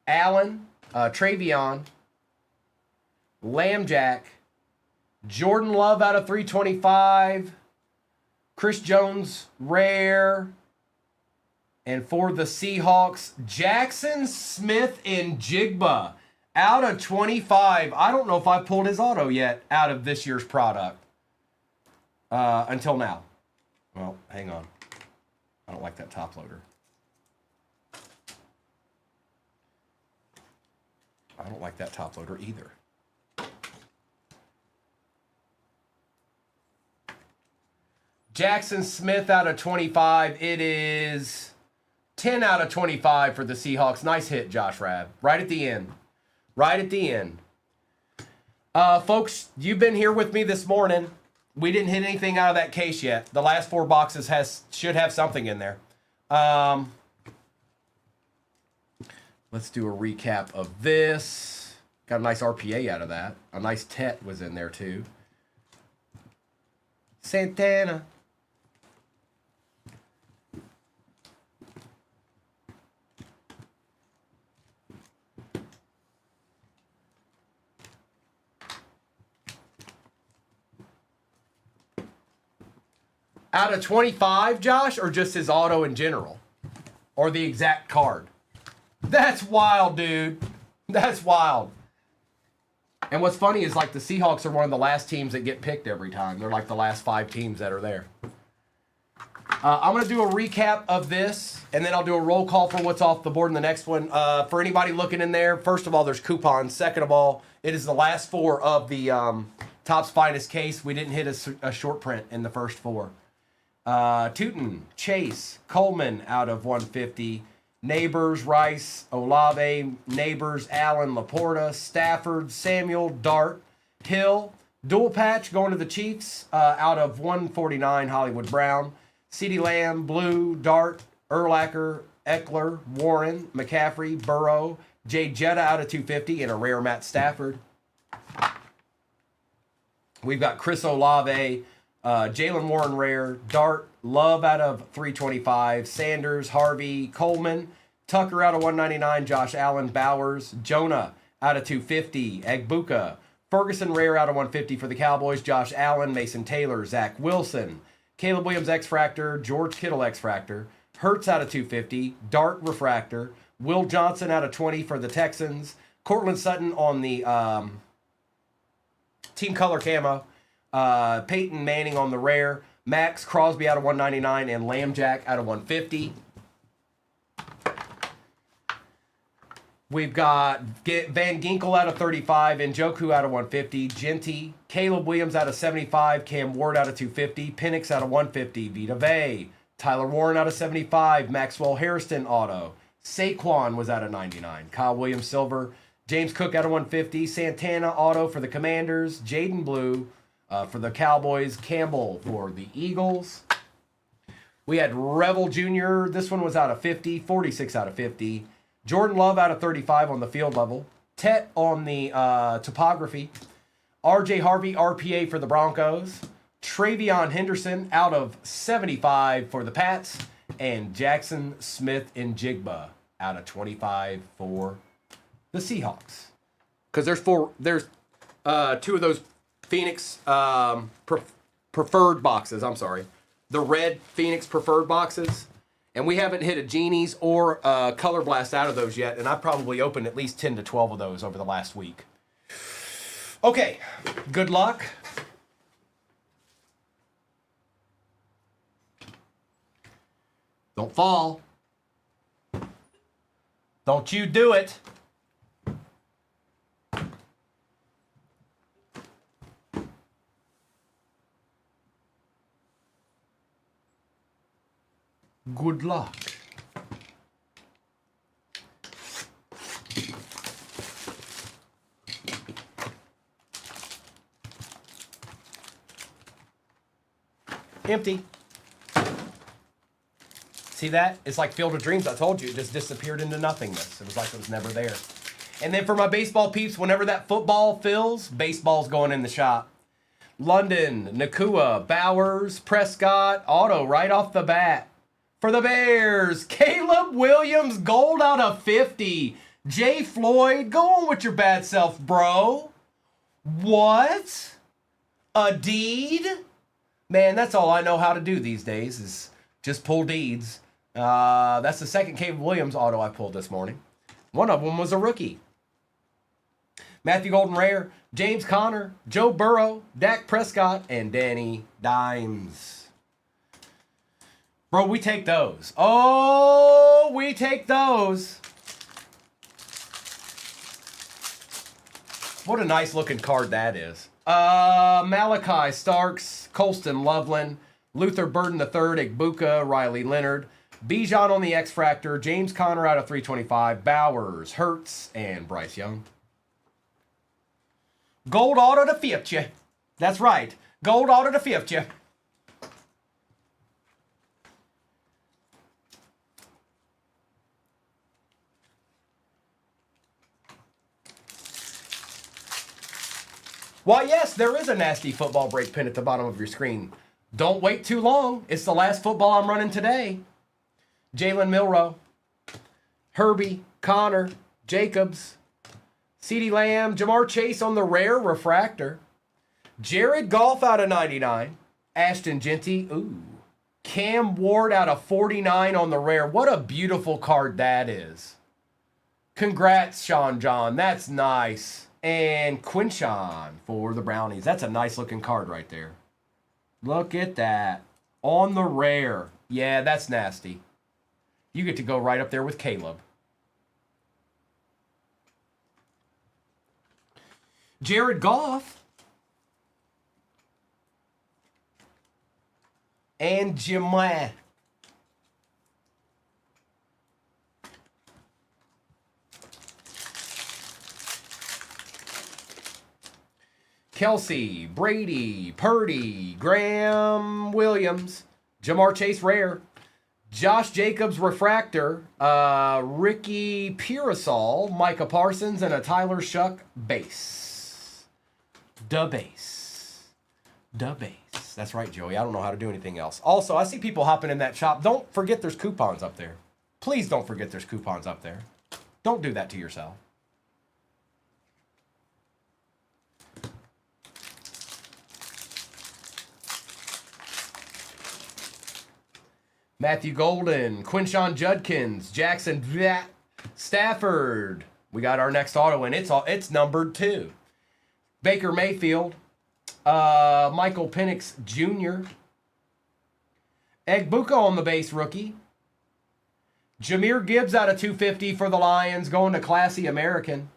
Allen, Travion, Lambjack, Jordan Love out of 325, Chris Jones, rare, and for the Seahawks, Jackson Smith and Jigba out of 25. I don't know if I pulled his auto yet out of this year's product until now. Well, hang on. I don't like that top loader. I don't like that top loader either. Jackson Smith out of 25. It is 10 out of 25 for the Seahawks. Nice hit, Josh Rabb. Right at the end. Right at the end. Folks, you've been here with me this morning. We didn't hit anything out of that case yet. The last 4 boxes should have something in there. Let's do a recap of this. Got a nice RPA out of that. A nice Tet was in there too. Santana. Out of 25, Josh, or just his auto in general? Or the exact card? That's wild, dude. That's wild. And what's funny is, like, the Seahawks are one of the last teams that get picked every time. They're like the last 5 teams that are there. I'm going to do a recap of this, and then I'll do a roll call for what's off the board in the next one. For anybody looking in there, first of all, there's coupons. Second of all, it is the last 4 of the Topps Finest case. We didn't hit a short print in the first 4. Tootin, Chase, Coleman out of 150. Neighbors, Rice, Olave, Neighbors, Allen, Laporta, Stafford, Samuel, Dart, Hill, dual patch going to the Chiefs out of 149, Hollywood Brown, CeeDee Lamb, Blue, Dart, Urlacher, Eckler, Warren, McCaffrey, Burrow, Jay Jetta out of 250, and a rare Matt Stafford. We've got Chris Olave, Jalen Warren rare, Dart, Love out of 325, Sanders, Harvey, Coleman, Tucker out of 199, Josh Allen, Bowers, Jonah out of 250, Egbuka, Ferguson rare out of 150 for the Cowboys, Josh Allen, Mason Taylor, Zach Wilson, Caleb Williams X-Fractor, George Kittle X-Fractor, Hurts out of 250, Dart Refractor, Will Johnson out of 20 for the Texans, Cortland Sutton on the team color camo, Peyton Manning on the rare, Max Crosby out of 199, and Lambjack out of 150. We've got Van Ginkel out of 35, Njoku out of 150, Genty, Caleb Williams out of 75, Cam Ward out of 250, Penix out of 150, Vita Vea, Tyler Warren out of 75, Maxwell Harrison auto, Saquon was out of 99, Kyle Williams silver, James Cook out of 150, Santana auto for the Commanders, Jaden Blue for the Cowboys, Campbell for the Eagles. We had Revel Jr. This one was out of 50, 46 out of 50. Jordan Love out of 35 on the field level. Tet on the topography. RJ Harvey RPA for the Broncos. Travion Henderson out of 75 for the Pats. And Jackson Smith and Jigba out of 25 for the Seahawks. Because there's 2 of those Phoenix preferred boxes. I'm sorry. The red Phoenix preferred boxes. And we haven't hit a Genie's or a Color Blast out of those yet. And I've probably opened at least 10 to 12 of those over the last week. Okay, good luck. Don't fall. Don't you do it. Good luck. Empty. See that? It's like Field of Dreams. I told you, it just disappeared into nothingness. It was like it was never there. And then for my baseball peeps, whenever that football fills, baseball's going in the shop. London, Nakua, Bowers, Prescott, auto right off the bat. For the Bears, Caleb Williams, gold out of 50. Jay Floyd, go on with your bad self, bro. What? A deed? Man, that's all I know how to do these days is just pull deeds. That's the second Caleb Williams auto I pulled this morning. One of them was a rookie. Matthew Golden Rare, James Conner, Joe Burrow, Dak Prescott, and Danny Dimes. Bro, we take those. Oh, we take those. What a nice looking card that is. Malachi Starks, Colston Loveland, Luther Burden III, Igbuka, Riley Leonard, Bijan on the X-Fractor, James Conner out of 325, Bowers, Hurts, and Bryce Young. Gold auto to 50. That's right. Gold auto to 50. Why, yes, there is a nasty football break pin at the bottom of your screen. Don't wait too long. It's the last football I'm running today. Jalen Milroe, Herbie, Connor, Jacobs, CeeDee Lamb, Jamar Chase on the rare refractor, Jared Goff out of 99, Ashton Genty, ooh, Cam Ward out of 49 on the rare. What a beautiful card that is. Congrats, Sean John. That's nice. And Quinshawn for the Brownies. That's a nice looking card right there. Look at that. On the rare. Yeah, that's nasty. You get to go right up there with Caleb. Jared Goff. And Jemai. Kelsey, Brady, Purdy, Graham Williams, Jamar Chase rare, Josh Jacobs refractor, Ricky Pearsall, Micah Parsons, and a Tyler Shuck base. Da base. Da base. That's right, Joey. I don't know how to do anything else. Also, I see people hopping in that shop. Don't forget there's coupons up there. Please don't forget there's coupons up there. Don't do that to yourself. Matthew Golden, Quinshawn Judkins, Jackson Stafford. We got our next auto, and it's numbered too. Baker Mayfield, Michael Penix Jr., Egbuka on the base rookie, Jahmyr Gibbs out of 250 for the Lions, going to Classy American.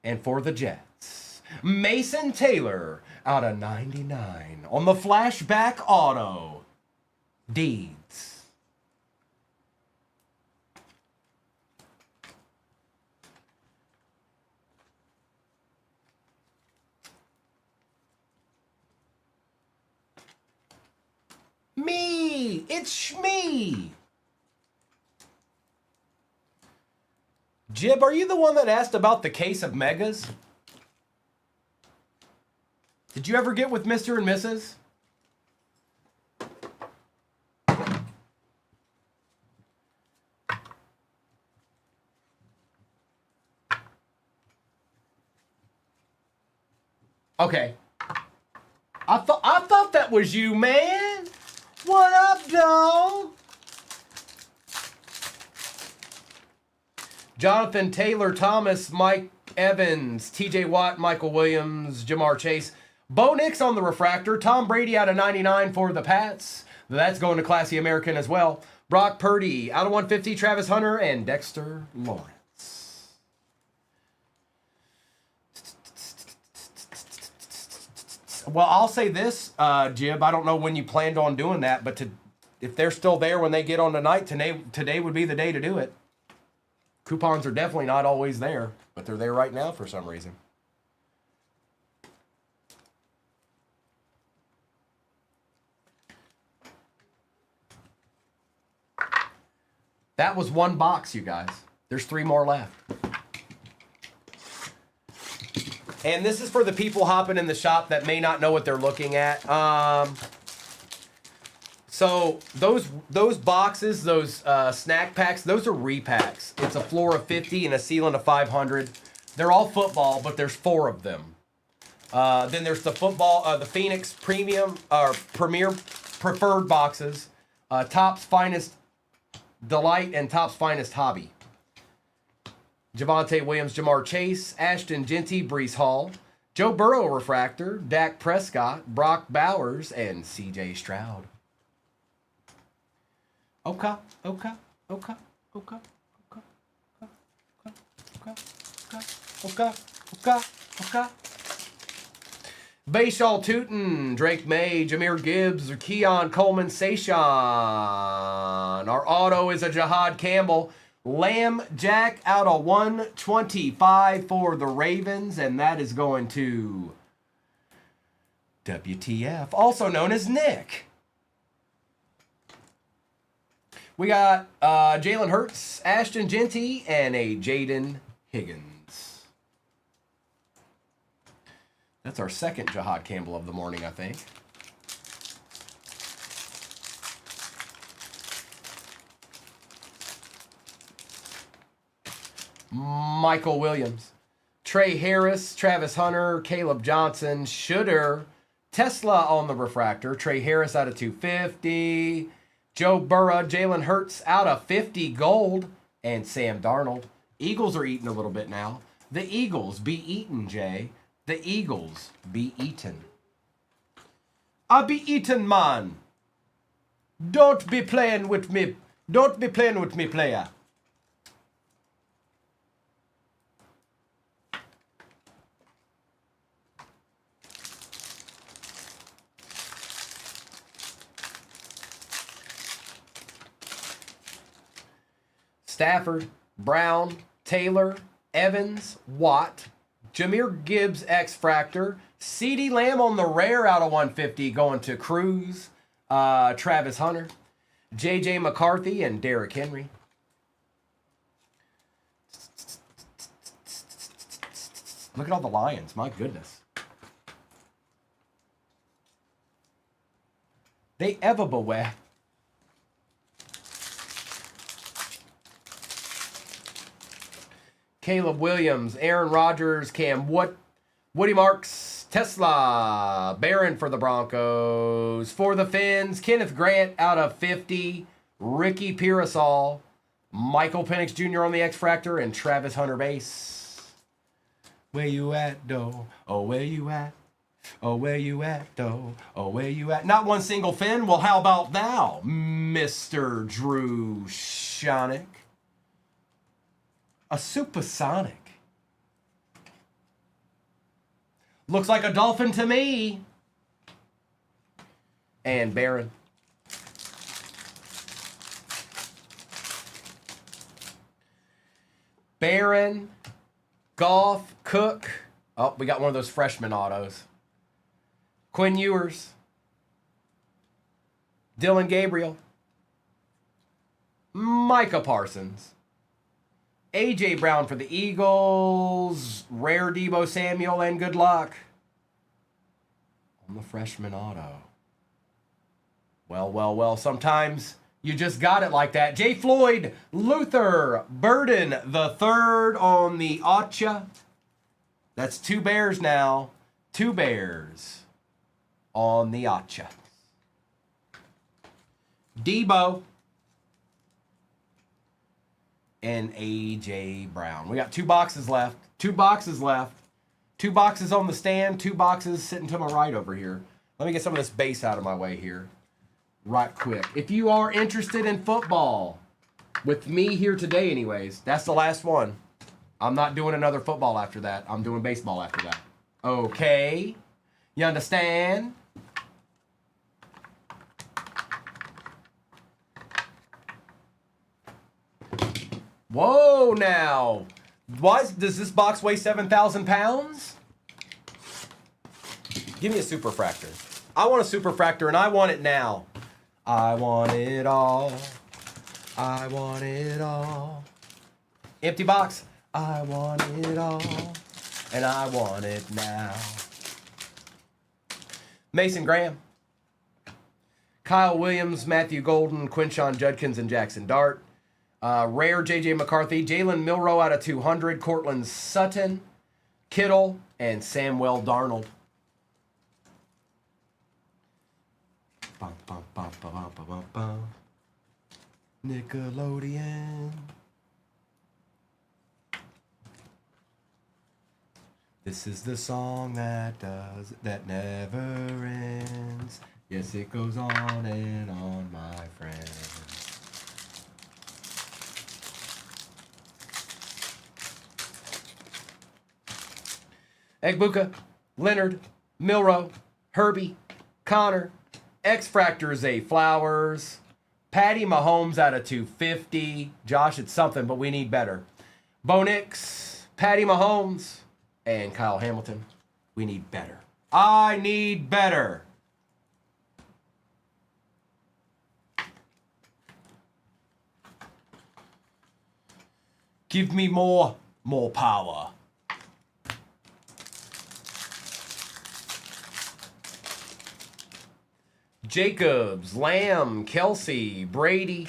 And for the Jets, Mason Taylor out of 99 on the flashback auto. Deeds. Me! It's me! Jib, are you the one that asked about the case of megas? Did you ever get with Mr. and Mrs.? Okay. I thought that was you, man. What up, dog? Jonathan Taylor, Thomas, Mike Evans, TJ Watt, Michael Williams, Jamar Chase. Bo Nix on the refractor. Tom Brady out of 99 for the Pats. That's going to Classy American as well. Brock Purdy out of 150, Travis Hunter, and Dexter Lawrence. Well, I'll say this, Jib. I don't know when you planned on doing that, but if they're still there when they get on tonight, today would be the day to do it. Coupons are definitely not always there, but they're there right now for some reason. That was one box, you guys. There's 3 more left. And this is for the people hopping in the shop that may not know what they're looking at. So those boxes, those snack packs, those are repacks. It's a floor of 50 and a ceiling of 500. They're all football, but there's 4 of them. Then there's the the Phoenix Premium or Premier Preferred boxes, Topps Finest Delight and Topps Finest Hobby. Javonte Williams, Jamar Chase, Ashton Genty, Breece Hall, Joe Burrow Refractor, Dak Prescott, Brock Bowers, and CJ Stroud. Okay. Bayshaw Tootin, Drake May, Jahmyr Gibbs, Keon Coleman, Sayshawn. Our auto is a Jahad Campbell. Lamb Jack out of 125 for the Ravens, and that is going to WTF, also known as Nick. We got Jalen Hurts, Ashton Genty, and a Jaden Higgins. That's our second Jahad Campbell of the morning, I think. Michael Williams, Trey Harris, Travis Hunter, Caleb Johnson, Shooter, Tesla on the refractor, Trey Harris out of 250, Joe Burrow, Jalen Hurts out of 50 gold, and Sam Darnold. Eagles are eating a little bit now. The Eagles be eaten, Jay. The Eagles be eaten. I be eaten, man. Don't be playing with me. Don't be playing with me, player. Stafford, Brown, Taylor, Evans, Watt, Jahmyr Gibbs X-Fractor, CeeDee Lamb on the rare out of 150 going to Cruz, Travis Hunter, J.J. McCarthy, and Derrick Henry. Look at all the Lions. My goodness. They everywhere. Caleb Williams, Aaron Rodgers, Cam Woody Marks, Tesla, Barron for the Broncos. For the Finns, Kenneth Grant out of 50, Ricky Pearsall, Michael Penix Jr. on the X-Fractor, and Travis Hunter base. Where you at, though? Oh, where you at? Oh, where you at, though? Oh, where you at? Not one single Finn. Well, how about now, Mr. Drew Shonick? A supersonic. Looks like a dolphin to me. And Barron. Barron, Goff, Cook. Oh, we got one of those freshman autos. Quinn Ewers. Dylan Gabriel. Micah Parsons. A.J. Brown for the Eagles, rare Deebo Samuel, and good luck on the freshman auto. Well, sometimes you just got it like that. Jay Floyd, Luther, Burden the third on the Acha. That's 2 Bears now. 2 Bears on the Acha. Deebo. and A.J. Brown. We got 2 boxes left. 2 boxes left. 2 boxes on the stand. 2 boxes sitting to my right over here. Let me get some of this base out of my way here. Right quick. If you are interested in football, with me here today anyways, that's the last one. I'm not doing another football after that. I'm doing baseball after that. Okay? You understand? Whoa, now. Why does this box weigh 7,000 pounds? Give me a superfractor. I want a superfractor, and I want it now. I want it all. I want it all. Empty box. I want it all, and I want it now. Mason Graham. Kyle Williams, Matthew Golden, Quinshon Judkins, and Jackson Dart. Rare J.J. McCarthy, Jalen Milroe out of 200, Cortland Sutton, Kittle, and Samuel Darnold. Bum, bum, bum, bum, bum, bum, bum. Nickelodeon. This is the song that never ends. Yes, it goes on and on, my friend. Egbuka, Leonard, Milroe, Herbie, Connor, X-Fractor Zay Flowers, Patty Mahomes out of 250. Josh, it's something, but we need better. Bo Nix, Patty Mahomes, and Kyle Hamilton. We need better. I need better. Give me more power. Jacobs, Lamb, Kelsey, Brady,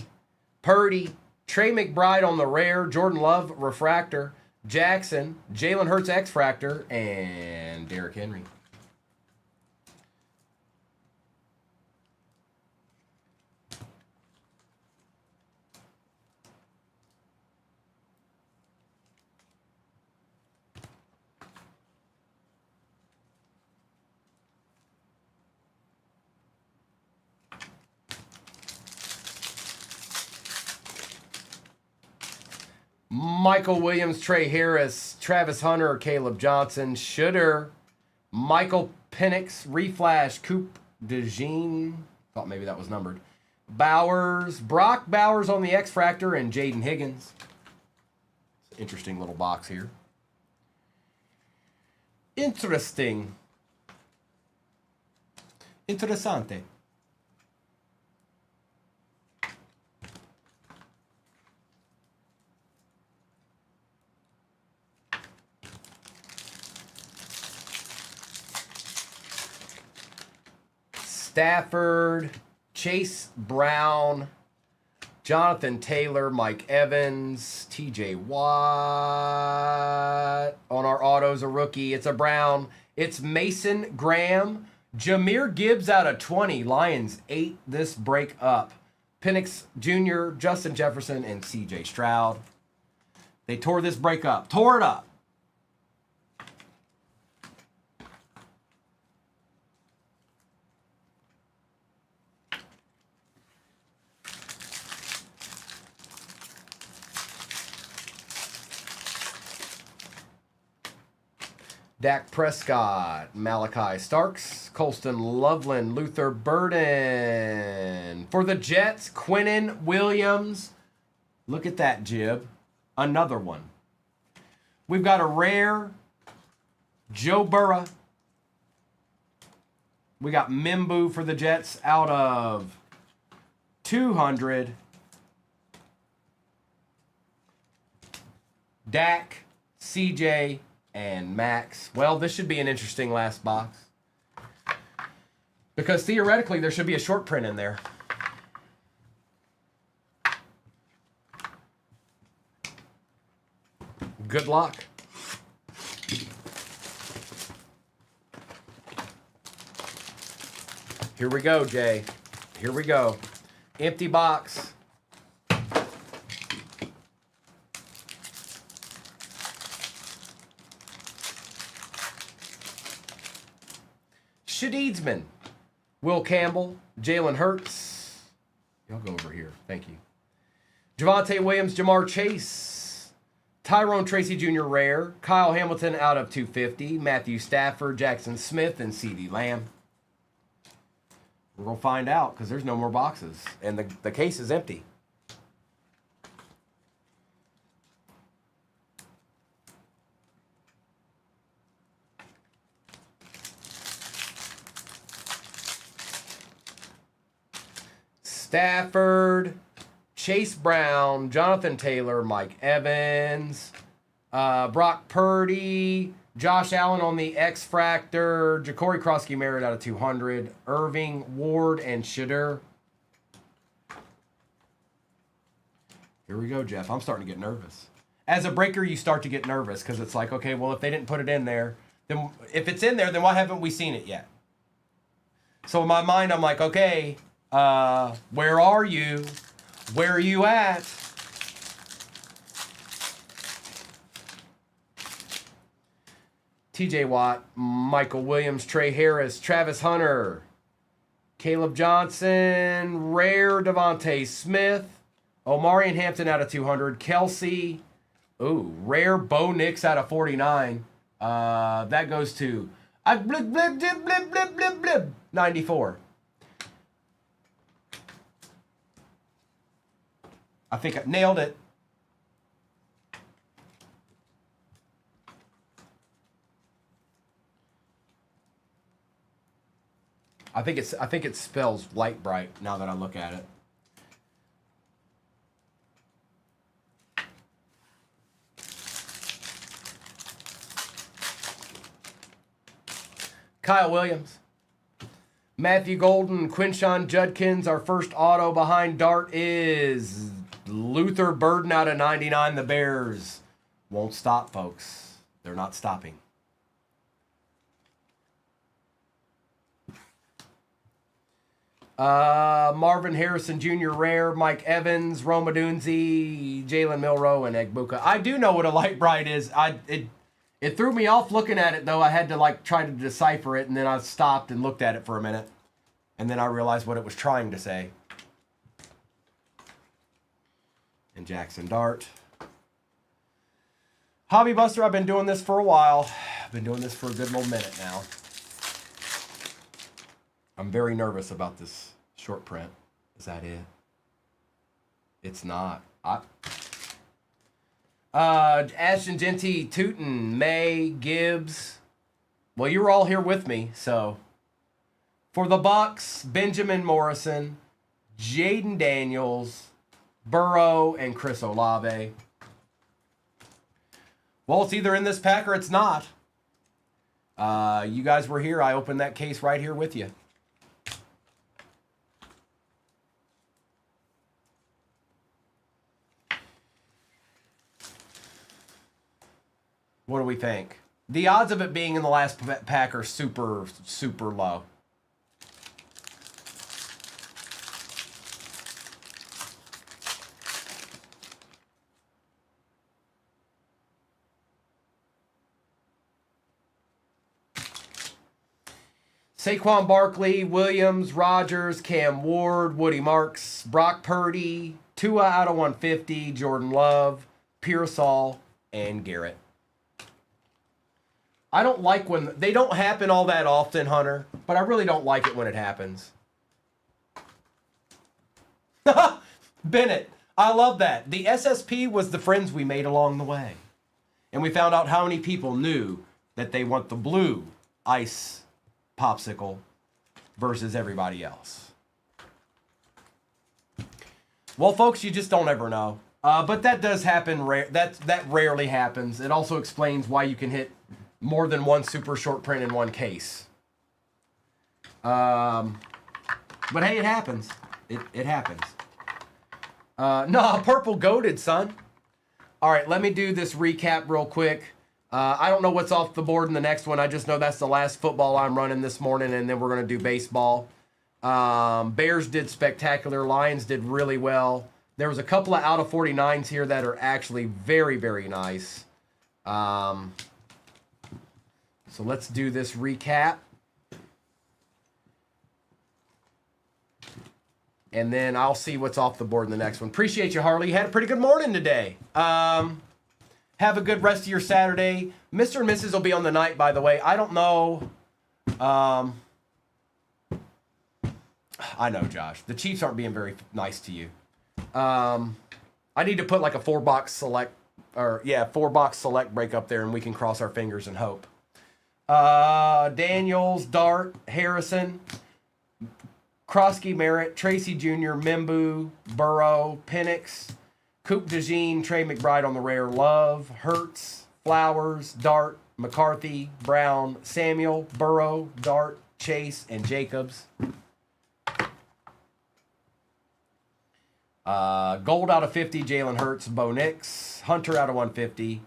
Purdy, Trey McBride on the rare, Jordan Love refractor, Jackson, Jalen Hurts X-Fractor, and Derrick Henry. Michael Williams, Trey Harris, Travis Hunter, Caleb Johnson, Shooter, Michael Penix, Reflash, Coop DeJean, thought maybe that was numbered, Bowers, Brock Bowers on the X-Fractor, and Jaden Higgins. Interesting little box here. Interesting. Interessante. Stafford, Chase Brown, Jonathan Taylor, Mike Evans, TJ Watt. On our autos, a rookie. It's a Brown. It's Mason Graham. Jahmyr Gibbs out of 20. Lions ate this break up. Penix Jr., Justin Jefferson, and CJ Stroud. They tore this break up. Tore it up. Dak Prescott, Malachi Starks, Colston Loveland, Luther Burden. For the Jets, Quinnen Williams. Look at that, Jib. Another one. We've got a rare Joe Burrow. We got Mimbu for the Jets out of 200. Dak, CJ, and Max. Well, this should be an interesting last box. Because theoretically, there should be a short print in there. Good luck. Here we go, Jay. Here we go. Empty box. Shadeedsman, Will Campbell, Jalen Hurts. Y'all go over here. Thank you. Javonte Williams, Jamar Chase, Tyrone Tracy Jr. Rare, Kyle Hamilton out of 250, Matthew Stafford, Jackson Smith, and CeeDee Lamb. We're going to find out because there's no more boxes, and the case is empty. Stafford, Chase Brown, Jonathan Taylor, Mike Evans, Brock Purdy, Josh Allen on the X-Fractor, Ja'Cory Krosky Merritt out of 200, Irving, Ward, and Shedeur. Here we go, Jeff. I'm starting to get nervous. As a breaker, you start to get nervous because it's like, okay, well, if they didn't put it in there, then if it's in there, then why haven't we seen it yet? So in my mind, I'm like, okay, where are you? Where are you at? TJ Watt, Michael Williams, Trey Harris, Travis Hunter, Caleb Johnson, Rare Devontae Smith, Omarion Hampton out of 200, Kelsey, Rare Bo Nix out of 49. That goes to 94. I think I nailed it. I think it spells light bright now that I look at it. Kyle Williams, Matthew Golden, Quinshon Judkins. Our first auto behind Dart is Luther Burden out of 99. The Bears won't stop, folks. They're not stopping. Marvin Harrison Jr. Rare, Mike Evans, Roma Dunzi, Jalen Milroe, and Egbuka. I do know what a light bright is. It threw me off looking at it, though. I had to try to decipher it, and then I stopped and looked at it for a minute. And then I realized what it was trying to say. And Jackson Dart. Hobby Buster, I've been doing this for a while. I've been doing this for a good little minute now. I'm very nervous about this short print. Is that it? It's not. Ashton Genty, Tootin, May, Gibbs. Well, you were all here with me, so. For the Bucks, Benjamin Morrison, Jaden Daniels, Burrow, and Chris Olave. Well, it's either in this pack or it's not. You guys were here. I opened that case right here with you. What do we think? The odds of it being in the last pack are super, super low. Saquon Barkley, Williams, Rogers, Cam Ward, Woody Marks, Brock Purdy, Tua out of 150, Jordan Love, Pearsall, and Garrett. I don't like when they don't happen all that often, Hunter, but I really don't like it when it happens. Bennett, I love that. The SSP was the friends we made along the way. And we found out how many people knew that they want the blue ice popsicle versus everybody else. Well, folks, you just don't ever know. But that does happen. That rarely happens. It also explains why you can hit more than one super short print in one case. But hey, it happens. It happens. No, purple goated, son. All right, let me do this recap real quick. I don't know what's off the board in the next one. I just know that's the last football I'm running this morning, and then we're going to do baseball. Bears did spectacular. Lions did really well. There was a couple of out of 49s here that are actually very, very nice. So let's do this recap. And then I'll see what's off the board in the next one. Appreciate you, Harley. You had a pretty good morning today. Have a good rest of your Saturday. Mr. and Mrs. will be on the night, by the way. I don't know. I know, Josh. The Chiefs aren't being very nice to you. I need to put like a 4-box select, or yeah, 4-box select break up there, and we can cross our fingers and hope. Daniels, Dart, Harrison, Krosky, Merritt, Tracy Jr., Mimbu, Burrow, Penix, Coop DeJean, Trey McBride on the rare, Love, Hertz, Flowers, Dart, McCarthy, Brown, Samuel, Burrow, Dart, Chase, and Jacobs. Gold out of 50, Jalen Hurts, Bo Nix, Hunter out of 150,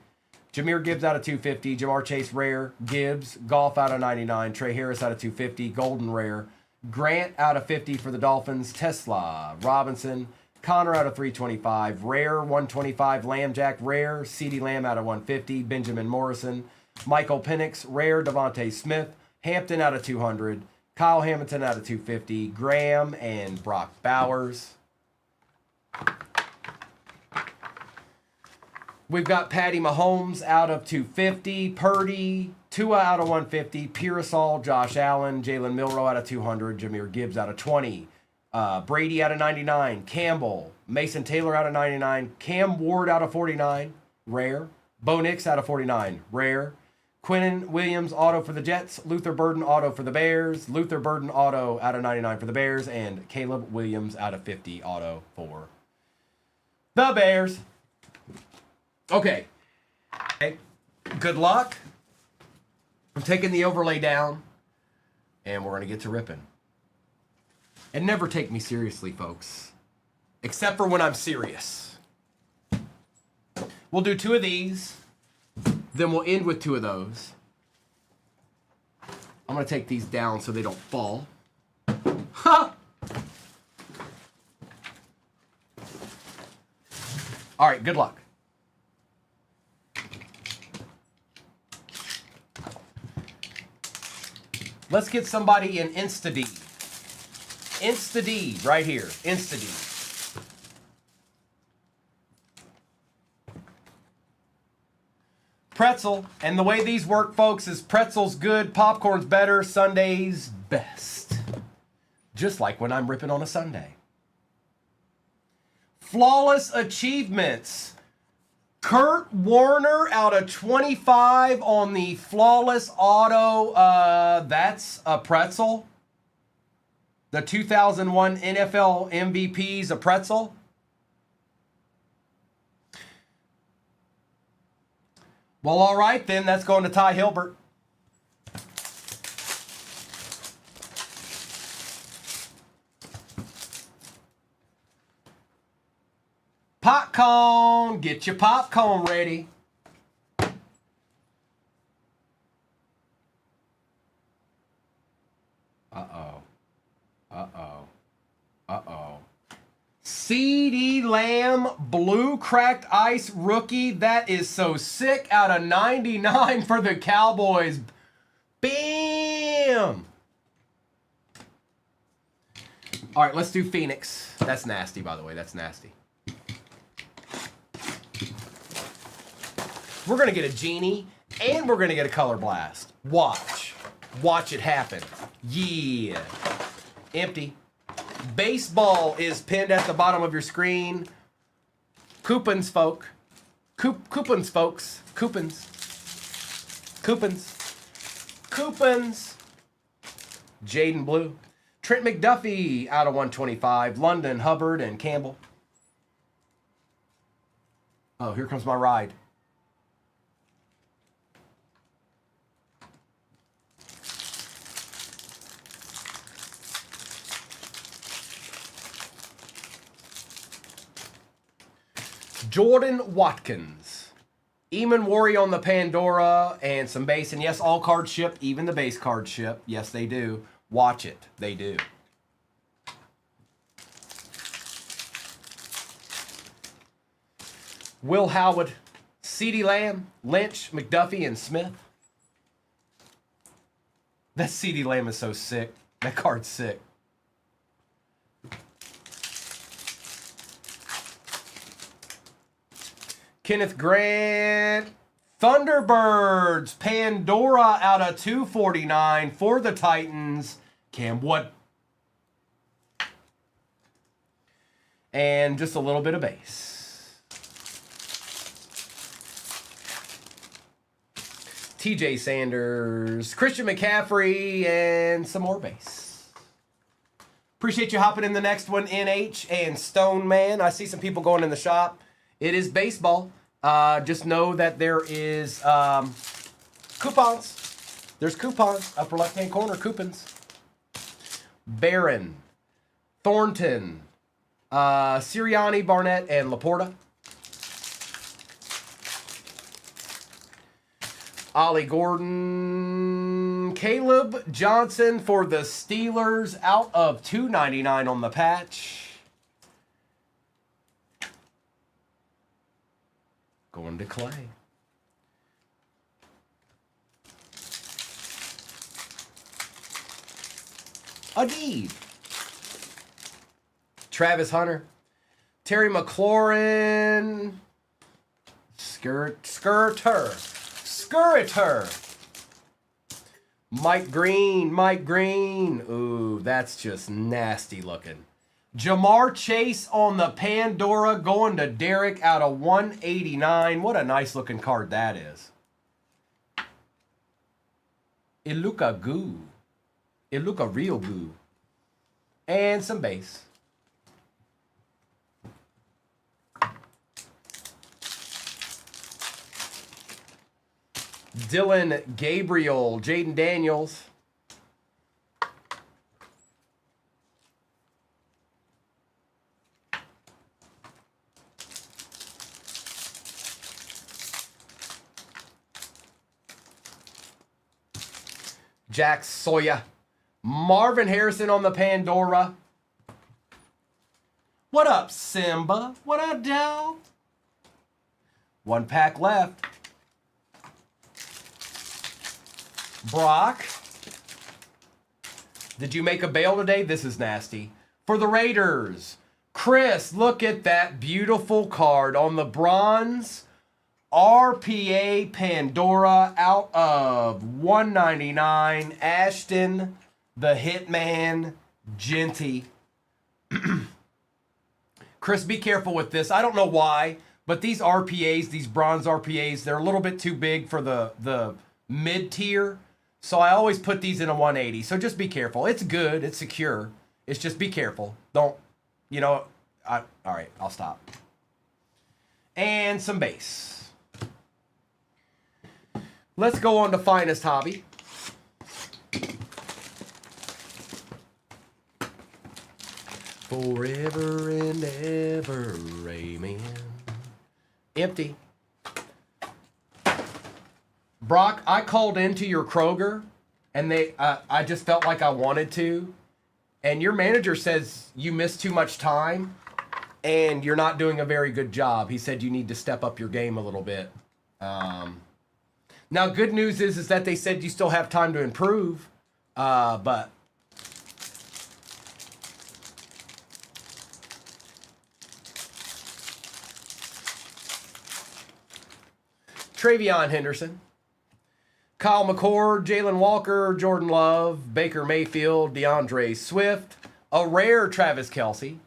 Jahmyr Gibbs out of 250, Jamar Chase rare, Gibbs, Goff out of 99, Trey Harris out of 250, Golden rare, Grant out of 50 for the Dolphins, Tesla, Robinson, Connor out of 325, rare 125, Lamb Jack rare, CeeDee Lamb out of 150, Benjamin Morrison, Michael Penix rare, Devontae Smith, Hampton out of 200, Kyle Hamilton out of 250, Graham and Brock Bowers. We've got Patty Mahomes out of 250, Purdy, Tua out of 150, Pearsall, Josh Allen, Jalen Milroe out of 200, Jahmyr Gibbs out of 20, Brady out of 99, Campbell, Mason Taylor out of 99, Cam Ward out of 49, rare, Bo Nix out of 49, rare, Quinnen Williams auto for the Jets, Luther Burden auto for the Bears, Luther Burden auto out of 99 for the Bears, and Caleb Williams out of 50 auto for the Bears. Okay. Good luck. I'm taking the overlay down, and we're going to get to ripping. And never take me seriously, folks. Except for when I'm serious. We'll do 2 of these. Then we'll end with 2 of those. I'm going to take these down so they don't fall. Ha! All right, good luck. Let's get somebody in Insta-D. Insta-D right here. Insta-D. Pretzel. And the way these work, folks, is pretzel's good, popcorn's better, Sunday's best. Just like when I'm ripping on a Sunday. Flawless achievements. Kurt Warner out of 25 on the flawless auto. That's a pretzel. The 2001 NFL MVP's a pretzel. Well, all right then. That's going to Ty Hilbert. Popcorn. Get your popcorn ready. Uh-oh. Uh-oh. Uh-oh. CeeDee Lamb, blue cracked ice rookie. That is so sick. Out of 99 for the Cowboys. Bam! All right, let's do Phoenix. That's nasty, by the way. That's nasty. We're going to get a Genie, and we're going to get a Color Blast. Watch. Watch it happen. Yeah. Empty. Baseball is pinned at the bottom of your screen. Coupons, folk. Coupons, folks. Coupons. Coupons. Coupons. Jaden Blue. Trent McDuffie out of 125. London, Hubbard, and Campbell. Oh, here comes my ride. Jordan Watkins. Eamon Worry on the Pandora and some base. And yes, all cards ship, even the base cards ship. Yes, they do. Watch it. They do. Will Howard, CeeDee Lamb, Lynch, McDuffie, and Smith. That CeeDee Lamb is so sick. That card's sick. Kenneth Grant. Thunderbirds. Pandora out of 249 for the Titans. Cam Wood. And just a little bit of base. TJ Sanders, Christian McCaffrey, and some more base. Appreciate you hopping in the next one, NH and Stone Man. I see some people going in the shop. It is baseball. Just know that there is coupons. There's coupons. Upper left-hand corner, coupons. Barron, Thornton, Sirianni, Barnett, and Laporta. Ollie Gordon, Caleb Johnson for the Steelers out of 299 on the patch. Going to Clay. Adib. Travis Hunter. Terry McLaurin. Skirter. Mike Green. Ooh, that's just nasty looking. Jamar Chase on the Pandora going to Derek out of 189. What a nice looking card that is. It look a goo. It look a real goo. And some base. Dylan Gabriel, Jaden Daniels. Jack Soya. Marvin Harrison on the Pandora. What up, Simba? What up, Dal? One pack left. Brock. Did you make a bail today? This is nasty. For the Raiders. Chris, look at that beautiful card on the bronze. RPA Pandora out of 199. Ashton, the Hitman, Genty. Chris, be careful with this. I don't know why, but these RPAs, these bronze RPAs, they're a little bit too big for the mid-tier. So I always put these in a 180. So just be careful. It's good. It's secure. It's just be careful. Don't, all right, I'll stop. And some base. Let's go on to Finest Hobby. Forever and ever, amen. Empty. Brock, I called into your Kroger, and I just felt like I wanted to. And your manager says you missed too much time, and you're not doing a very good job. He said you need to step up your game a little bit. Now, good news is that they said you still have time to improve, but Travion Henderson, Kyle McCord, Jalen Walker, Jordan Love, Baker Mayfield, DeAndre Swift, a rare Travis Kelce,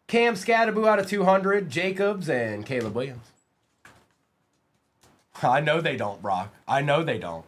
Cam Scattaboo out of 200, Jacobs, and Caleb Williams. I know they don't, Brock. I know they don't.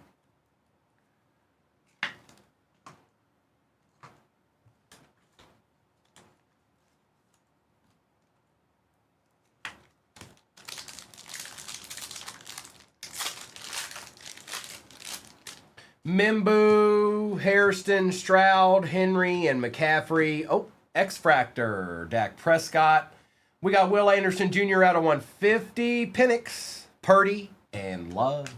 Mimbu, Hairston, Stroud, Henry, and McCaffrey. Oh, X-Fractor, Dak Prescott. We got Will Anderson Jr. out of 150. Penix, Purdy, and Love.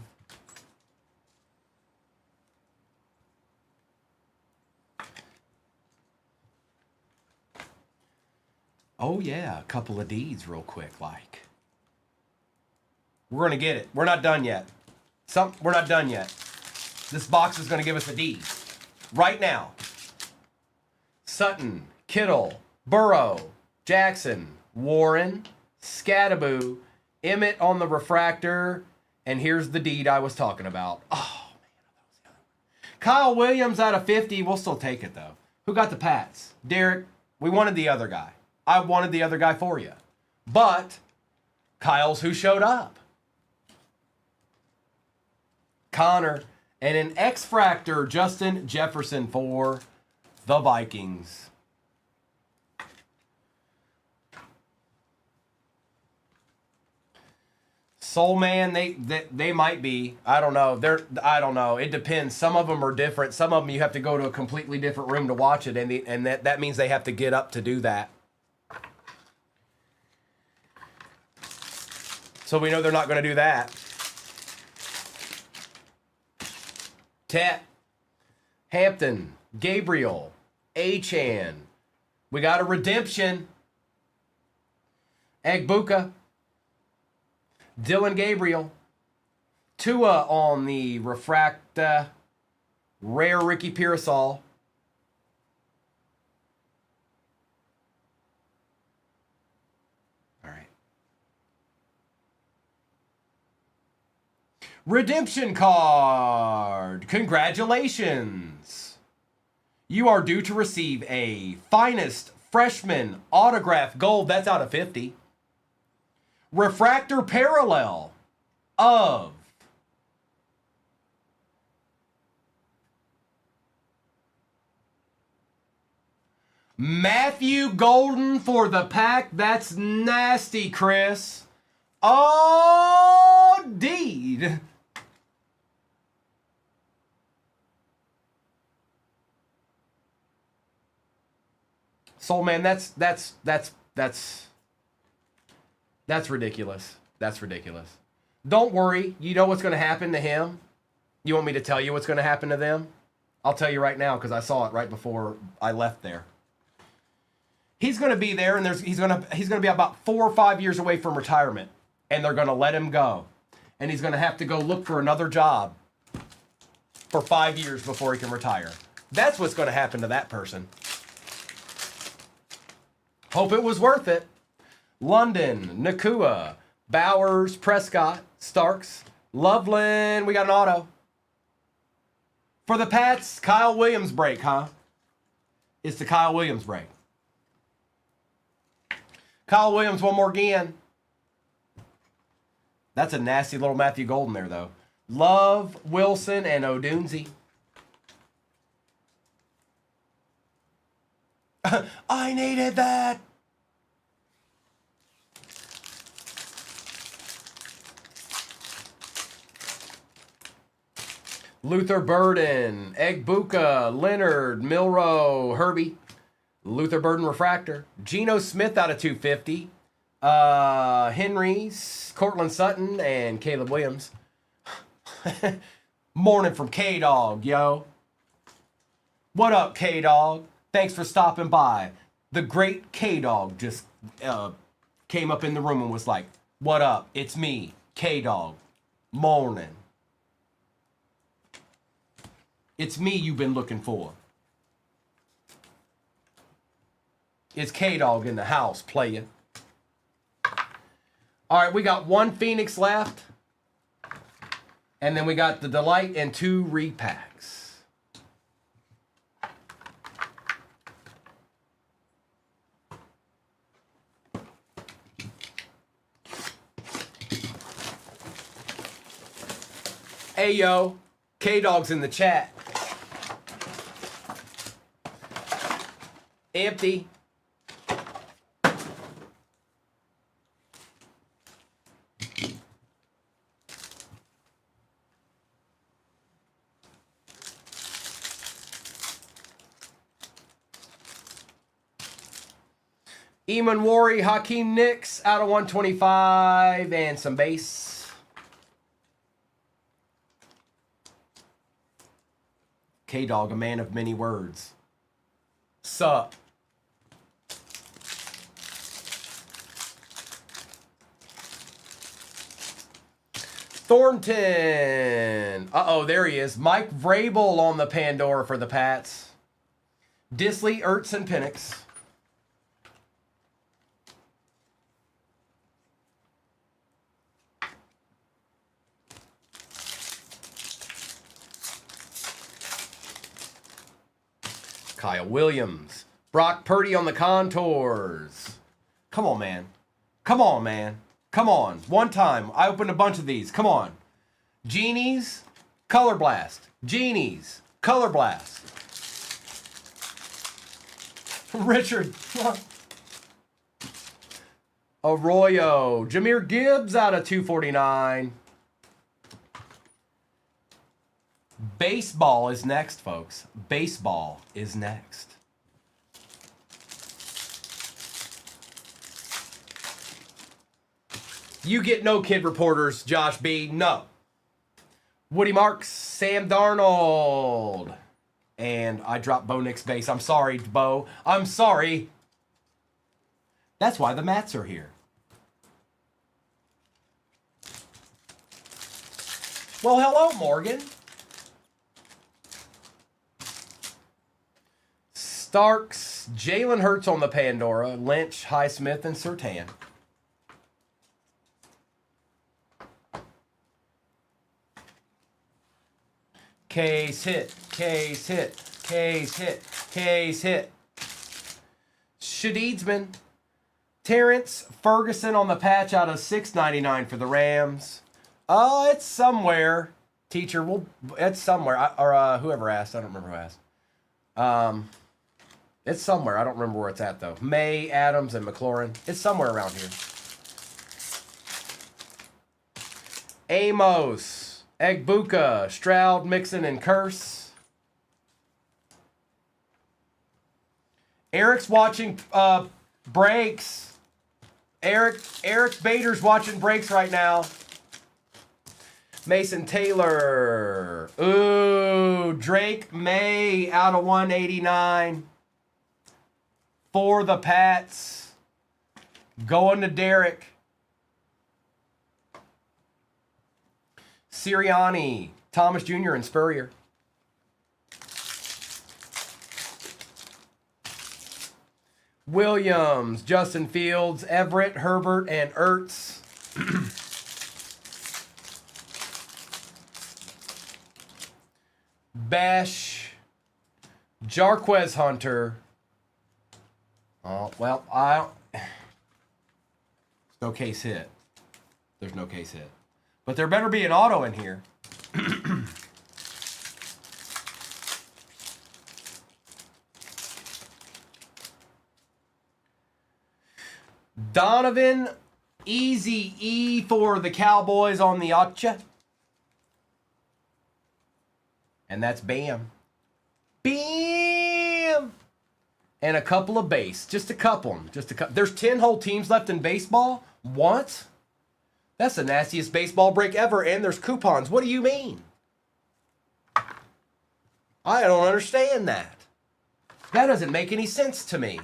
Oh, yeah, a couple of D's real quick, like. We're going to get it. We're not done yet. We're not done yet. This box is going to give us a D. Right now. Sutton, Kittle, Burrow, Jackson, Warren, Scattaboo, Emmett on the refractor. And here's the deed I was talking about. Oh, man. Kyle Williams out of 50. We'll still take it, though. Who got the Pats? Derek, we wanted the other guy. I wanted the other guy for you. But Kyle's who showed up. Connor. And an X-Fractor, Justin Jefferson for the Vikings. Soul Man, they might be. I don't know. I don't know. It depends. Some of them are different. Some of them you have to go to a completely different room to watch it, and that means they have to get up to do that. So we know they're not going to do that. Tet, Hampton, Gabriel, Achan. We got a redemption. Egbuka, Dylan Gabriel, Tua on the refracta, rare Ricky Pearsall. All right. Redemption card. Congratulations. You are due to receive a finest freshman autograph gold. That's out of 50. Refractor parallel of Matthew Golden for the Pack. That's nasty, Chris. Oh, deed. Soul Man, that's ridiculous. That's ridiculous. Don't worry. You know what's going to happen to him? You want me to tell you what's going to happen to them? I'll tell you right now because I saw it right before I left there. He's going to be there, and he's going to be about 4 or 5 years away from retirement, and they're going to let him go, and he's going to have to go look for another job for 5 years before he can retire. That's what's going to happen to that person. Hope it was worth it. London, Nakua, Bowers, Prescott, Starks, Loveland. We got an auto. For the Pats, Kyle Williams break, huh? It's the Kyle Williams break. Kyle Williams, one more again. That's a nasty little Matthew Golden there, though. Love, Wilson, and Odunze. I needed that. Luther Burden, Egbuka, Leonard, Milrow, Herbie, Luther Burden Refractor, Geno Smith out of 250, Henry's, Cortland Sutton, and Caleb Williams. Morning from K-Dog, yo. What up, K-Dog? Thanks for stopping by. The great K-Dog just came up in the room and was like, what up? It's me, K-Dog. Morning. It's me you've been looking for. It's K-Dog in the house, playin'. All right, we got one Phoenix left. And then we got the Delight and 2 repacks. Hey, yo. K-Dog's in the chat. Empty. Eamon Wari, Hakeem Nicks out of 125 and some base. K-Dog, a man of many words. Sup? Thornton. Uh-oh, there he is. Mike Vrabel on the Pandora for the Pats. Disley, Ertz, and Penix. Kyle Williams. Brock Purdy on the contours. Come on, man. Come on, man. Come on. One time. I opened a bunch of these. Come on. Genies, Color Blast. Genies, Color Blast. Richard. Arroyo. Jahmyr Gibbs out of 249. Baseball is next, folks. Baseball is next. You get no kid reporters, Josh B. No. Woody Marks, Sam Darnold. And I dropped Bo Nix base. I'm sorry, Bo. I'm sorry. That's why the Mats are here. Well, hello, Morgan. Starks, Jalen Hurts on the Pandora, Lynch, Highsmith, and Surtain. Case hit, case hit, case hit, case hit. Shadeedsman. Terrence Ferguson on the patch out of $6.99 for the Rams. Oh, it's somewhere. Teacher, it's somewhere. Whoever asked, I don't remember who asked. It's somewhere. I don't remember where it's at, though. May, Adams, and McLaurin. It's somewhere around here. Amos, Egbuka, Stroud, Mixon, and Curse. Eric's watching breaks. Eric Bader's watching breaks right now. Mason Taylor. Ooh, Drake May out of 189. For the Pats. Going to Derek. Sirianni, Thomas Jr., and Spurrier. Williams, Justin Fields, Everett, Herbert, and Ertz. Bash, Jarquez Hunter. Oh, well, no case hit. There's no case hit. But there better be an auto in here. Donovan, Easy E for the Cowboys on the Acha. And that's Bam. Bam! And a couple of base. Just a couple. There's 10 whole teams left in baseball? What? That's the nastiest baseball break ever, and there's coupons. What do you mean? I don't understand that. That doesn't make any sense to me.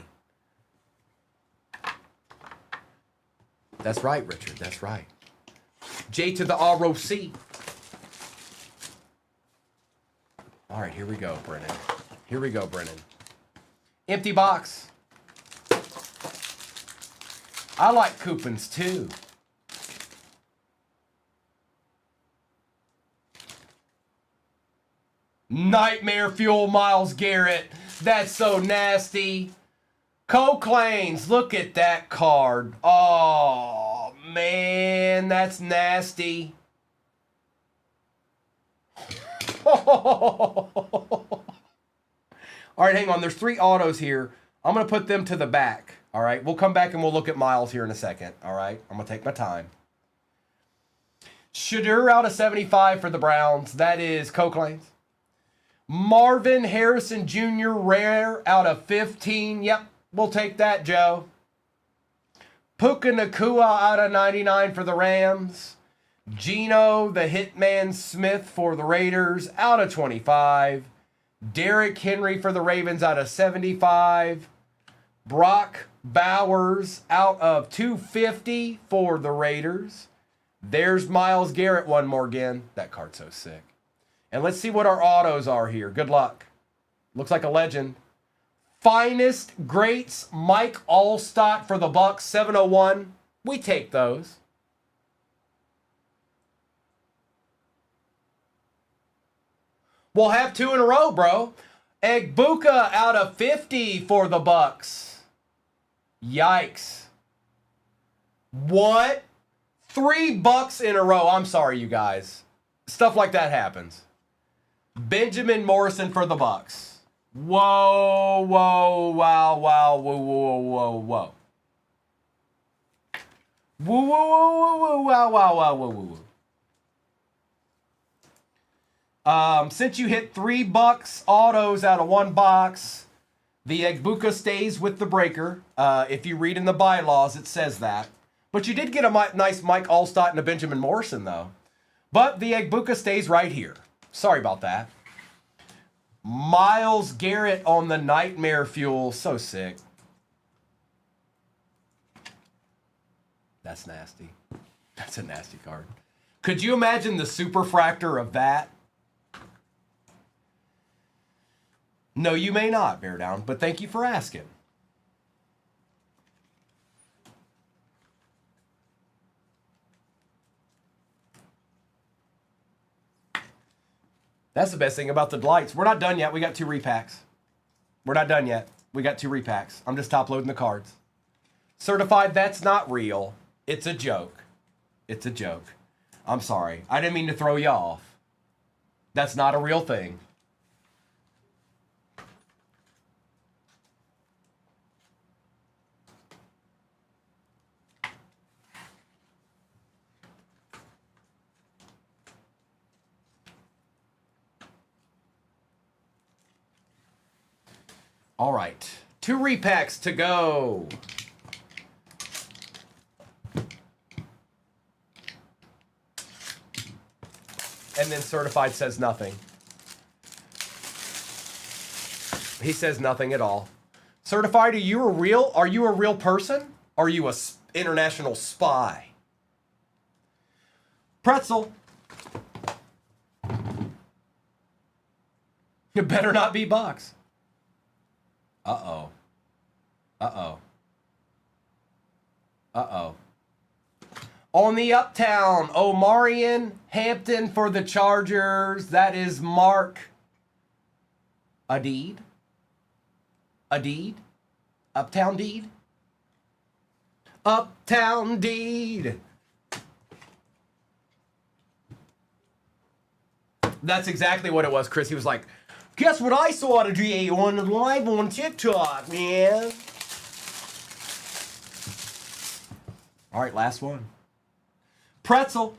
That's right, Richard. That's right. J to the ROC. All right, here we go, Brennan. Here we go, Brennan. Empty box. I like coupons, too. Nightmare Fuel Myles Garrett. That's so nasty. Coke Lanes. Look at that card. Oh, man. That's nasty. All right, hang on. There's 3 autos here. I'm going to put them to the back. All right. We'll come back and we'll look at Miles here in a second. All right. I'm going to take my time. Shadur out of 75 for the Browns. That is Coke Lanes. Marvin Harrison Jr. rare out of 15. Yep, we'll take that, Joe. Puka Nakua out of 99 for the Rams. Geno, the Hitman Smith for the Raiders out of 25. Derrick Henry for the Ravens out of 75. Brock Bowers out of 250 for the Raiders. There's Myles Garrett one more again. That card's so sick. And let's see what our autos are here. Good luck. Looks like a legend. Finest Greats, Mike Allstott for the Bucks, 701. We take those. We'll have 2 in a row, bro. Egbuka out of 50 for the Bucks. Yikes. What? 3 Bucks in a row. I'm sorry, you guys. Stuff like that happens. Benjamin Morrison for the Bucks. Whoa, whoa, wow, wow, whoa, whoa, whoa, whoa. Whoa, whoa, whoa, whoa, whoa, wow, wow, wow, whoa, whoa, whoa. Since you hit 3 Bucks autos out of 1 box, the Egbuka stays with the breaker. If you read in the bylaws, it says that. But you did get a nice Mike Allstott and a Benjamin Morrison, though. But the Egbuka stays right here. Sorry about that. Miles Garrett on the Nightmare Fuel. So sick. That's nasty. That's a nasty card. Could you imagine the superfractor of that? No, you may not, Bear Down, but thank you for asking. That's the best thing about the lights. We're not done yet. We got 2 repacks. We're not done yet. We got 2 repacks. I'm just top loading the cards. Certified, that's not real. It's a joke. It's a joke. I'm sorry. I didn't mean to throw you off. That's not a real thing. All right, 2 repacks to go. And then certified says nothing. He says nothing at all. Certified, are you a real person? Are you a international spy? Pretzel. It better not be Bucks. Uh-oh. Uh-oh. Uh-oh. On the Uptown, Omarion Hampton for the Chargers. That is Mark Adeed. Adeed? Uptown Deed? Uptown Deed. That's exactly what it was, Chris. He was like, guess what I saw today on live on TikTok, man? All right, last one. Pretzel.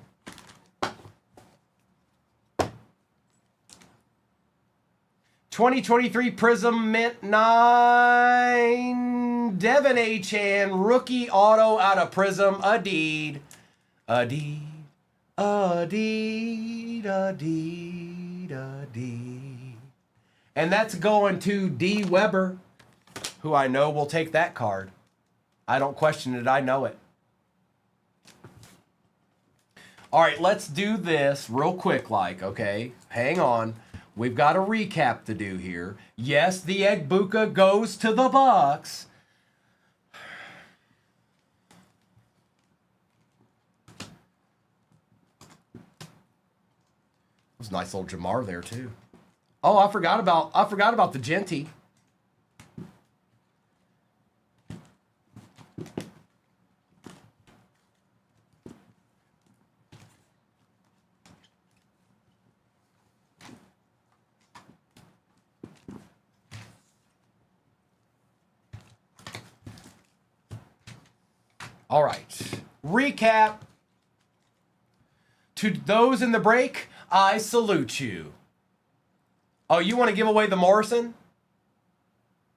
'23 Prism Mint 9. Devin A. Chan, rookie auto out of Prism. Adeed. Adeed. Adeed. Adeed. Adeed. And that's going to D. Weber, who I know will take that card. I don't question it. I know it. All right, let's do this real quick, okay? Hang on. We've got a recap to do here. Yes, the Egbuka goes to the Bucks. There's a nice little Jamar there too. Oh, I forgot about the Genty. All right. Recap. To those in the break, I salute you. Oh, you want to give away the Morrison?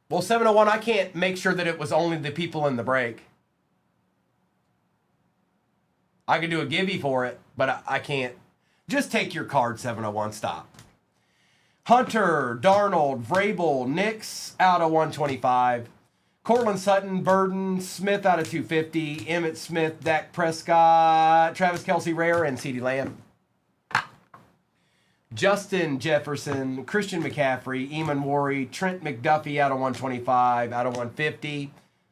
Well, 701, I can't make sure that it was only the people in the break. I can do a givey for it, but I can't. Just take your card, 701. Stop. Hunter, Darnold, Vrabel, Nix out of 125. Cortland Sutton, Burden, Smith out of 250. Emmitt Smith, Dak Prescott, Travis Kelce Rare, and CeeDee Lamb. Justin Jefferson, Christian McCaffrey, Eamon Worry, Trent McDuffie out of 125, out of 150.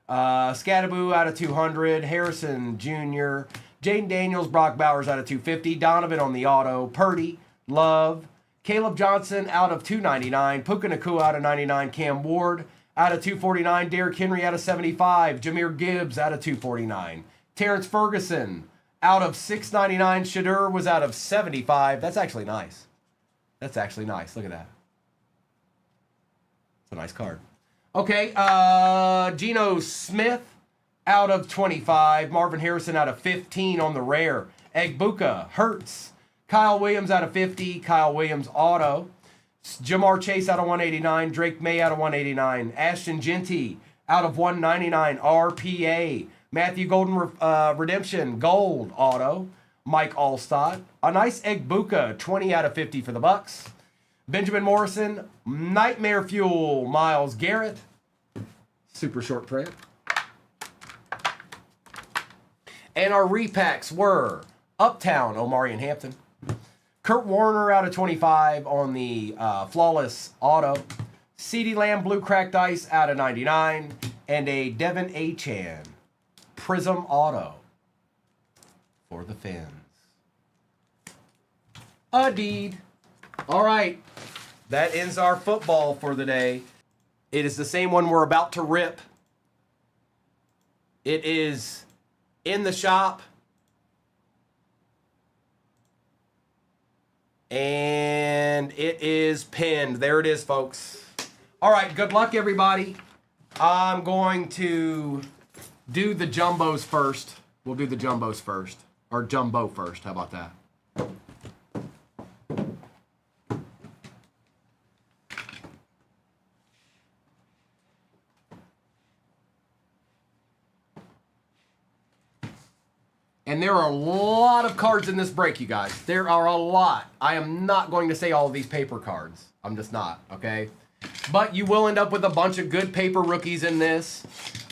Scattaboo out of 200. Harrison Jr., Jaden Daniels, Brock Bowers out of 250. Donovan on the auto. Purdy, Love, Caleb Johnson out of 299. Puka Nakua out of 99. Cam Ward out of 249. Derrick Henry out of 75. Jahmyr Gibbs out of 249. Terrence Ferguson out of 699. Shadur was out of 75. That's actually nice. That's actually nice. Look at that. It's a nice card. Okay, Geno Smith out of 25. Marvin Harrison out of 15 on the rare. Egbuka, Hurts. Kyle Williams out of 50. Kyle Williams auto. Jamar Chase out of 189. Drake May out of 189. Ashton Genty out of 199. RPA. Matthew Golden Redemption Gold auto. Mike Allstott. A nice Egbuka 20 out of 50 for the Bucks. Benjamin Morrison. Nightmare Fuel. Myles Garrett. Super short print. And our repacks were Uptown, Omari and Hampton. Kurt Warner out of 25 on the Flawless Auto. CeeDee Lamb Blue Cracked Ice out of 99. And a Devin Achan Prism Auto for the Fins. A deed. All right. That ends our football for the day. It is the same one we're about to rip. It is in the shop. And it is pinned. There it is, folks. All right, good luck, everybody. I'm going to do the jumbos first. We'll do the jumbos first. Or jumbo first. How about that? And there are a lot of cards in this break, you guys. There are a lot. I am not going to say all of these paper cards. I'm just not, okay? But you will end up with a bunch of good paper rookies in this.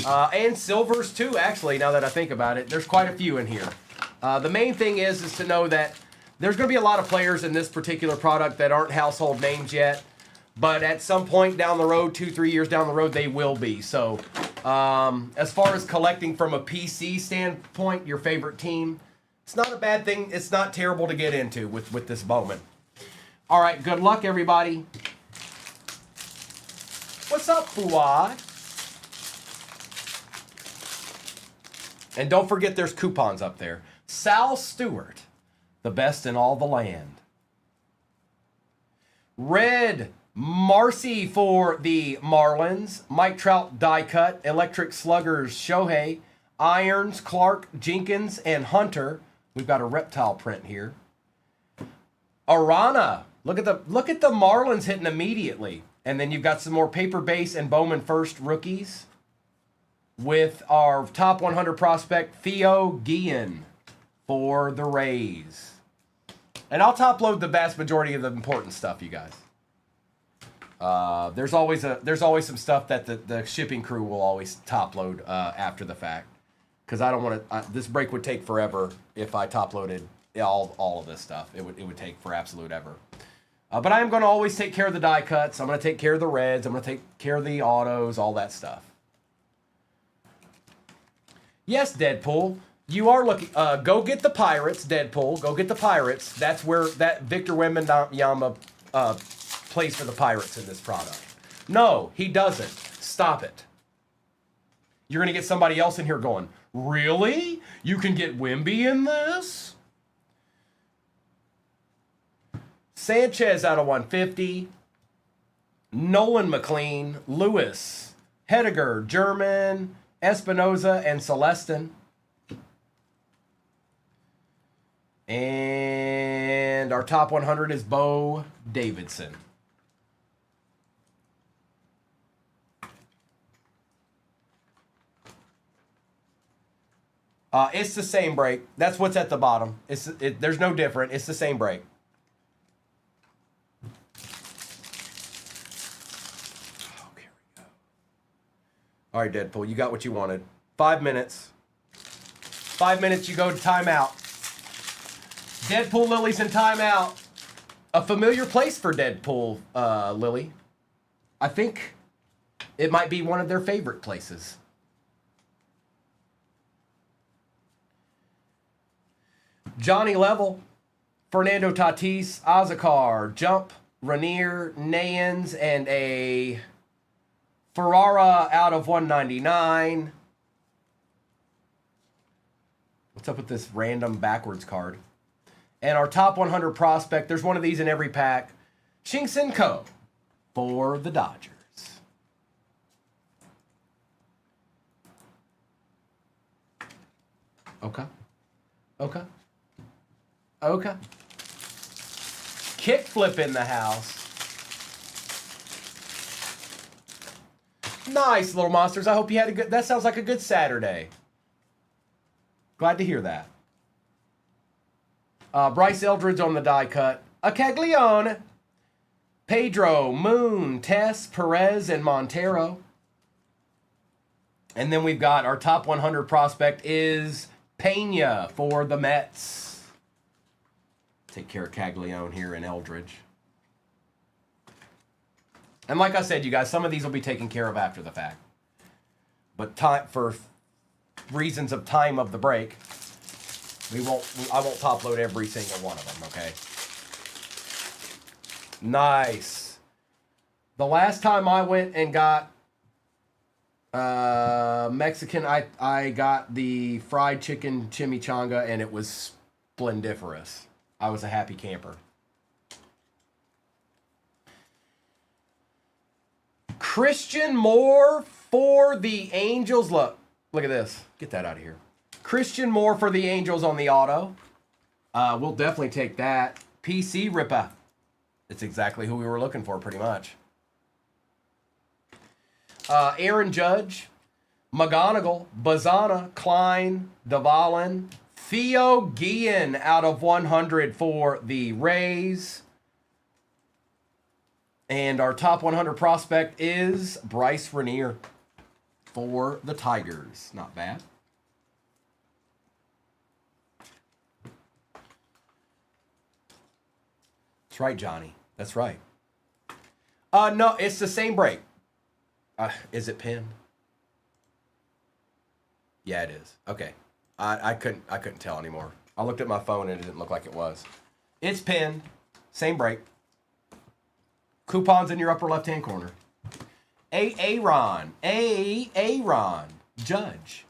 And silvers too, actually, now that I think about it. There's quite a few in here. The main thing is to know that there's going to be a lot of players in this particular product that aren't household names yet. But at some point down the road, 2-3 years down the road, they will be. So as far as collecting from a PC standpoint, your favorite team, it's not a bad thing. It's not terrible to get into with this Bowman. All right, good luck, everybody. What's up, Fuad? And don't forget there's coupons up there. Sal Stewart, the best in all the land. Red Marcy for the Marlins. Mike Trout die cut. Electric Sluggers Shohei. Irons, Clark, Jenkins, and Hunter. We've got a reptile print here. Arana. Look at the Marlins hitting immediately. And then you've got some more paper base and Bowman first rookies with our top 100 prospect Theo Guillen for the Rays. And I'll top load the vast majority of the important stuff, you guys. There's always some stuff that the shipping crew will always top load after the fact, because I don't want to. This break would take forever if I top loaded all of this stuff. It would take for absolute ever. But I am going to always take care of the die cuts. I'm going to take care of the reds. I'm going to take care of the autos, all that stuff. Yes, Deadpool, you are looking. Go get the Pirates, Deadpool. Go get the Pirates. That's where that Victor Wembanyama plays for the Pirates in this product. No, he doesn't. Stop it. You're going to get somebody else in here going, really? You can get Wemby in this? Sanchez out of 150. Nolan McLean, Lewis, Hediger, German, Espinoza, and Celestin. And our top 100 is Bo Davidson. It's the same break. That's what's at the bottom. There's no different. It's the same break. Okay, here we go. All right, Deadpool, you got what you wanted. 5 minutes. 5 minutes, you go to timeout. Deadpool Lily's in timeout. A familiar place for Deadpool Lily. I think it might be one of their favorite places. Johnny Level, Fernando Tatis, Azakar, Jump, Rainier Nayans, and a Ferrara out of 199. What's up with this random backwards card? And our top 100 prospect, there's one of these in every pack. Shinxin Ko for the Dodgers. Okay. Okay. Okay. Kickflip in the house. Nice, little monsters. I hope you had a good... That sounds like a good Saturday. Glad to hear that. Bryce Eldridge on the die cut. A Caglione. Pedro, Moon, Tess, Perez, and Montero. And then we've got our top 100 prospect is Pena for the Mets. Take care of Caglione here in Eldridge. And like I said, you guys, some of these will be taken care of after the fact. But time, for reasons of time of the break, I won't top load every single one of them, okay? Nice. The last time I went and got Mexican, I got the fried chicken chimichanga, and it was splendiferous. I was a happy camper. Christian Moore for the Angels. Look at this. Get that out of here. Christian Moore for the Angels on the auto. We'll definitely take that. PC Ripper. It's exactly who we were looking for, pretty much. Aaron Judge, McGonigal, Bazana, Klein, Dvalin, Theo Guillen out of 100 for the Rays. And our top 100 prospect is Bryce Rainier for the Tigers. Not bad. That's right, Johnny. That's right. No, it's the same break. Is it pinned? Yeah, it is. Okay. I couldn't tell anymore. I looked at my phone and it didn't look like it was. It's pinned. Same break. Coupons in your upper left-hand corner. Aaron Judge.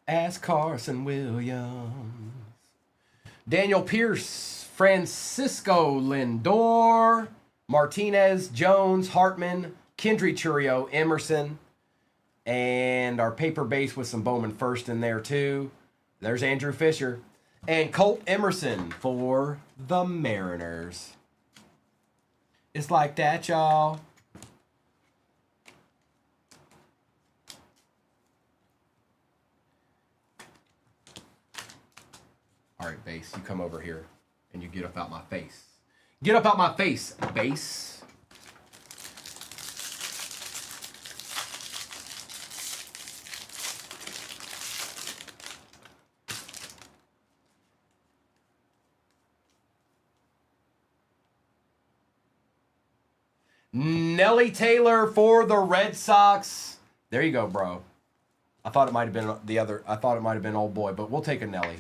Ask Carson Williams. Daniel Pierce, Francisco Lindor, Martinez, Jones, Hartman, Kendry Churio, Emerson, and our paper base with some Bowman first in there too. There's Andrew Fisher. And Colt Emerson for the Mariners. It's like that, y'all. All right, base, you come over here and you get up out my face. Get up out my face, base. Nelly Taylor for the Red Sox. There you go, bro. I thought it might have been the other. I thought it might have been old boy, but we'll take a Nelly.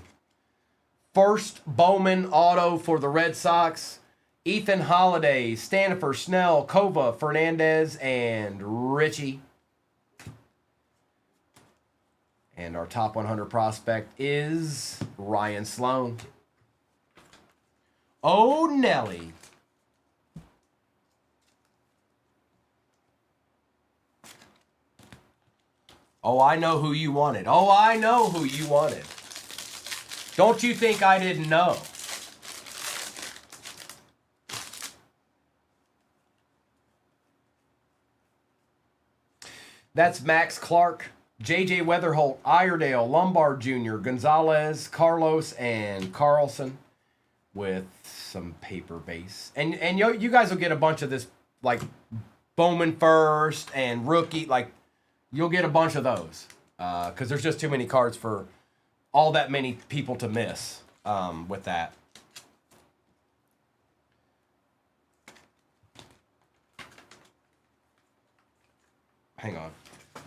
First Bowman auto for the Red Sox. Ethan Holiday, Stanifer, Snell, Kova, Fernandez, and Richie. And our top 100 prospect is Ryan Sloan. Oh, Nelly. Oh, I know who you wanted. Oh, I know who you wanted. Don't you think I didn't know? That's Max Clark, J.J. Weatherholt, Iredale, Lombard Jr., Gonzalez, Carlos, and Carlson with some paper base. And you guys will get a bunch of this, like Bowman first and rookie. Like, you'll get a bunch of those because there's just too many cards for all that many people to miss with that. Hang on.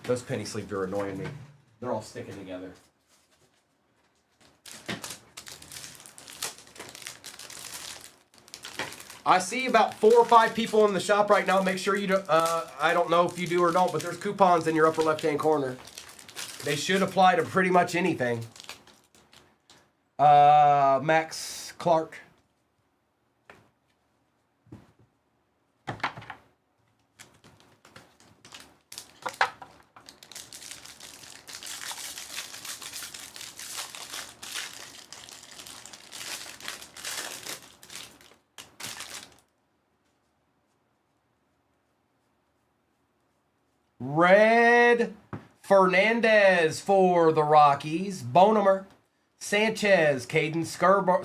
Those penny sleeves are annoying me. They're all sticking together. I see about 4 or 5 people in the shop right now. Make sure you do, I don't know if you do or don't, but there's coupons in your upper left-hand corner. They should apply to pretty much anything. Max Clark. Red Fernandez for the Rockies. Bonemer, Sanchez, Caden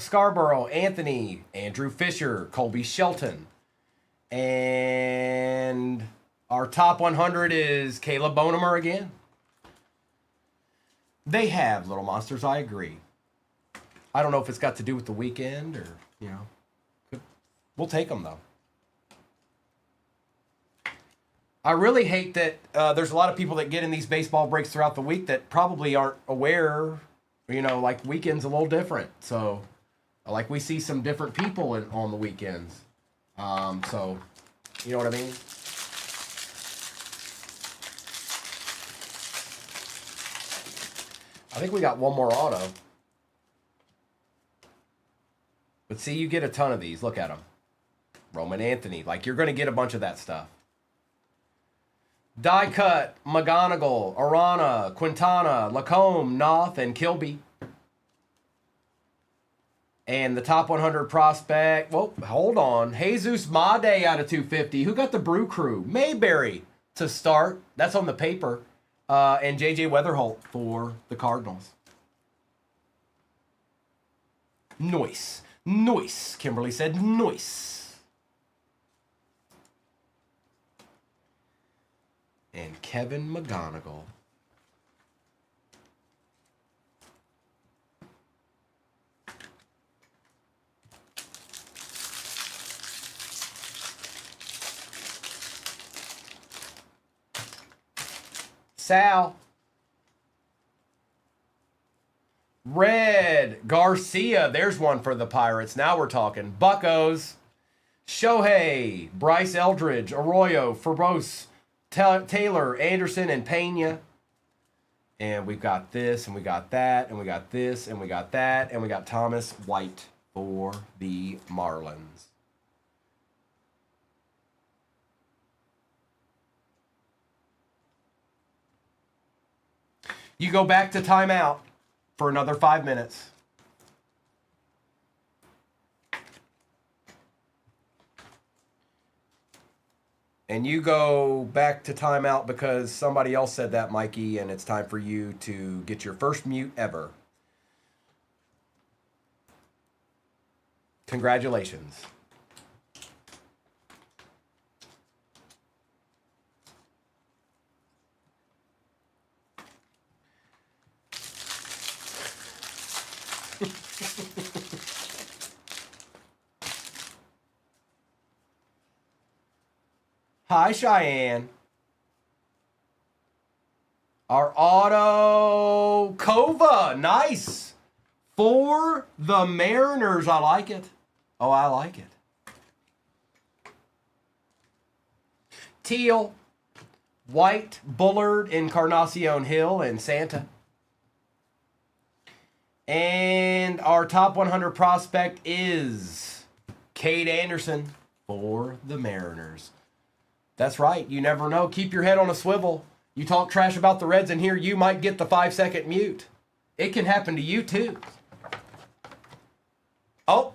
Scarborough, Anthony, Andrew Fisher, Colby Shelton. And our top 100 is Caleb Bonemer again. They have Little Monsters, I agree. I don't know if it's got to do with the weekend or, you know. We'll take them, though. I really hate that there's a lot of people that get in these baseball breaks throughout the week that probably aren't aware, you know, like weekends a little different. So, like we see some different people on the weekends. So, you know what I mean? I think we got one more auto. But see, you get a ton of these. Look at them. Roman Anthony. Like, you're going to get a bunch of that stuff. Die Cut, McGonigal, Arana, Quintana, Lacombe, Noth, and Kilby. And the top 100 prospect, well, hold on. Jesus Made out of 250. Who got the Brew Crew? Mayberry to start. That's on the paper. And J.J. Weatherholt for the Cardinals. Noise. Noise. Kimberly said noise. And Kevin McGonigal. Sal. Red Garcia. There's one for the Pirates. Now we're talking. Buccos. Shohei. Bryce Eldridge. Arroyo. Forbose. Taylor, Anderson, and Pena. And we've got this, and we got that, and we got this, and we got that, and we got Thomas White for the Marlins. You go back to timeout for another 5 minutes. And you go back to timeout because somebody else said that, Mikey, and it's time for you to get your first mute ever. Congratulations. Hi, Cheyenne. Our auto Kova. Nice. For the Mariners. I like it. Oh, I like it. Teal. White. Bullard. Encarnacion Hill. And Santa. And our top 100 prospect is Cade Anderson for the Mariners. That's right. You never know. Keep your head on a swivel. You talk trash about the Reds in here, you might get the 5-second mute. It can happen to you too. Oh.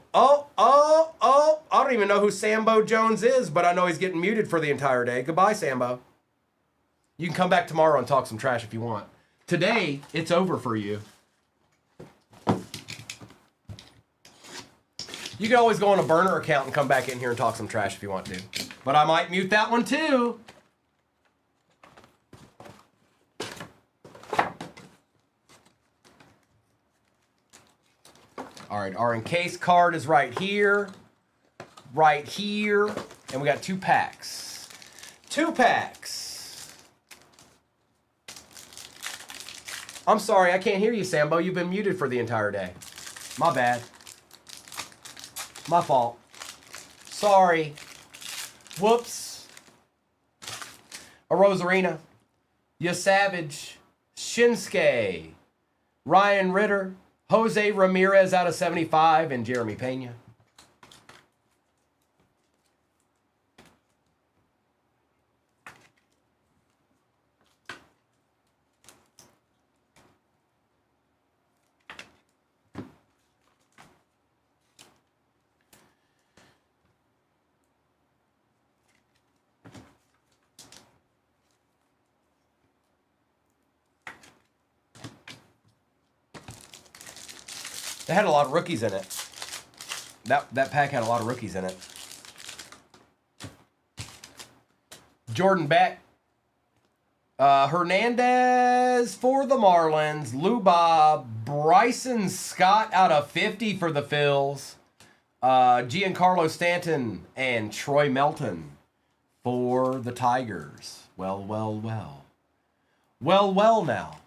I don't even know who Sambo Jones is, but I know he's getting muted for the entire day. Goodbye, Sambo. You can come back tomorrow and talk some trash if you want. Today, it's over for you. You can always go on a burner account and come back in here and talk some trash if you want to. But I might mute that one too. All right, our encased card is right here, and we got 2 packs. 2 packs. I'm sorry, I can't hear you, Sambo. You've been muted for the entire day. My bad. My fault. Sorry. Whoops. A Rosarina. Ya Savage. Shinsuke. Ryan Ritter. Jose Ramirez out of 75. And Jeremy Pena. It had a lot of rookies in it. That pack had a lot of rookies in it. Jordan Beck. Hernandez for the Marlins. Luba. Bryson Scott out of 50 for the Phils. Giancarlo Stanton and Troy Melton for the Tigers. Well, well, well. Well, well now.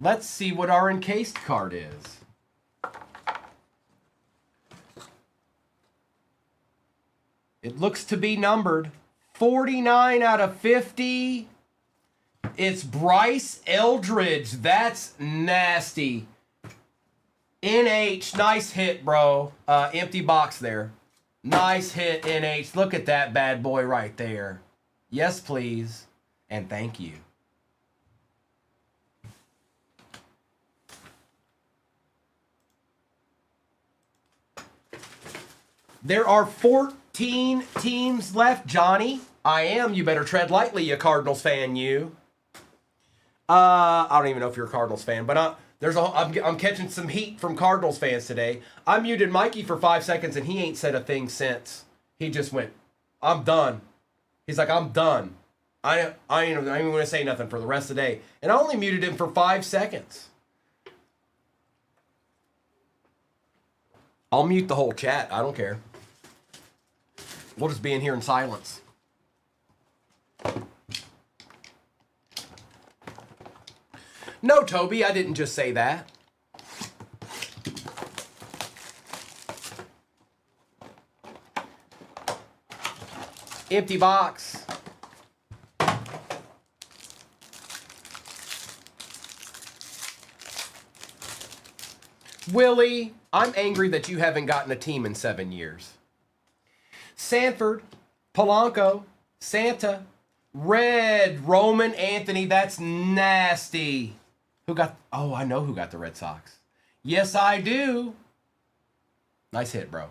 Let's see what our encased card is. It looks to be numbered 49 out of 50. It's Bryce Eldridge. That's nasty. NH, nice hit, bro. Empty box there. Nice hit, NH. Look at that bad boy right there. Yes, please. And thank you. There are 14 teams left, Johnny. I am. You better tread lightly, you Cardinals fan, you. I don't even know if you're a Cardinals fan, but I'm catching some heat from Cardinals fans today. I muted Mikey for 5 seconds, and he ain't said a thing since. He just went, I'm done. He's like, I'm done. I ain't even going to say nothing for the rest of the day. And I only muted him for 5 seconds. I'll mute the whole chat. I don't care. We'll just be in here in silence. No, Toby, I didn't just say that. Empty box. Willie, I'm angry that you haven't gotten a team in 7 years. Sanford, Polanco, Santa, Red, Roman Anthony. That's nasty. Who got... Oh, I know who got the Red Sox. Yes, I do. Nice hit, bro.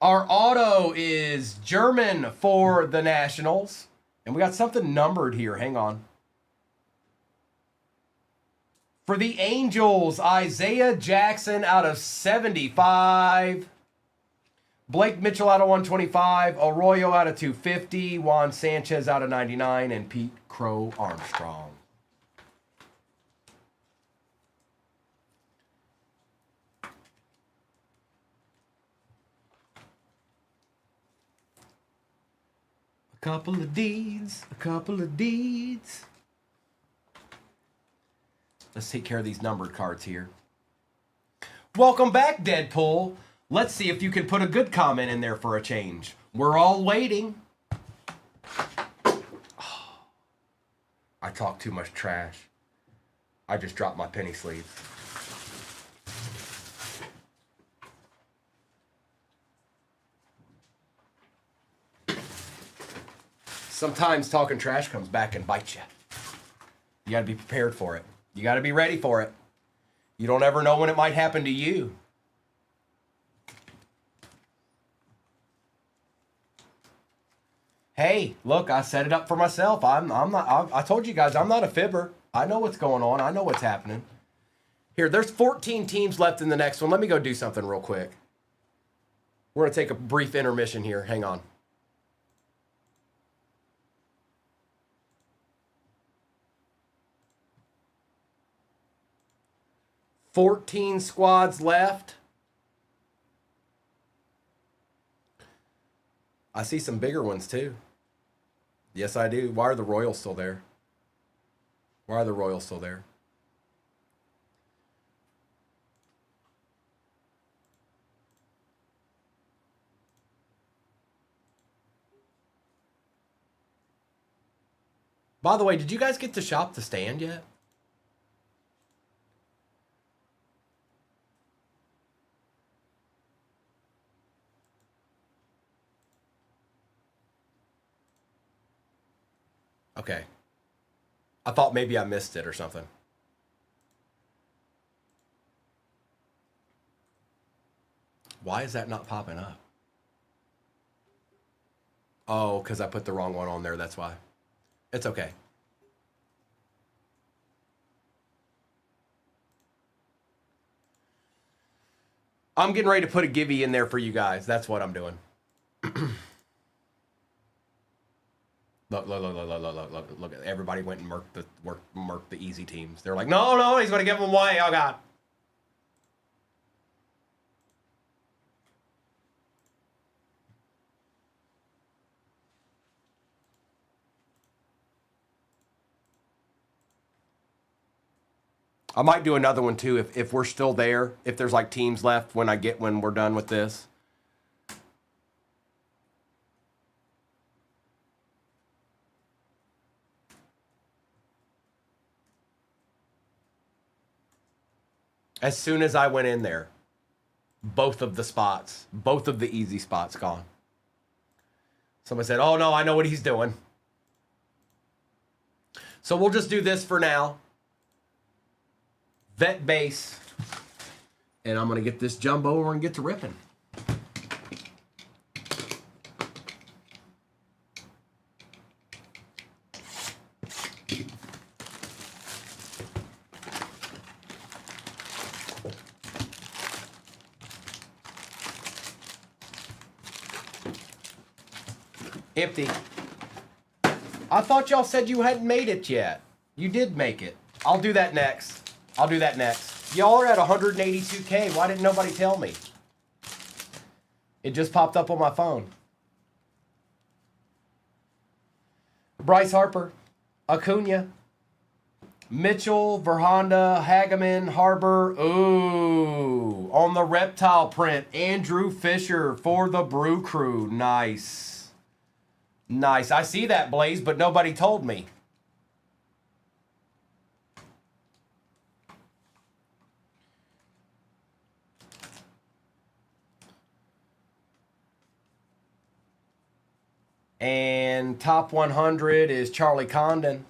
Our auto is German for the Nationals. And we got something numbered here. Hang on. For the Angels, Isaiah Jackson out of 75. Blake Mitchell out of 125. Arroyo out of 250. Juan Sanchez out of 99. And Pete Crow Armstrong. A couple of deeds. A couple of deeds. Let's take care of these numbered cards here. Welcome back, Deadpool. Let's see if you can put a good comment in there for a change. We're all waiting. Oh, I talk too much trash. I just dropped my penny sleeve. Sometimes talking trash comes back and bites you. You got to be prepared for it. You got to be ready for it. You don't ever know when it might happen to you. Hey, look, I set it up for myself. I'm not. I told you guys I'm not a fibber. I know what's going on. I know what's happening. Here, there's 14 teams left in the next one. Let me go do something real quick. We're gonna take a brief intermission here. Hang on. 14 squads left. I see some bigger ones too. Yes, I do. Why are the Royals still there? Why are the Royals still there? By the way, did you guys get to shop the stand yet? Okay. I thought maybe I missed it or something. Why is that not popping up? Oh, because I put the wrong one on there. That's why. It's okay. I'm getting ready to put a givey in there for you guys. That's what I'm doing. Look. Everybody went and murked the easy teams. They're like, no, he's going to give them away. Oh, God. I might do another one too if we're still there. If there's like teams left when we're done with this. As soon as I went in there, both of the easy spots gone. Someone said, "Oh no, I know what he's doing." So we'll just do this for now. Vet base. And I'm going to get this jumbo and get to ripping. Empty. I thought y'all said you hadn't made it yet. You did make it. I'll do that next. Y'all are at 182K. Why didn't nobody tell me? It just popped up on my phone. Bryce Harper, Acuna, Mitchell, Verhonda, Hageman, Harbor. Ooh, on the reptile print, Andrew Fisher for the Brew Crew. Nice. I see that, Blaze, but nobody told me. And top 100 is Charlie Condon.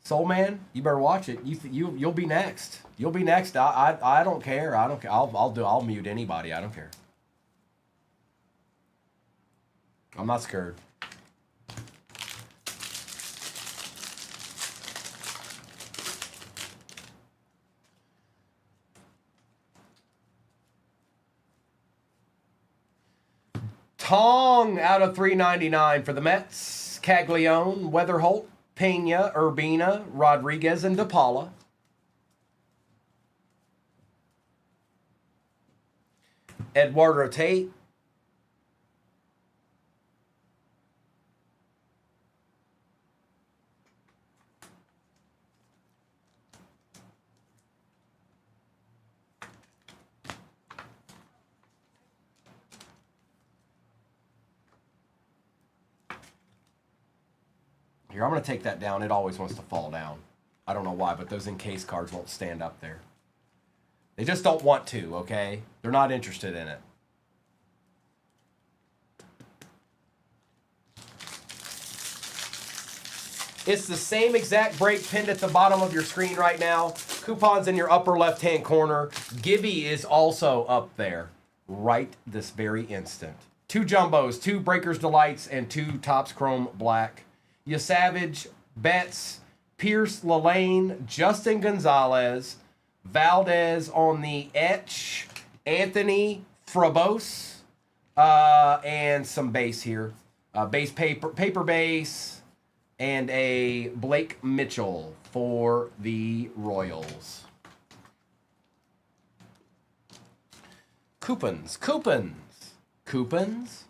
Soul Man, you better watch it. You'll be next. You'll be next. I don't care. I don't care. I'll mute anybody. I don't care. I'm not scared. Tong out of 399 for the Mets. Caglione, Weatherholt, Pena, Urbina, Rodriguez, and DePaula. Eduardo Tate. Here, I'm going to take that down. It always wants to fall down. I don't know why, but those encased cards won't stand up there. They just don't want to, okay? They're not interested in it. It's the same exact break pinned at the bottom of your screen right now. Coupons in your upper left-hand corner. Gibby is also up there right this very instant. 2 Jumbos, 2 Breakers Delights, and 2 Topps Chrome Black. Yasavage, Betts, Pierce Lalane, Justin Gonzalez, Valdez on the etch, Anthony Frobos, and some base here. Base paper base, and a Blake Mitchell for the Royals. Coupons, coupons, coupons.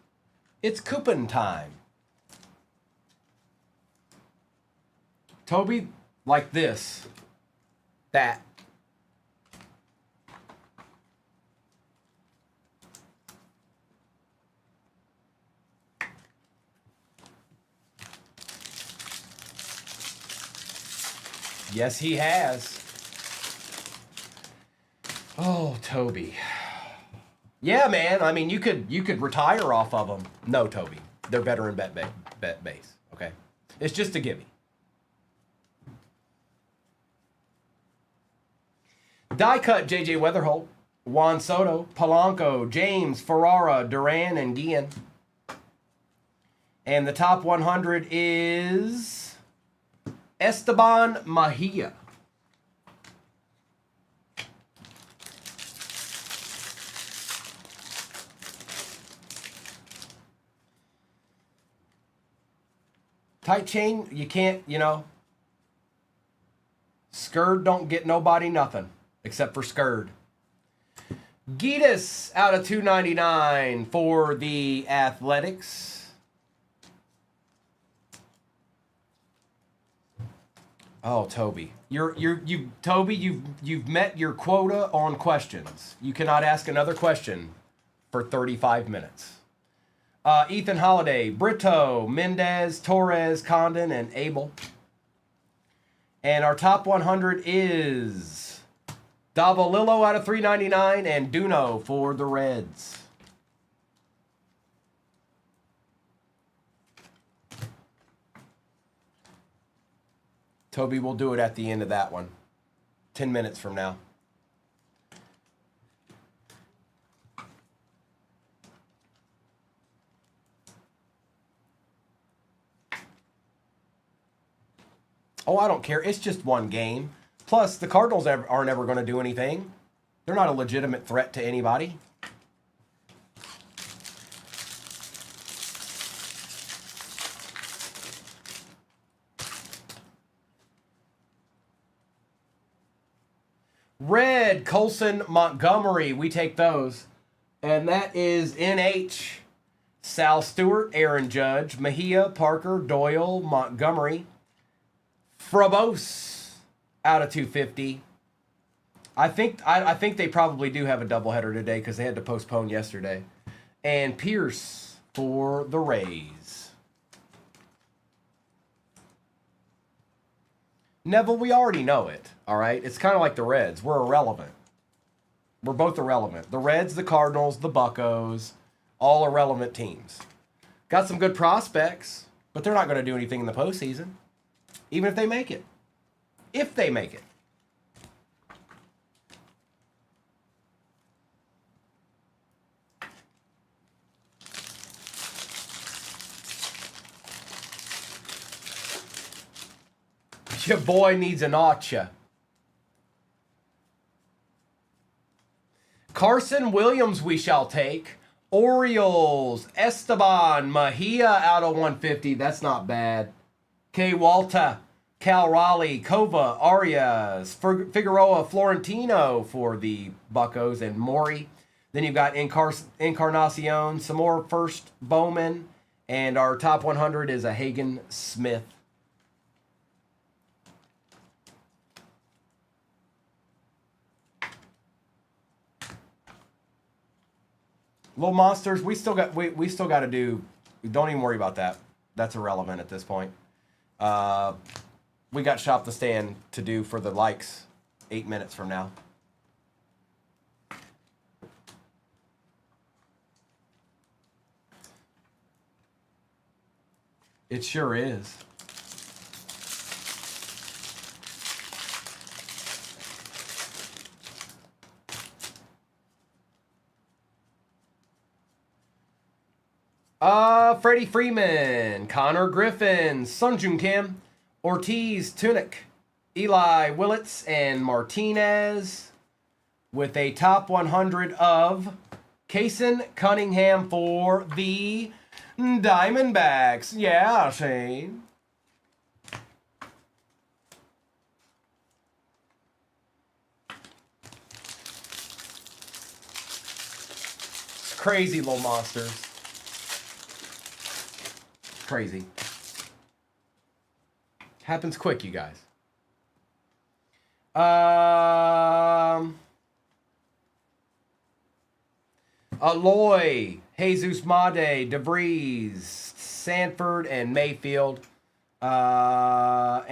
It's coupon time. Toby, like this, that. Yes, he has. Oh, Toby. Yeah, man. I mean, you could retire off of them. No, Toby. They're better in bet base. Okay, it's just a gimme. Die cut JJ Weatherholt, Juan Soto, Polanco, James, Ferrara, Duran, and Guillen. And the top 100 is Esteban Mejia. Tight chain, you can't, you know. Skurd don't get nobody nothing except for Skurd. Gitas out of 299 for the Athletics. Oh, Toby. You've met your quota on questions. You cannot ask another question for 35 minutes. Ethan Holiday, Brito, Mendez, Torres, Condon, and Abel. And our top 100 is Davalillo out of 399 and Duno for the Reds. Toby will do it at the end of that one. 10 minutes from now. Oh, I don't care. It's just one game. Plus, the Cardinals aren't ever going to do anything. They're not a legitimate threat to anybody. Red, Colson, Montgomery. We take those. And that is NH. Sal Stewart, Aaron Judge, Mejia, Parker, Doyle, Montgomery. Frobos out of 250. I think they probably do have a doubleheader today because they had to postpone yesterday. And Pierce for the Rays. Neville, we already know it, all right? It's kind of like the Reds. We're irrelevant. We're both irrelevant. The Reds, the Cardinals, the Buccos, all irrelevant teams. Got some good prospects, but they're not going to do anything in the postseason. Even if they make it. If they make it. Your boy needs an archer. Carson Williams we shall take. Orioles, Esteban Mejia out of 150. That's not bad. K. Walter, Cal Raleigh, Kova, Arias, Figueroa, Florentino for the Buccos, and Maury. Then you've got Encarnacion, some more first Bowman, and our top 100 is a Hagen Smith. Little monsters, we still got to do. Don't even worry about that. That's irrelevant at this point. We got Shop the Stand to do for the likes 8 minutes from now. It sure is. Freddie Freeman, Connor Griffin, Sunjun Kim, Ortiz, Tunic, Eli Willits, and Martinez with a top 100 of Kason Cunningham for the Diamondbacks. Yeah, Shane. Crazy little monsters. Crazy. Happens quick, you guys. Aloy, Jesus Made, DeVries, Sanford, and Mayfield. And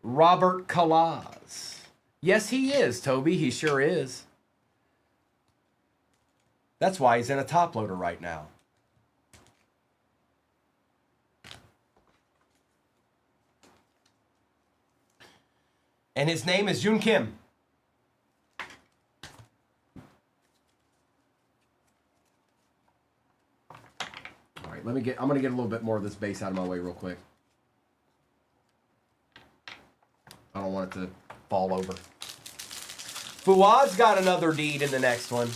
Robert Kalaz. Yes, he is, Toby. He sure is. That's why he's in a top loader right now. And his name is Jun Kim. All right, I'm gonna get a little bit more of this base out of my way real quick. I don't want it to fall over. Fuad's got another deed in the next one.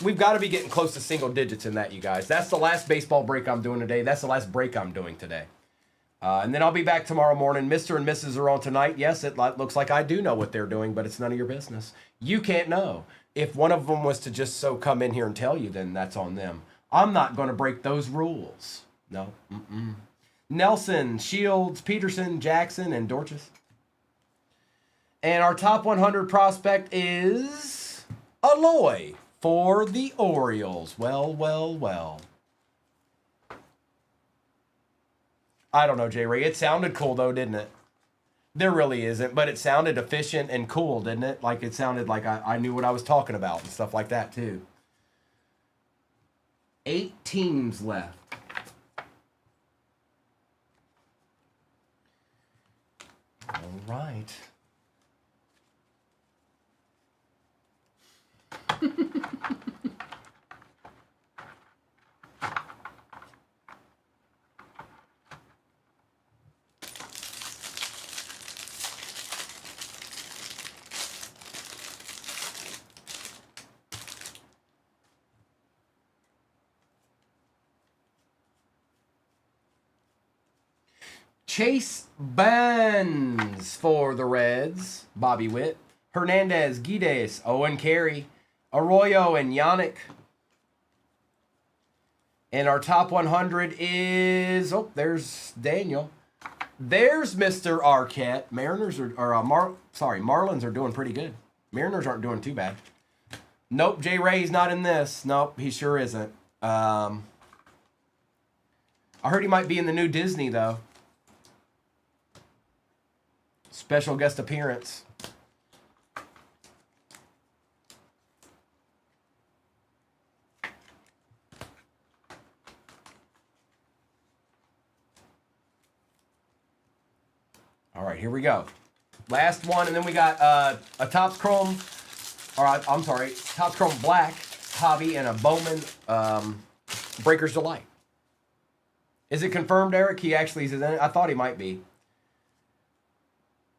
We've got to be getting close to single digits in that, you guys. That's the last baseball break I'm doing today. That's the last break I'm doing today. And then I'll be back tomorrow morning. Mr. and Mrs. are on tonight. Yes, it looks like I do know what they're doing, but it's none of your business. You can't know. If one of them was to just so come in here and tell you, then that's on them. I'm not going to break those rules. No. Nelson, Shields, Peterson, Jackson, and Dorches. And our top 100 prospect is Aloy for the Orioles. Well. I don't know, J-Ray. It sounded cool, though, didn't it? There really isn't, but it sounded efficient and cool, didn't it? Like, it sounded like I knew what I was talking about and stuff like that, too. 8 teams left. All right. Chase Benz for the Reds. Bobby Witt. Hernandez, Guides, Owen Carey, Arroyo, and Yannick. And our top 100 is... Oh, there's Daniel. There's Mr. Arquette. Marlins are doing pretty good. Mariners aren't doing too bad. Nope, J. Ray's not in this. Nope, he sure isn't. I heard he might be in the new Disney, though. Special guest appearance. All right, here we go. Last one, and then we got a Topps Chrome, Topps Chrome Black hobby and a Bowman Breaker's Delight. Is it confirmed, Eric? He actually is in it. I thought he might be.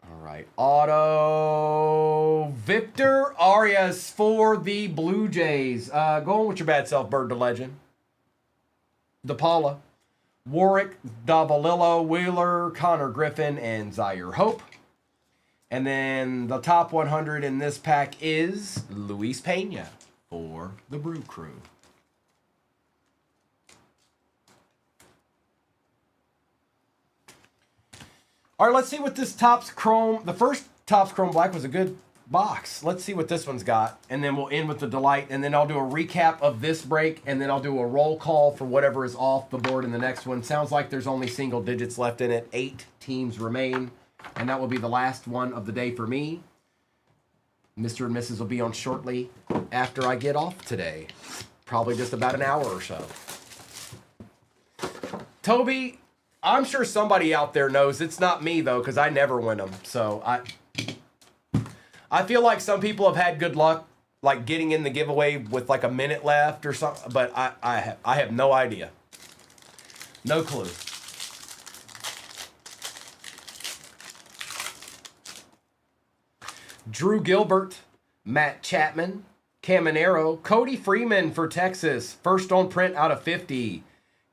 All right, auto Victor Arias for the Blue Jays. Going with your bad self, Bird to Legend. DePaula. Warwick, Davalillo, Wheeler, Connor Griffin, and Zaire Hope. And then the top 100 in this pack is Luis Pena for the Brew Crew. All right, let's see what this Topps Chrome... The first Topps Chrome Black was a good box. Let's see what this one's got, and then we'll end with the Delight, and then I'll do a recap of this break, and then I'll do a roll call for whatever is off the board in the next one. Sounds like there's only single digits left in it. 8 teams remain, and that will be the last one of the day for me. Mr. and Mrs. will be on shortly after I get off today. Probably just about an hour or so. Toby, I'm sure somebody out there knows. It's not me, though, because I never win them. So I feel like some people have had good luck, like getting in the giveaway with like a minute left or something, but I have no idea. No clue. Drew Gilbert, Matt Chapman, Caminero, Cody Freeman for Texas, first on print out of 50.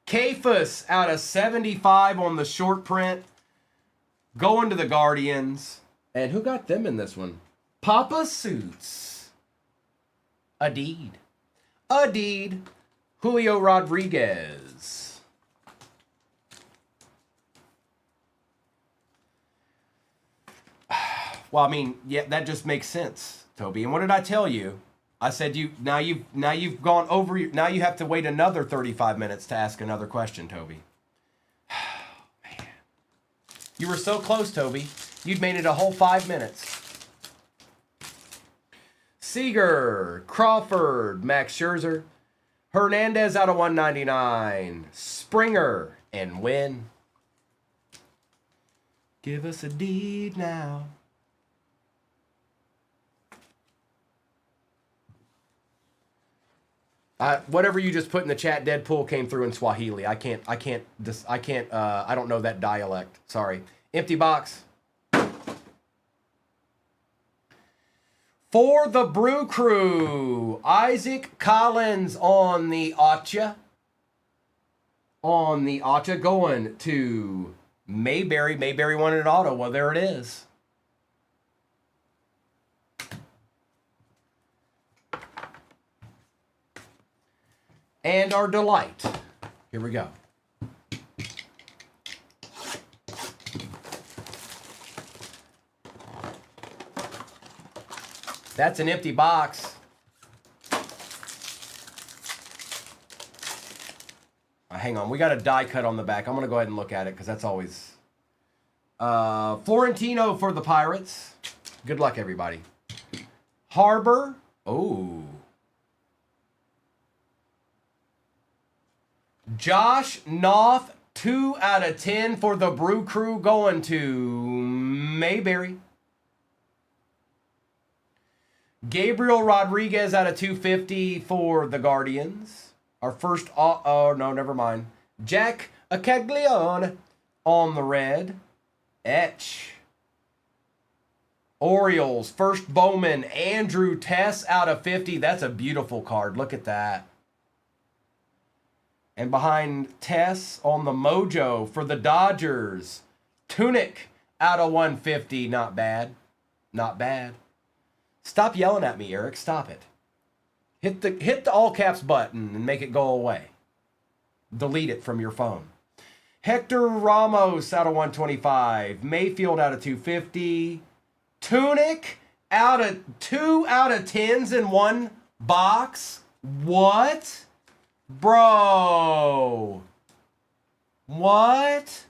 Kafus out of 75 on the short print, going to the Guardians. And who got them in this one? Papa Suits. A deed. A deed. Julio Rodriguez. Well, I mean, yeah, that just makes sense, Toby. And what did I tell you? I said now you've gone over now you have to wait another 35 minutes to ask another question, Toby. Man. You were so close, Toby. You'd made it a whole 5 minutes. Seager, Crawford, Max Scherzer, Hernandez out of 199, Springer, and Wynn. Give us a deed now. Whatever you just put in the chat, Deadpool came through in Swahili. I don't know that dialect. Sorry. Empty box. For the Brew Crew, Isaac Collins on the Acha. Going to Mayberry. Mayberry wanted an auto. Well, there it is. And our delight. Here we go. That's an empty box. Hang on, we got a die cut on the back. I'm going to go ahead and look at it because that's always... Florentino for the Pirates. Good luck, everybody. Harbor. Oh. Josh Knopf, 2 out of 10 for the Brew Crew, going to Mayberry. Gabriel Rodriguez out of 250 for the Guardians. Our first, oh no, never mind. Jack Caglione on the red. Etch. Orioles, first Bowman, Andrew Tess out of 50. That's a beautiful card. Look at that. And behind Tess on the Mojo for the Dodgers. Tunic out of 150. Not bad. Not bad. Stop yelling at me, Eric. Stop it. Hit the all caps button and make it go away. Delete it from your phone. Hector Ramos out of 125. Mayfield out of 250. Tunic out of 2 out of 10s in one box. What? Bro. What?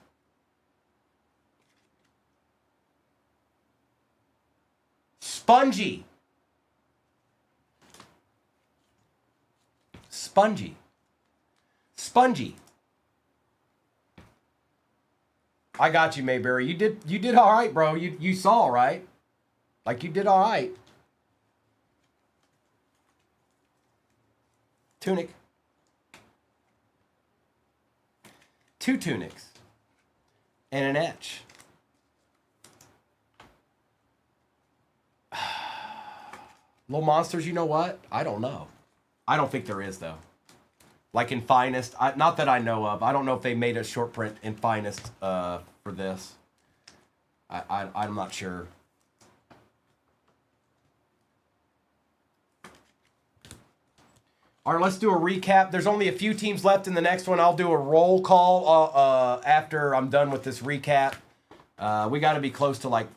Spongy. Spongy. Spongy. I got you, Mayberry. You did all right, bro. You saw all right. Like you did all right. Tunic. 2 tunics. And an etch. Little monsters, you know what? I don't know. I don't think there is, though. Like in Finest. Not that I know of. I don't know if they made a short print in Finest for this. I'm not sure. All right, let's do a recap. There's only a few teams left in the next one. I'll do a roll call after I'm done with this recap. We got to be close to like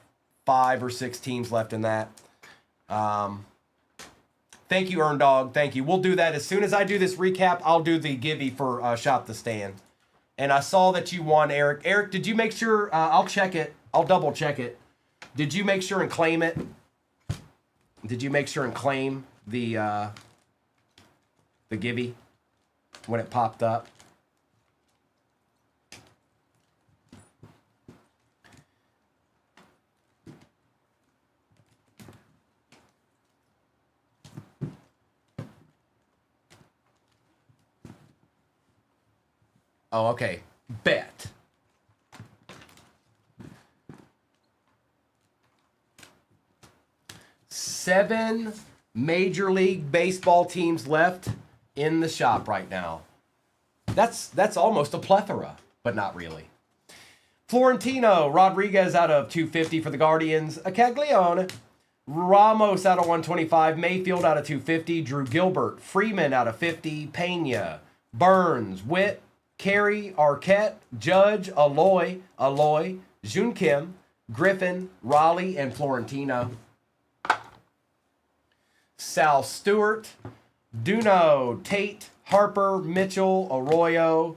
5 or 6 teams left in that. Thank you, Earn Dog. Thank you. We'll do that as soon as I do this recap. I'll do the givey for Shop the Stand. And I saw that you won, Eric. Eric, did you make sure? I'll check it. I'll double check it. Did you make sure and claim it? Did you make sure and claim the givey when it popped up? Oh, okay. Bet. Seven Major League Baseball teams left in the shop right now. That's almost a plethora, but not really. Florentino Rodriguez out of 250 for the Guardians. A Caglione. Ramos out of 125. Mayfield out of 250. Drew Gilbert. Freeman out of 50. Pena. Burns. Witt. Carey. Arquette. Judge. Aloy. Jun Kim. Griffin. Raleigh. And Florentino. Sal Stewart. Duno. Tate. Harper. Mitchell. Arroyo.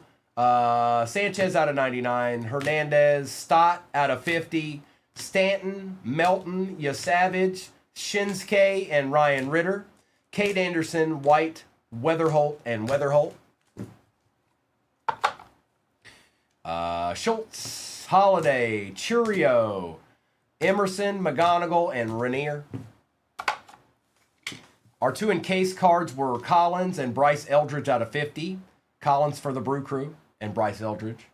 Sanchez out of 99. Hernandez. Stott out of 50. Stanton, Melton, Yasavage, Shinsuke, and Ryan Ritter. Kate Anderson, White, Weatherholt, and Weatherholt. Schultz, Holiday, Churio, Emerson, McGonigal, and Rainier. Our 2 encased cards were Collins and Bryce Eldridge out of 50. Collins for the Brew Crew and Bryce Eldridge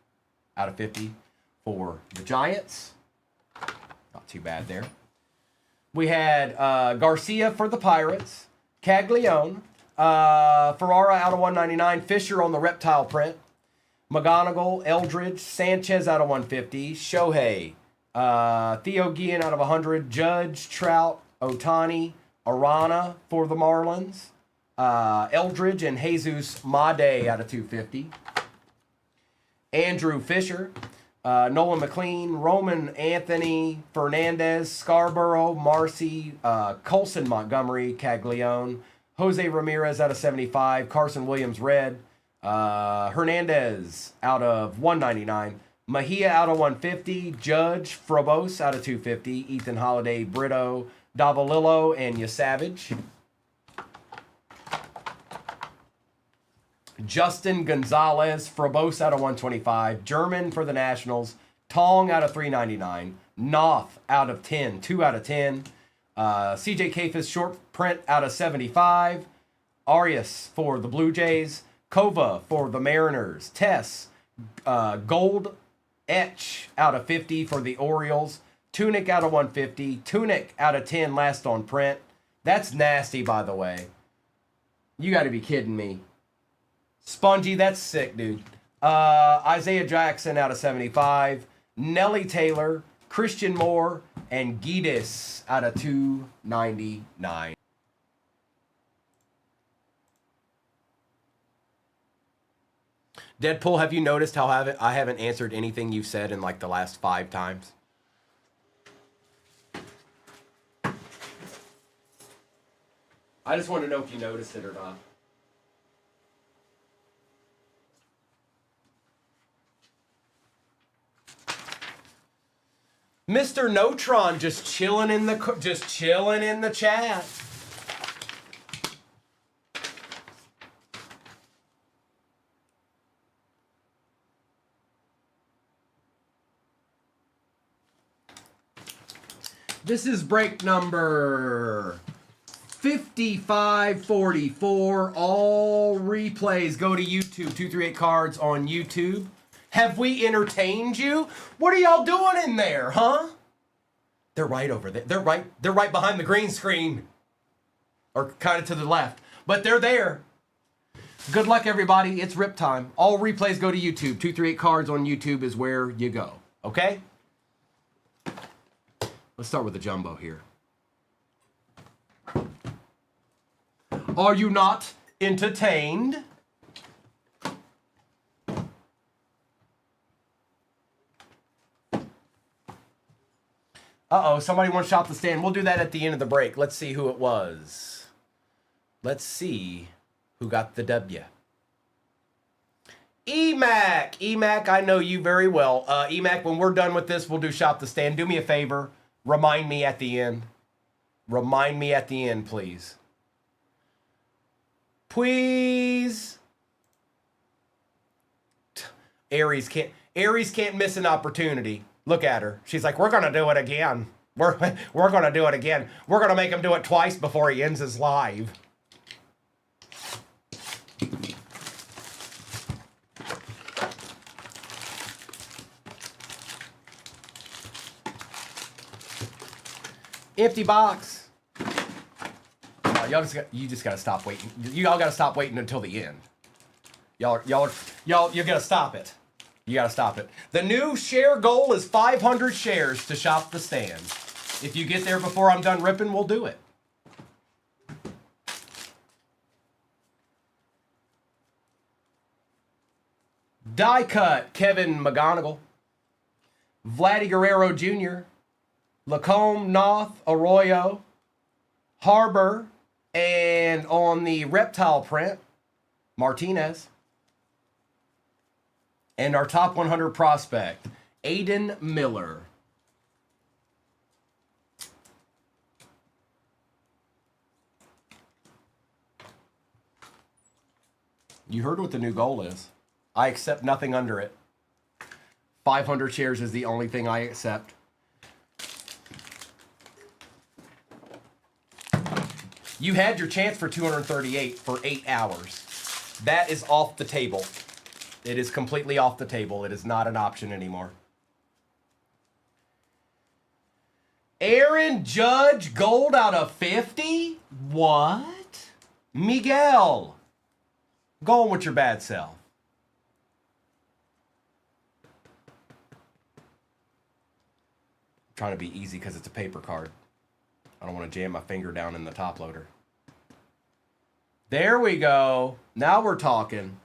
out of 50 for the Giants. Not too bad there. We had Garcia for the Pirates. Caglione. Ferrara out of 199. Fisher on the reptile print. McGonigal, Eldridge. Sanchez out of 150. Shohei. Theo Guillen out of 100. Judge, Trout, Otani. Arana for the Marlins. Eldridge and Jesus Made out of 250. Andrew Fisher. Nolan McLean, Roman Anthony, Fernandez, Scarborough, Marcy, Colson Montgomery, Caglione, Jose Ramirez out of 75, Carson Williams red, Hernandez out of 199, Mejia out of 150, Judge, Frobos out of 250, Ethan Holiday, Brito, Davalillo, and Yasavage. Justin Gonzalez, Frobos out of 125. German for the Nationals. Tong out of 399. Knopf out of 10. 2 out of 10. CJ Kafis short print out of 75. Arias for the Blue Jays. Kova for the Mariners. Tess. Gold Etch out of 50 for the Orioles. Tunic out of 150. Tunic out of 10 last on print. That's nasty, by the way. You got to be kidding me. Spongy, that's sick, dude. Isaiah Jackson out of 75. Nelly Taylor, Christian Moore, and Giedis out of 299. Deadpool, have you noticed how I haven't answered anything you've said in like the last 5 times? I just want to know if you noticed it or not. Mr. Notron just chilling in the chat. This is break number 5544. All replays go to YouTube. 238 Cards on YouTube. Have we entertained you? What are y'all doing in there, huh? They're right over there. They're right behind the green screen. Or kind of to the left. But they're there. Good luck, everybody. It's rip time. All replays go to YouTube. 238 Cards on YouTube is where you go. Okay? Let's start with the jumbo here. Are you not entertained? Uh-oh, somebody wants to shop the stand. We'll do that at the end of the break. Let's see who it was. Let's see who got the W. EMAC. EMAC, I know you very well. EMAC, when we're done with this, we'll do shop the stand. Do me a favor. Remind me at the end. Remind me at the end, please. Please. Aries can't miss an opportunity. Look at her. She's like, we're going to do it again. We're going to do it again. We're going to make him do it twice before he ends his live. Empty box. You just got to stop waiting. Y'all got to stop waiting until the end. Y'all, you got to stop it. You got to stop it. The new share goal is 500 shares to shop the stand. If you get there before I'm done ripping, we'll do it. Die cut, Kevin McGonigal. Vladdy Guerrero Jr. Lacombe, Noth, Arroyo, Harbor, and on the reptile print, Martinez. And our top 100 prospect, Aiden Miller. You heard what the new goal is. I accept nothing under it. 500 shares is the only thing I accept. You had your chance for 238 for 8 hours. That is off the table. It is completely off the table. It is not an option anymore. Aaron Judge, gold out of 50? What? Miguel, going with your bad self. Trying to be easy because it's a paper card. I don't want to jam my finger down in the top loader. There we go. Now we're talking.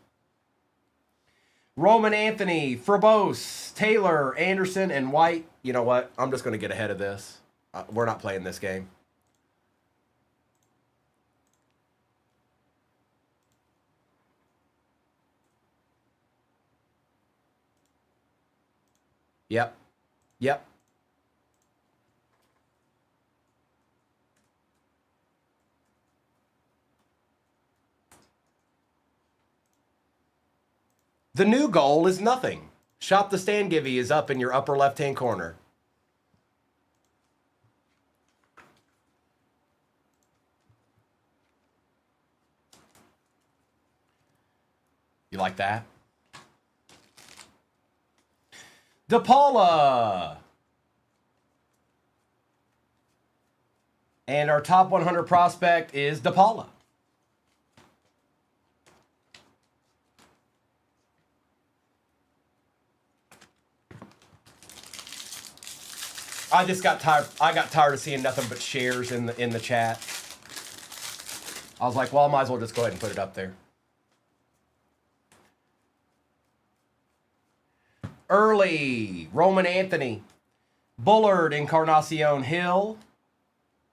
Roman Anthony, Frobose, Taylor, Anderson, and White. You know what? I'm just going to get ahead of this. We're not playing this game. Yep. Yep. The new goal is nothing. Shop the Stand Givey is up in your upper left-hand corner. You like that? DePaula. And our top 100 prospect is DePaula. I just got tired. I got tired of seeing nothing but shares in the chat. I was like, well, I might as well just go ahead and put it up there. Early, Roman Anthony, Bullard, Encarnacion Hill,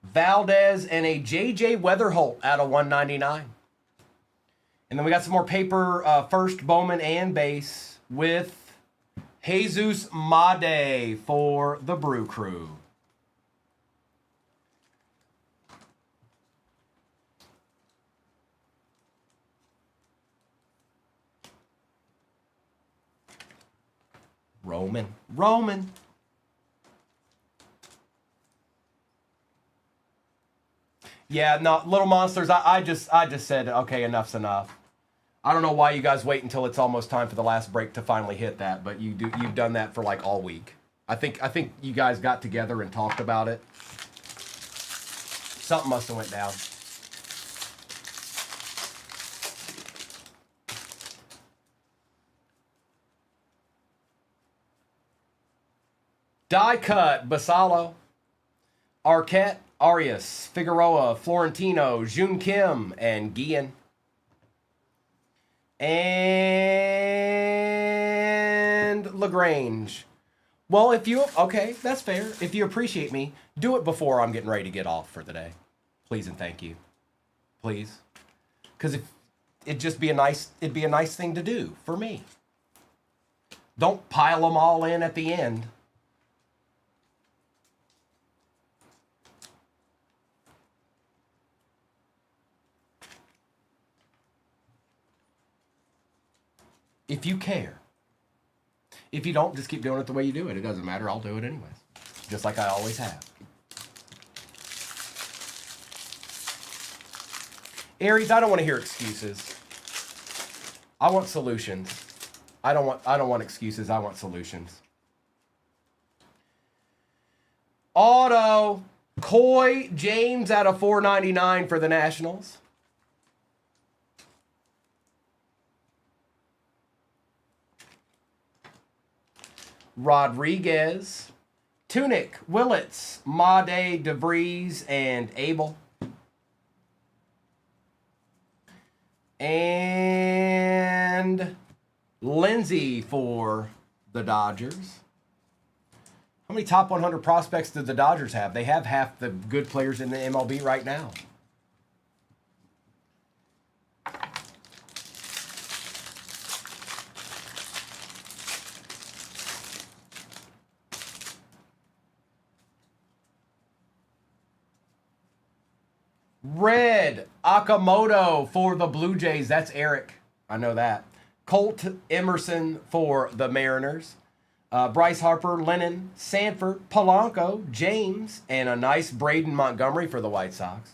Valdez, and a J.J. Weatherholt out of 199. And then we got some more paper, first Bowman and base with Jesus Made for the Brew Crew. Roman. Yeah, no, Little Monsters, I just said, okay, enough's enough. I don't know why you guys wait until it's almost time for the last break to finally hit that, but you've done that for like all week. I think you guys got together and talked about it. Something must have went down. Die cut, Basalo, Arquette, Arias, Figueroa, Florentino, Jun Kim, and Guillen. And LaGrange. Well, okay, that's fair. If you appreciate me, do it before I'm getting ready to get off for the day. Please and thank you. Please. Because it'd be a nice thing to do for me. Don't pile them all in at the end. If you care. If you don't, just keep doing it the way you do it. It doesn't matter. I'll do it anyways. Just like I always have. Aries, I don't want to hear excuses. I want solutions. I don't want excuses. I want solutions. Auto, Coy James out of 499 for the Nationals. Rodriguez, Tunic, Willits, Made, DeVries, and Abel. And Lindsey for the Dodgers. How many top 100 prospects do the Dodgers have? They have half the good players in the MLB right now. Red, Akamoto for the Blue Jays. That's Eric. I know that. Colt Emerson for the Mariners. Bryce Harper, Lennon, Sanford, Polanco, James, and a nice Braden Montgomery for the White Sox.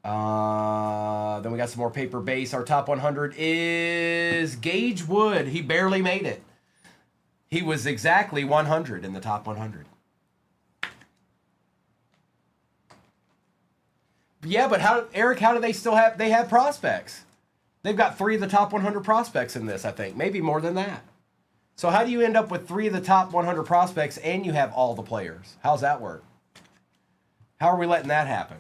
Then we got some more paper base. Our top 100 is Gage Wood. He barely made it. He was exactly 100 in the top 100. Yeah, but Eric, how do they still have, they have prospects? They've got 3 of the top 100 prospects in this, I think. Maybe more than that. So how do you end up with 3 of the top 100 prospects and you have all the players? How's that work? How are we letting that happen?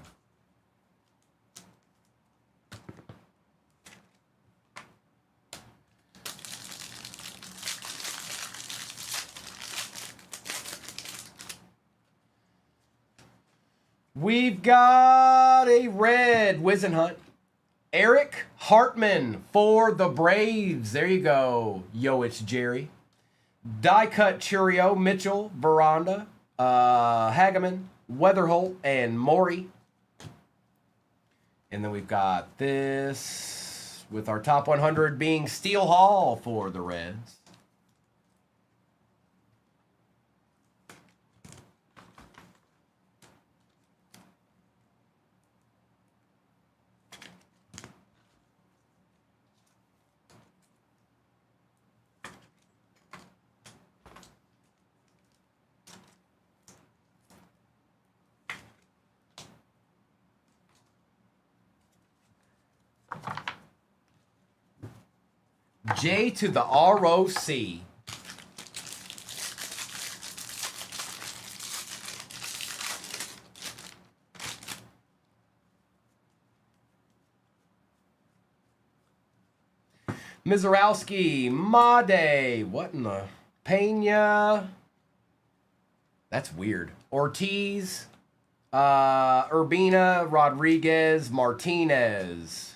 We've got a red Wizenhunt. Eric Hartman for the Braves. There you go. Yo, it's Jerry. Die cut Churio, Mitchell, Veranda, Hageman, Weatherholt, and Maury. And then we've got this with our top 100 being Steel Hall for the Reds. J to the ROC. Mizorowski, Made, what in the Pena? That's weird. Ortiz, Urbina, Rodriguez, Martinez.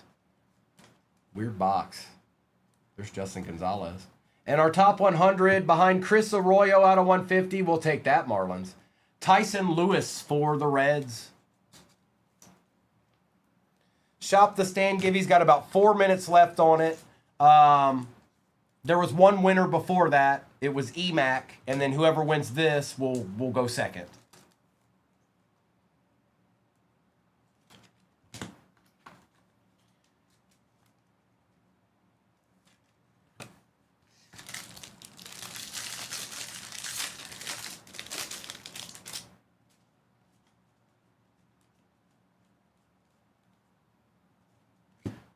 Weird box. There's Justin Gonzalez. And our top 100 behind Chris Arroyo out of 150. We'll take that, Marlins. Tyson Lewis for the Reds. Shop the Stand Givey's got about 4 minutes left on it. There was one winner before that. It was EMAC. And then whoever wins this will go second.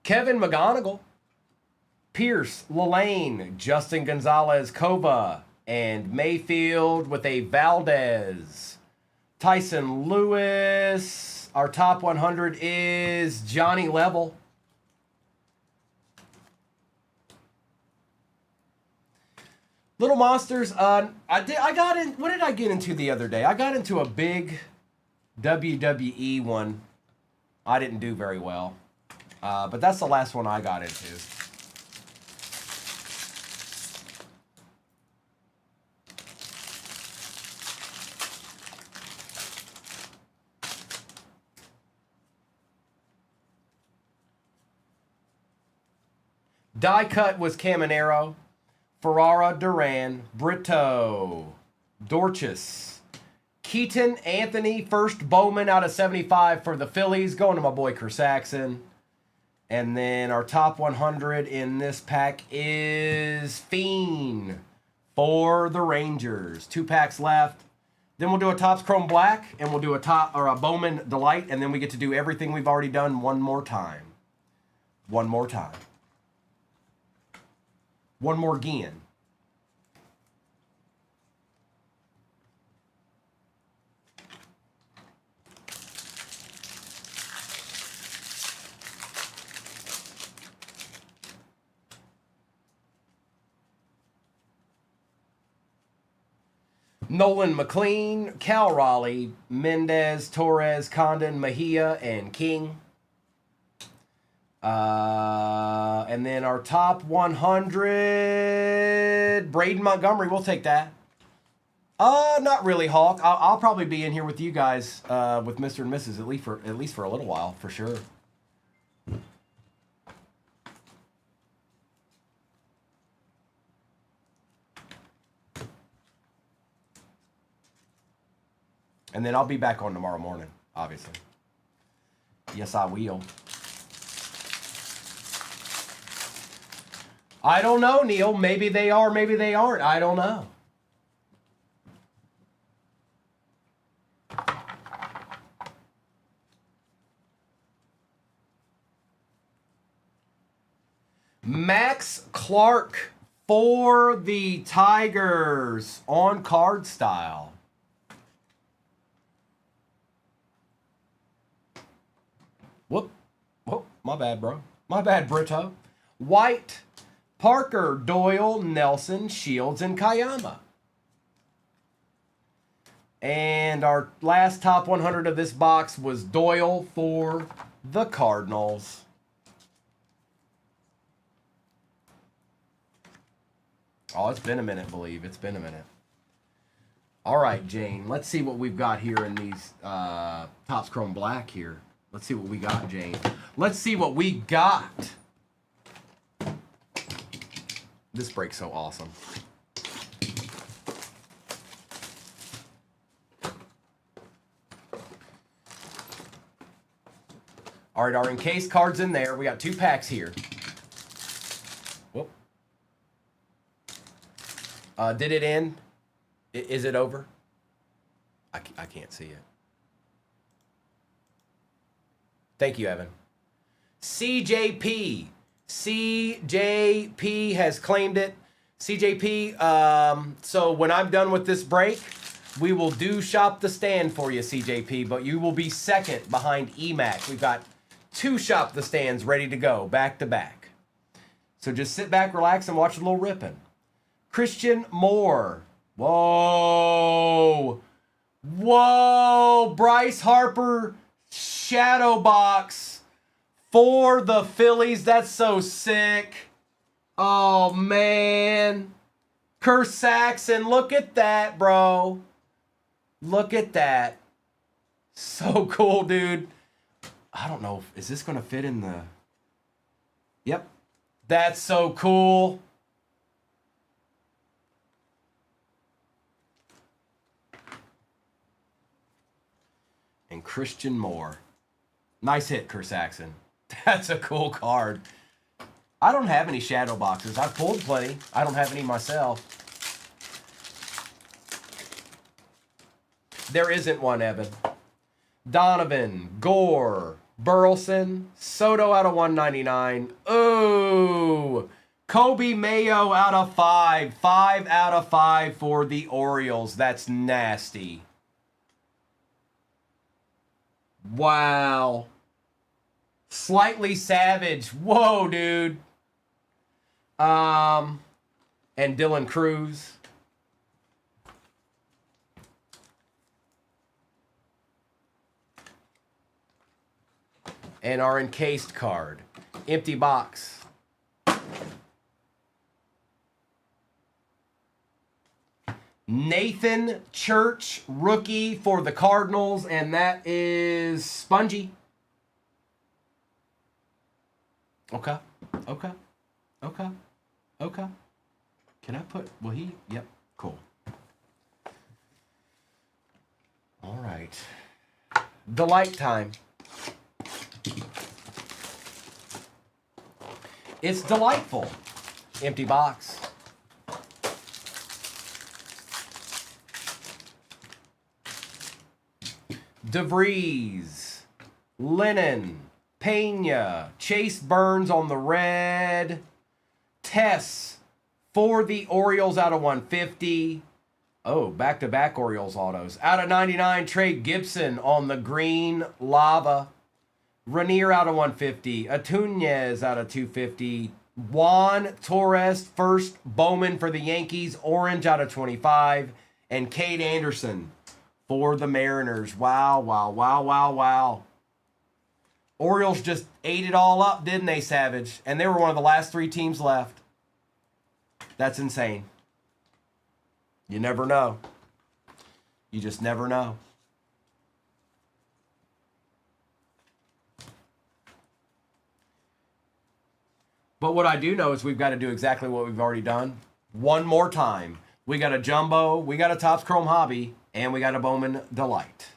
Kevin McGonigal, Pierce, Lalane, Justin Gonzalez, Kova, and Mayfield with a Valdez. Tyson Lewis. Our top 100 is Johnny Level. Little Monsters. What did I get into the other day? I got into a big WWE one. I didn't do very well. But that's the last one I got into. Die cut was Caminero, Ferrara, Duran, Brito, Dorchis, Keaton, Anthony, first Bowman out of 75 for the Phillies, going to my boy Kersaxon. And then our top 100 in this pack is Fiend for the Rangers. 2 packs left. Then we'll do a Topps Chrome Black, and we'll do a Bowman Delight, and then we get to do everything we've already done one more time. One more time. One more again. Nolan McLean, Cal Raleigh, Mendez, Torres, Condon, Mejia, and King. And then our top 100, Braden Montgomery. We'll take that. Not really, Hawk. I'll probably be in here with you guys, with Mr. and Mrs. at least for a little while, for sure. And then I'll be back on tomorrow morning, obviously. Yes, I will. I don't know, Neil. Maybe they are, maybe they aren't. I don't know. Max Clark for the Tigers on card style. Whoop. My bad, bro. My bad, Brito. White, Parker, Doyle, Nelson, Shields, and Kayama. And our last top 100 of this box was Doyle for the Cardinals. Oh, it's been a minute, believe. It's been a minute. All right, Jane. Let's see what we've got here in these Topps Chrome Black here. Let's see what we got, Jane. Let's see what we got. This break's so awesome. All right, our encased cards in there. We got 2 packs here. Whoop. Did it end? Is it over? I can't see it. Thank you, Evan. CJP. CJP has claimed it. CJP, so when I'm done with this break, we will do Shop the Stand for you, CJP, but you will be second behind EMAC. We've got 2 Shop the Stands ready to go, back to back. So just sit back, relax, and watch a little ripping. Christian Moore. Whoa. Whoa. Bryce Harper shadow box for the Phillies. That's so sick. Oh, man. Kerr Saxon. Look at that, bro. Look at that. So cool, dude. I don't know. Is this going to fit in the... Yep. That's so cool. And Christian Moore. Nice hit, Kerr Saxon. That's a cool card. I don't have any shadow boxes. I've pulled plenty. I don't have any myself. There isn't one, Evan. Donovan, Gore, Burleson, Soto out of 199. Ooh. Kobe Mayo out of 5. 5 out of 5 for the Orioles. That's nasty. Wow. Slightly Savage. Whoa, dude. And Dylan Cruz. And our encased card. Empty box. Nathan Church, rookie for the Cardinals, and that is Spongy. Okay. Can I put, will he? Yep, cool. All right. Delight time. It's delightful. Empty box. DeVries, Lennon, Pena, Chase Burns on the red, Tess for the Orioles out of 150. Oh, back-to-back Orioles autos. Out of 99, Trey Gibson on the green lava. Rainier out of 150. Atunez out of 250. Juan Torres, first Bowman for the Yankees, orange out of 25. and Cade Anderson for the Mariners. Wow, wow, wow, wow, wow. Orioles just ate it all up, didn't they, Savage? And they were one of the last 3 teams left. That's insane. You never know. You just never know. But what I do know is we've got to do exactly what we've already done. One more time. We got a Jumbo, we got a Topps Chrome Hobby, and we got a Bowman Delight.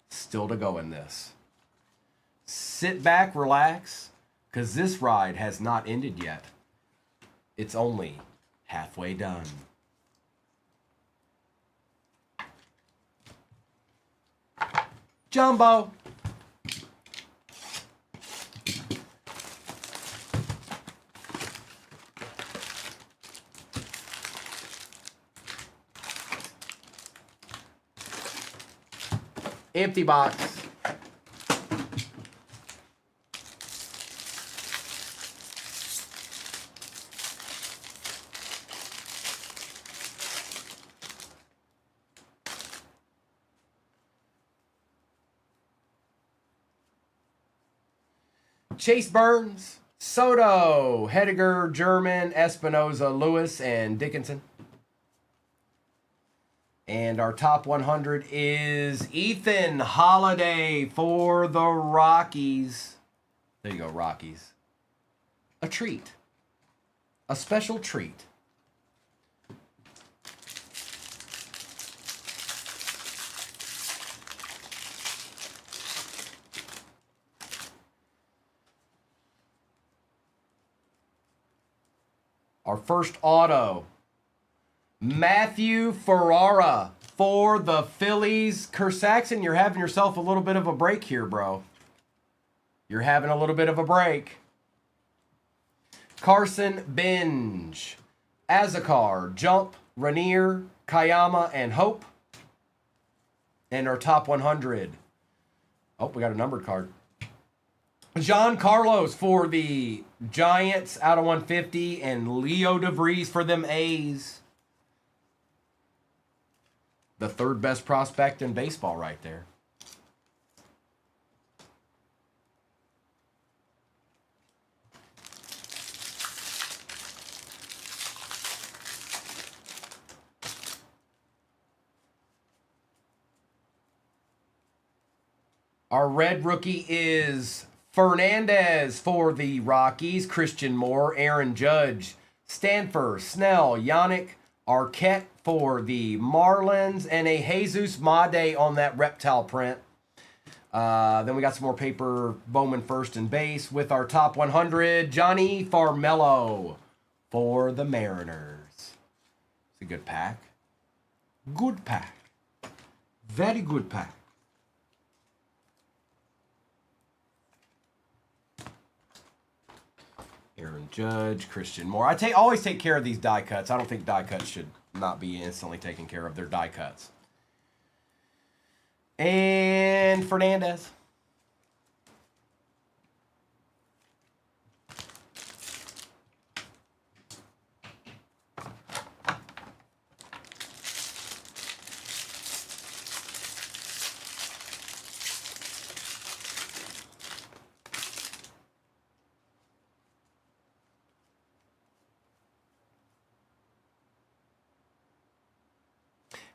Still to go in this. Sit back, relax, because this ride has not ended yet. It's only halfway done. Jumbo. Empty box. Chase Burns, Soto, Hediger, German, Espinoza, Lewis, and Dickinson. And our top 100 is Ethan Holiday for the Rockies. There you go, Rockies. A treat. A special treat. Our first auto. Matthew Ferrara for the Phillies. Kersaxon, you're having yourself a little bit of a break here, bro. You're having a little bit of a break. Carson Binge. Azakar, Jump, Rainier, Kayama, and Hope. And our top 100. Oh, we got a numbered card. John Carlos for the Giants out of 150. And Leo DeVries for them A's. The 3rd best prospect in baseball right there. Our red rookie is Fernandez for the Rockies. Christian Moore, Aaron Judge, Stanford, Snell, Yannick Arquette for the Marlins, and a Jesus Made on that reptile print. Then we got some more paper. Bowman first and base with our top 100. Johnny Farmello for the Mariners. It's a good pack. Good pack. Very good pack. Aaron Judge, Christian Moore. I always take care of these die cuts. I don't think die cuts should not be instantly taken care of. They're die cuts. And Fernandez.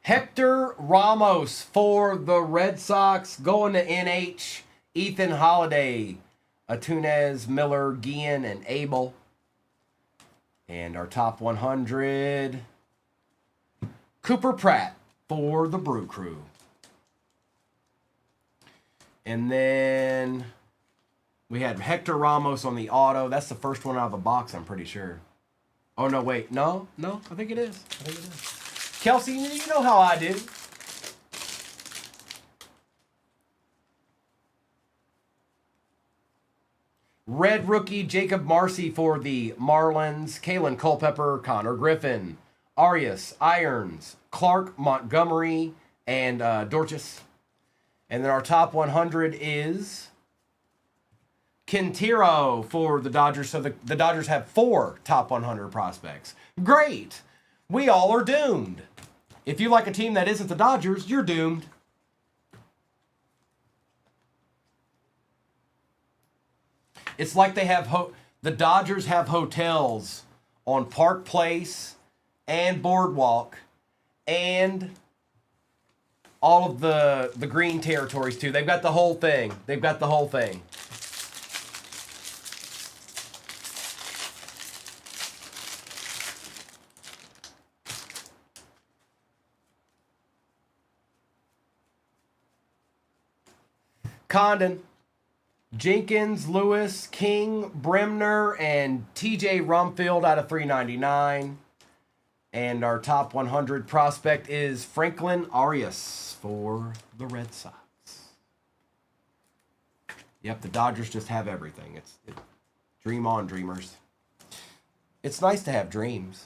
Hector Ramos for the Red Sox. Going to NH. Ethan Holiday, Atunez, Miller, Guillen, and Abel. And our top 100. Cooper Pratt for the Brew Crew. And then we had Hector Ramos on the auto. That's the first one out of the box, I'm pretty sure. Oh, no, wait. No, I think it is. Kelsey, you know how I do. Red rookie Jacob Marcy for the Marlins. Kalen Culpepper, Connor Griffin, Arias, Irons, Clark, Montgomery, and Dorchis. And then our top 100 is Quintero for the Dodgers. So the Dodgers have 4 top 100 prospects. Great. We all are doomed. If you like a team that isn't the Dodgers, you're doomed. It's like they have the Dodgers have hotels on Park Place and Boardwalk and all of the green territories too. They've got the whole thing. They've got the whole thing. Condon, Jenkins, Lewis, King, Bremner, and TJ Rumfield out of 399. And our top 100 prospect is Franklin Arias for the Red Sox. Yep, the Dodgers just have everything. Dream on, dreamers. It's nice to have dreams.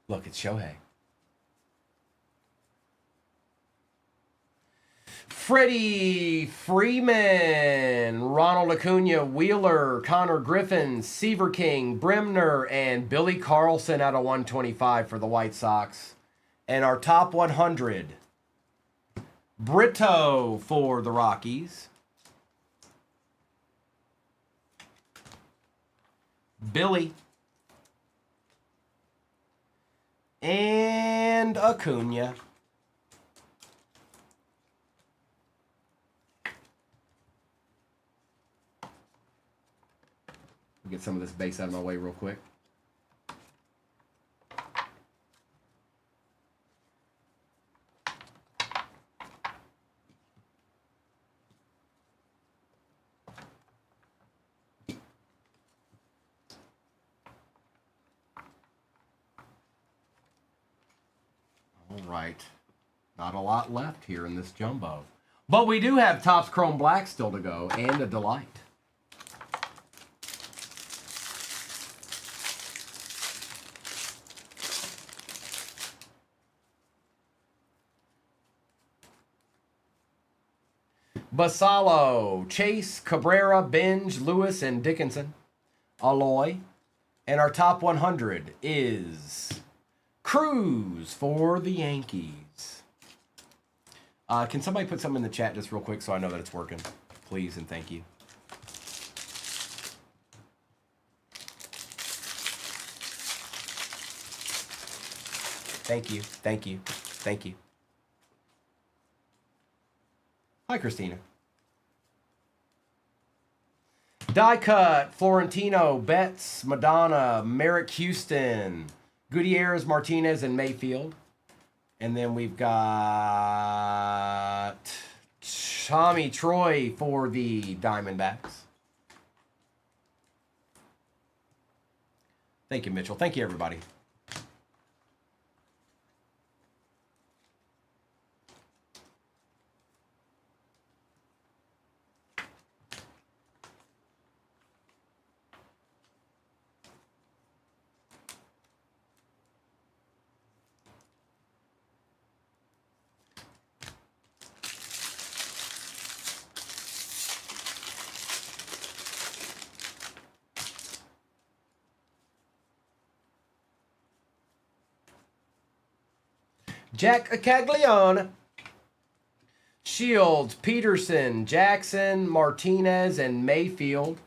Look, it's Shohei. Freddie Freeman, Ronald Acuna, Wheeler, Connor Griffin, Seaver King, Bremner, and Billy Carlson out of 125 for the White Sox. And our top 100, Brito for the Rockies. Billy. And Acuna. Get some of this base out of my way real quick. Right. Not a lot left here in this jumbo. But we do have Topps Chrome Black still to go, and a delight. Basalo, Chase, Cabrera, Binge, Lewis, and Dickinson. Aloy. And our top 100 is Cruz for the Yankees. Can somebody put something in the chat just real quick so I know that it's working? Please and thank you. Thank you. Thank you. Thank you. Hi, Christina. Die cut, Florentino, Betts, Madonna, Merrick Houston, Gutierrez, Martinez, and Mayfield. And then we've got Tommy Troy for the Diamondbacks. Thank you, Mitchell. Thank you, everybody. Jack Caglione, Shields, Peterson, Jackson, Martinez, and Mayfield.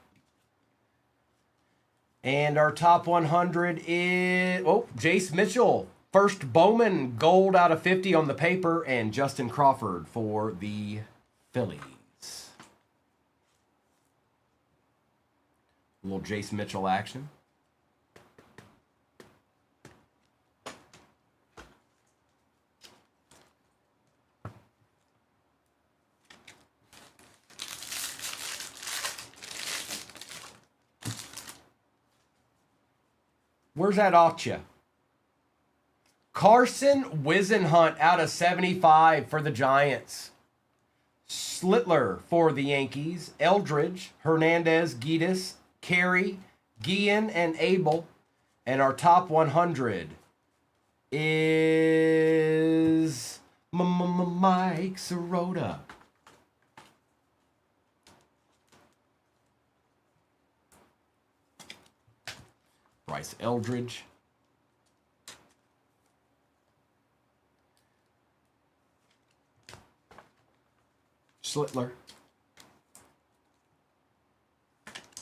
And our top 100 is, Jace Mitchell. First Bowman gold out of 50 on the paper, and Justin Crawford for the Phillies. A little Jace Mitchell action. Where's that Acha? Carson Wisenhunt out of 75 for the Giants. Slittler for the Yankees. Eldridge, Hernandez, Giedis, Carey, Guillen, and Abel. And our top 100 is Mike Sirota. Bryce Eldridge. Schlittler.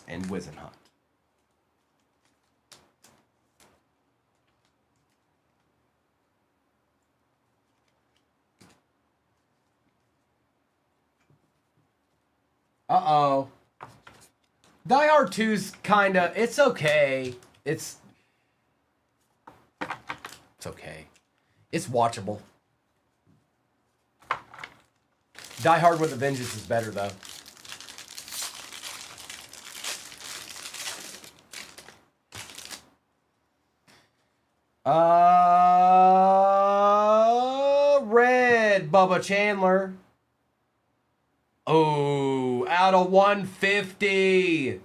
And Wisenhunt. Uh-oh. Die Hard 2's kinda, it's okay. It's okay. It's watchable. Die Hard with a Vengeance is better, though. Red Bubba Chandler. Oh, out of 150.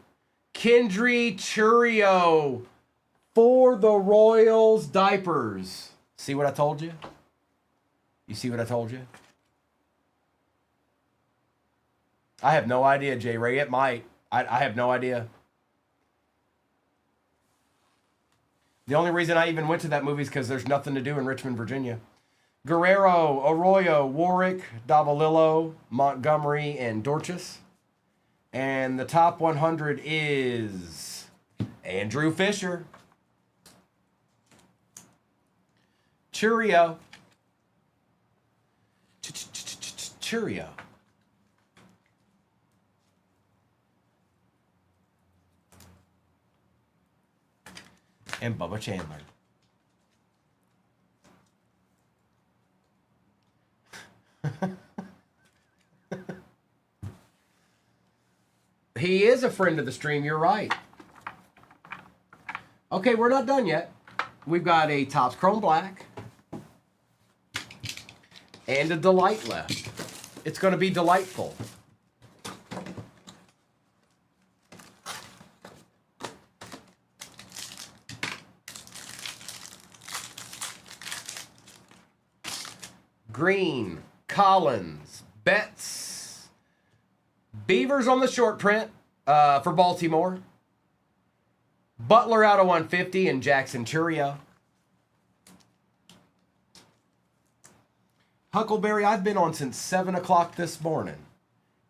Kendry Churio for the Royals diapers. See what I told you? You see what I told you? I have no idea, J. Ray. It might. I have no idea. The only reason I even went to that movie is because there's nothing to do in Richmond, Virginia. Guerrero, Arroyo, Warwick, Davalillo, Montgomery, and Dorchis. And the top 100 is Andrew Fisher. Churio. Churio. And Bubba Chandler. He is a friend of the stream, you're right. Okay, we're not done yet. We've got a Topps Chrome Black and a Delight left. It's going to be delightful. Green, Collins, Betts, Beavers on the short print for Baltimore. Butler out of 150 and Jackson Churio. Huckleberry, I've been on since 7 o'clock this morning.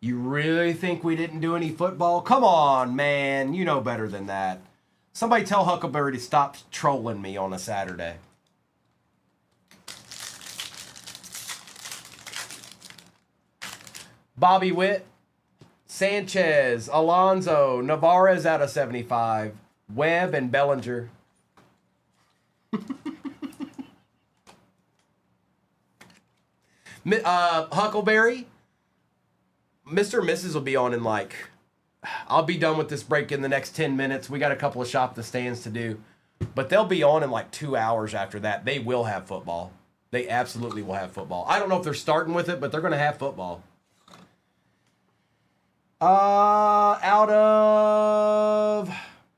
You really think we didn't do any football? Come on, man. You know better than that. Somebody tell Huckleberry to stop trolling me on a Saturday. Bobby Witt, Sanchez, Alonso, Navarez out of 75, Webb and Bellinger. Huckleberry, Mr. and Mrs. will be on in like, I'll be done with this break in the next 10 minutes. We got a couple of shop the stands to do, but they'll be on in like 2 hours after that. They will have football. They absolutely will have football. I don't know if they're starting with it, but they're going to have football. Out of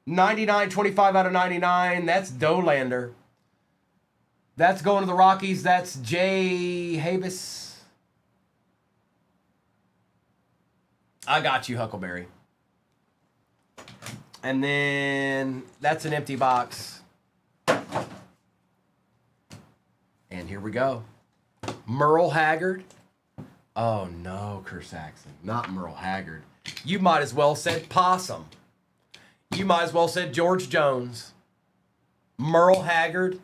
99, 25 out of 99, that's Dolander. That's going to the Rockies. That's Jay Habis. I got you, Huckleberry. And then that's an empty box. And here we go. Merle Haggard. Oh no, Kersaxon. Not Merle Haggard. You might as well said Possum. You might as well said George Jones. Merle Haggard.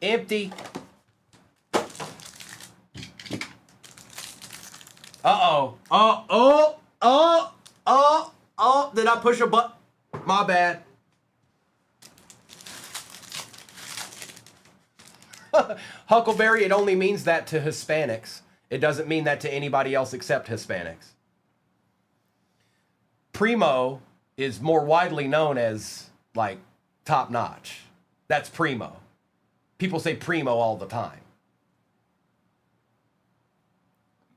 Empty. Uh-oh. Oh. Did I push a button? My bad. Huckleberry, it only means that to Hispanics. It doesn't mean that to anybody else except Hispanics. Primo is more widely known as, like, top notch. That's Primo. People say Primo all the time.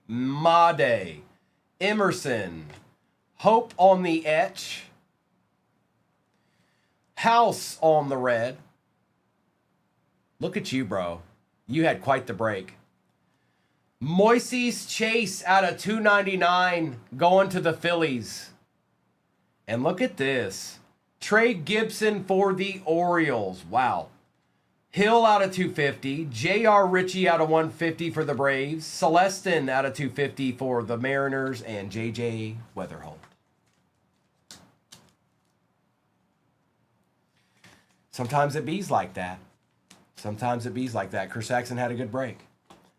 Made, Emerson, Hope on the etch, House on the red. Look at you, bro. You had quite the break. Moises Chase out of 299 going to the Phillies. And look at this. Trey Gibson for the Orioles. Wow. Hill out of 250. J.R. Ritchie out of 150 for the Braves. Celestin out of 250 for the Mariners. And J.J. Weatherholt. Sometimes it bees like that. Sometimes it bees like that. Chris Saxon had a good break.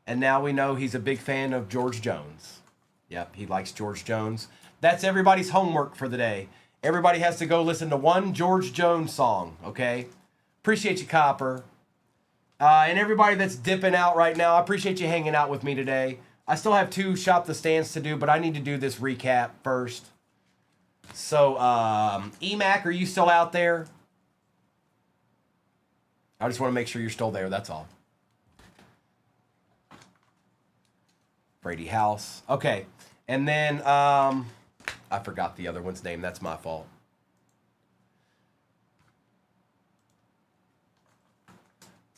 And now we know he's a big fan of George Jones. Yep, he likes George Jones. That's everybody's homework for the day. Everybody has to go listen to one George Jones song, okay? Appreciate you, Copper. And everybody that's dipping out right now, I appreciate you hanging out with me today. I still have 2 Shop the Stands to do, but I need to do this recap first. So, EMAC, are you still out there? I just want to make sure you're still there, that's all. Brady House. Okay. And then, I forgot the other one's name. That's my fault.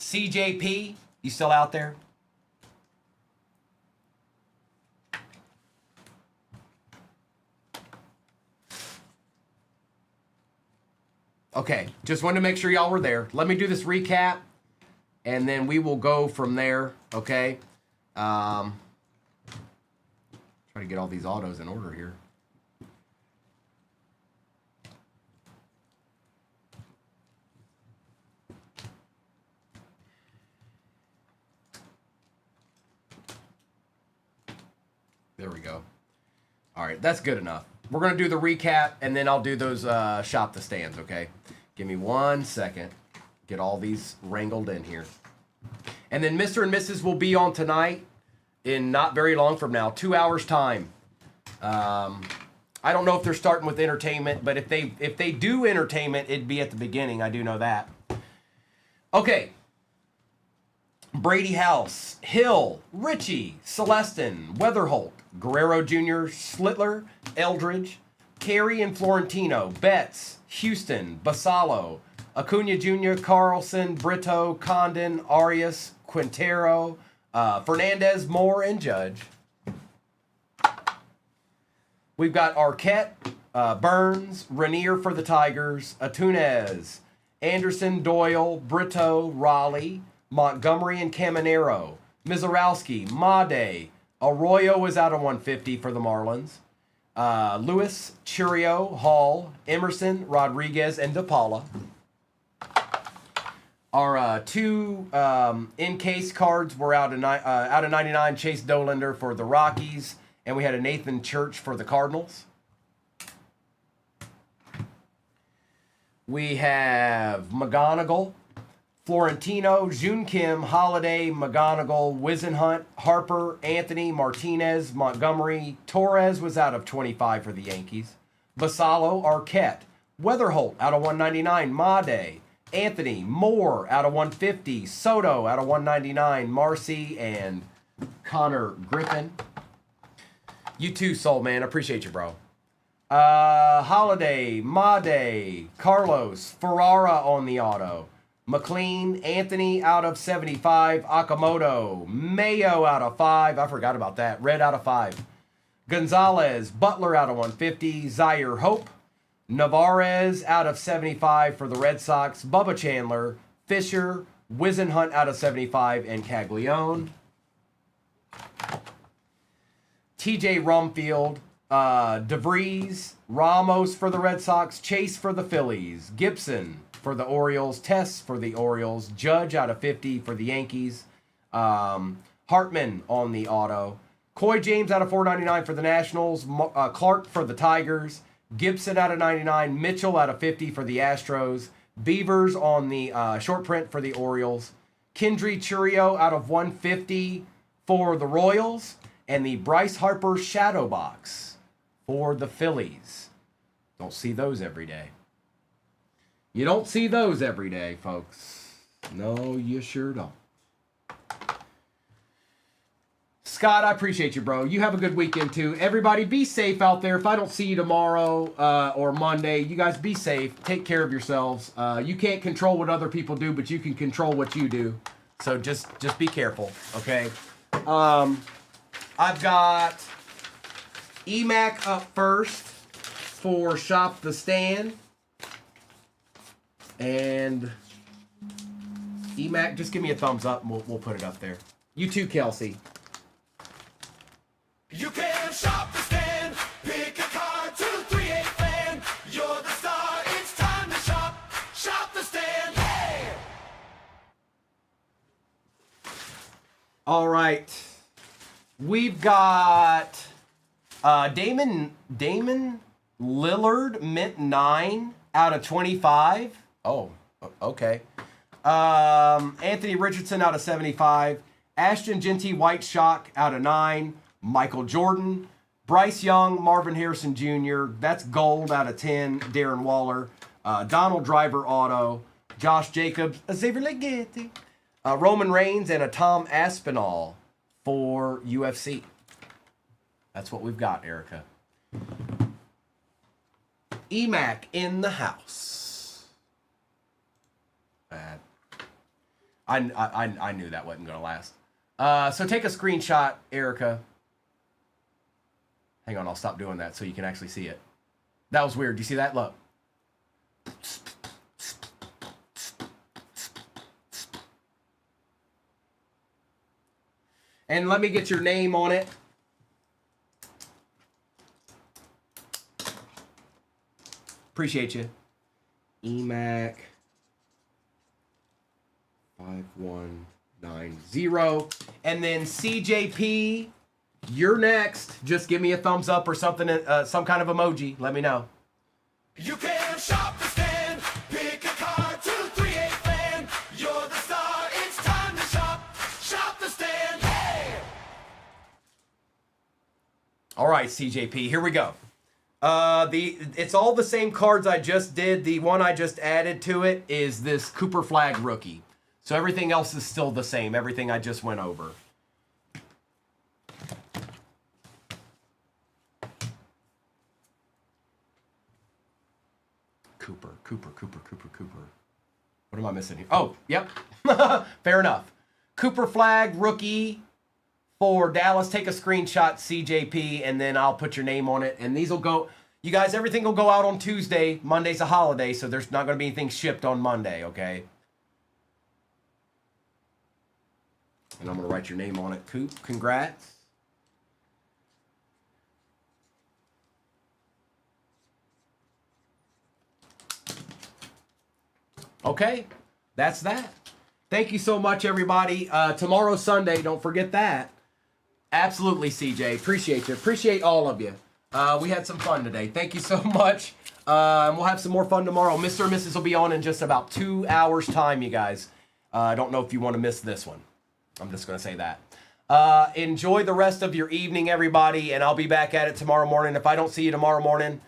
CJP, you still out there? Okay, just wanted to make sure y'all were there. Let me do this recap, and then we will go from there, okay? Try to get all these autos in order here. There we go. All right, that's good enough. We're going to do the recap, and then I'll do those Shop the Stands, okay? Give me 1 second. Get all these wrangled in here. And then Mr. and Mrs. will be on tonight in not very long from now, 2 hours time. I don't know if they're starting with entertainment, but if they do entertainment, it'd be at the beginning. I do know that. Okay. Brady House, Hill, Ritchie, Celestin, Weatherholt, Guerrero Jr., Slitler, Eldridge, Carey and Florentino, Betts, Houston, Basallo, Acuna Jr., Carlson, Brito, Condon, Arias, Quintero, Fernandez, Moore, and Judge. We've got Arquette, Burns, Rainier for the Tigers, Atunez, Anderson, Doyle, Brito, Raleigh, Montgomery and Caminero, Mizorowski, Made, Arroyo is out of 150 for the Marlins, Lewis, Churio, Hall, Emerson, Rodriguez, and DePaula. Our 2 in-case cards were out of 99, Chase Dolander for the Rockies, and we had a Nathan Church for the Cardinals. We have McGonigal, Florentino, June Kim, Holiday, McGonigal, Wisenhunt, Harper, Anthony, Martinez, Montgomery. Torres was out of 25 for the Yankees. Basallo, Arquette, Weatherholt out of 199, Made, Anthony, Moore out of 150, Soto out of 199, Marcy, and Connor Griffin. You too, Soul Man. Appreciate you, bro. Holiday, Made, Carlos, Ferrara on the auto. McLean, Anthony out of 75, Akamoto, Mayo out of 5, I forgot about that, Red out of 5, Gonzalez, Butler out of 150, Zaire Hope, Navarez out of 75 for the Red Sox, Bubba Chandler, Fisher, Wisenhunt out of 75, and Caglione. TJ Rumfield, DeVries, Ramos for the Red Sox, Chase for the Phillies, Gibson for the Orioles, Tess for the Orioles, Judge out of 50 for the Yankees, Hartman on the auto, Coy James out of 499 for the Nationals, Clark for the Tigers, Gibson out of 99, Mitchell out of 50 for the Astros, Beavers on the short print for the Orioles, Kendry Churio out of 150 for the Royals, and the Bryce Harper Shadow Box for the Phillies. Don't see those every day. You don't see those every day, folks. No, you sure don't. Scott, I appreciate you, bro. You have a good weekend, too. Everybody, be safe out there. If I don't see you tomorrow or Monday, you guys be safe. Take care of yourselves. You can't control what other people do, but you can control what you do. So just be careful, okay? I've got EMAC up first for Shop the Stand. And EMAC, just give me a thumbs up and we'll put it up there. You too, Kelsey. You can shop the stand, pick a card, 238 fan. You're the star, it's time to shop. Shop the stand, hey! All right. We've got Damon Lillard, mint 9 out of 25. Oh, okay. Anthony Richardson out of 75. Ashton Genty, White Shock out of 9. Michael Jordan. Bryce Young, Marvin Harrison Jr. That's gold out of 10. Darren Waller. Donald Driver auto. Josh Jacobs. Xavier Leggett. Roman Reigns and a Tom Aspinall for UFC. That's what we've got, Erica. EMAC in the house. I knew that wasn't going to last. So take a screenshot, Erica. Hang on, I'll stop doing that so you can actually see it. That was weird. Do you see that? Look. And let me get your name on it. Appreciate you. EMAC 5190. And then CJP, you're next. Just give me a thumbs up or something, some kind of emoji. Let me know. You can shop the stand, pick a card, 238 fan. You're the star, it's time to shop. Shop the stand, hey! All right, CJP, here we go. It's all the same cards I just did. The one I just added to it is this Cooper Flag rookie. So everything else is still the same. Everything I just went over. Cooper. What am I missing here? Oh, yep. Fair enough. Cooper Flag rookie for Dallas. Take a screenshot, CJP, and then I'll put your name on it. And these will go, you guys, everything will go out on Tuesday. Monday's a holiday, so there's not going to be anything shipped on Monday, okay? And I'm going to write your name on it. Coop, congrats. Okay, that's that. Thank you so much, everybody. Tomorrow's Sunday. Don't forget that. Absolutely, CJ. Appreciate you. Appreciate all of you. We had some fun today. Thank you so much. We'll have some more fun tomorrow. Mr. and Mrs. will be on in just about 2 hours' time, you guys. I don't know if you want to miss this one. I'm just going to say that. Enjoy the rest of your evening, everybody, and I'll be back at it tomorrow morning. If I don't see you tomorrow morning,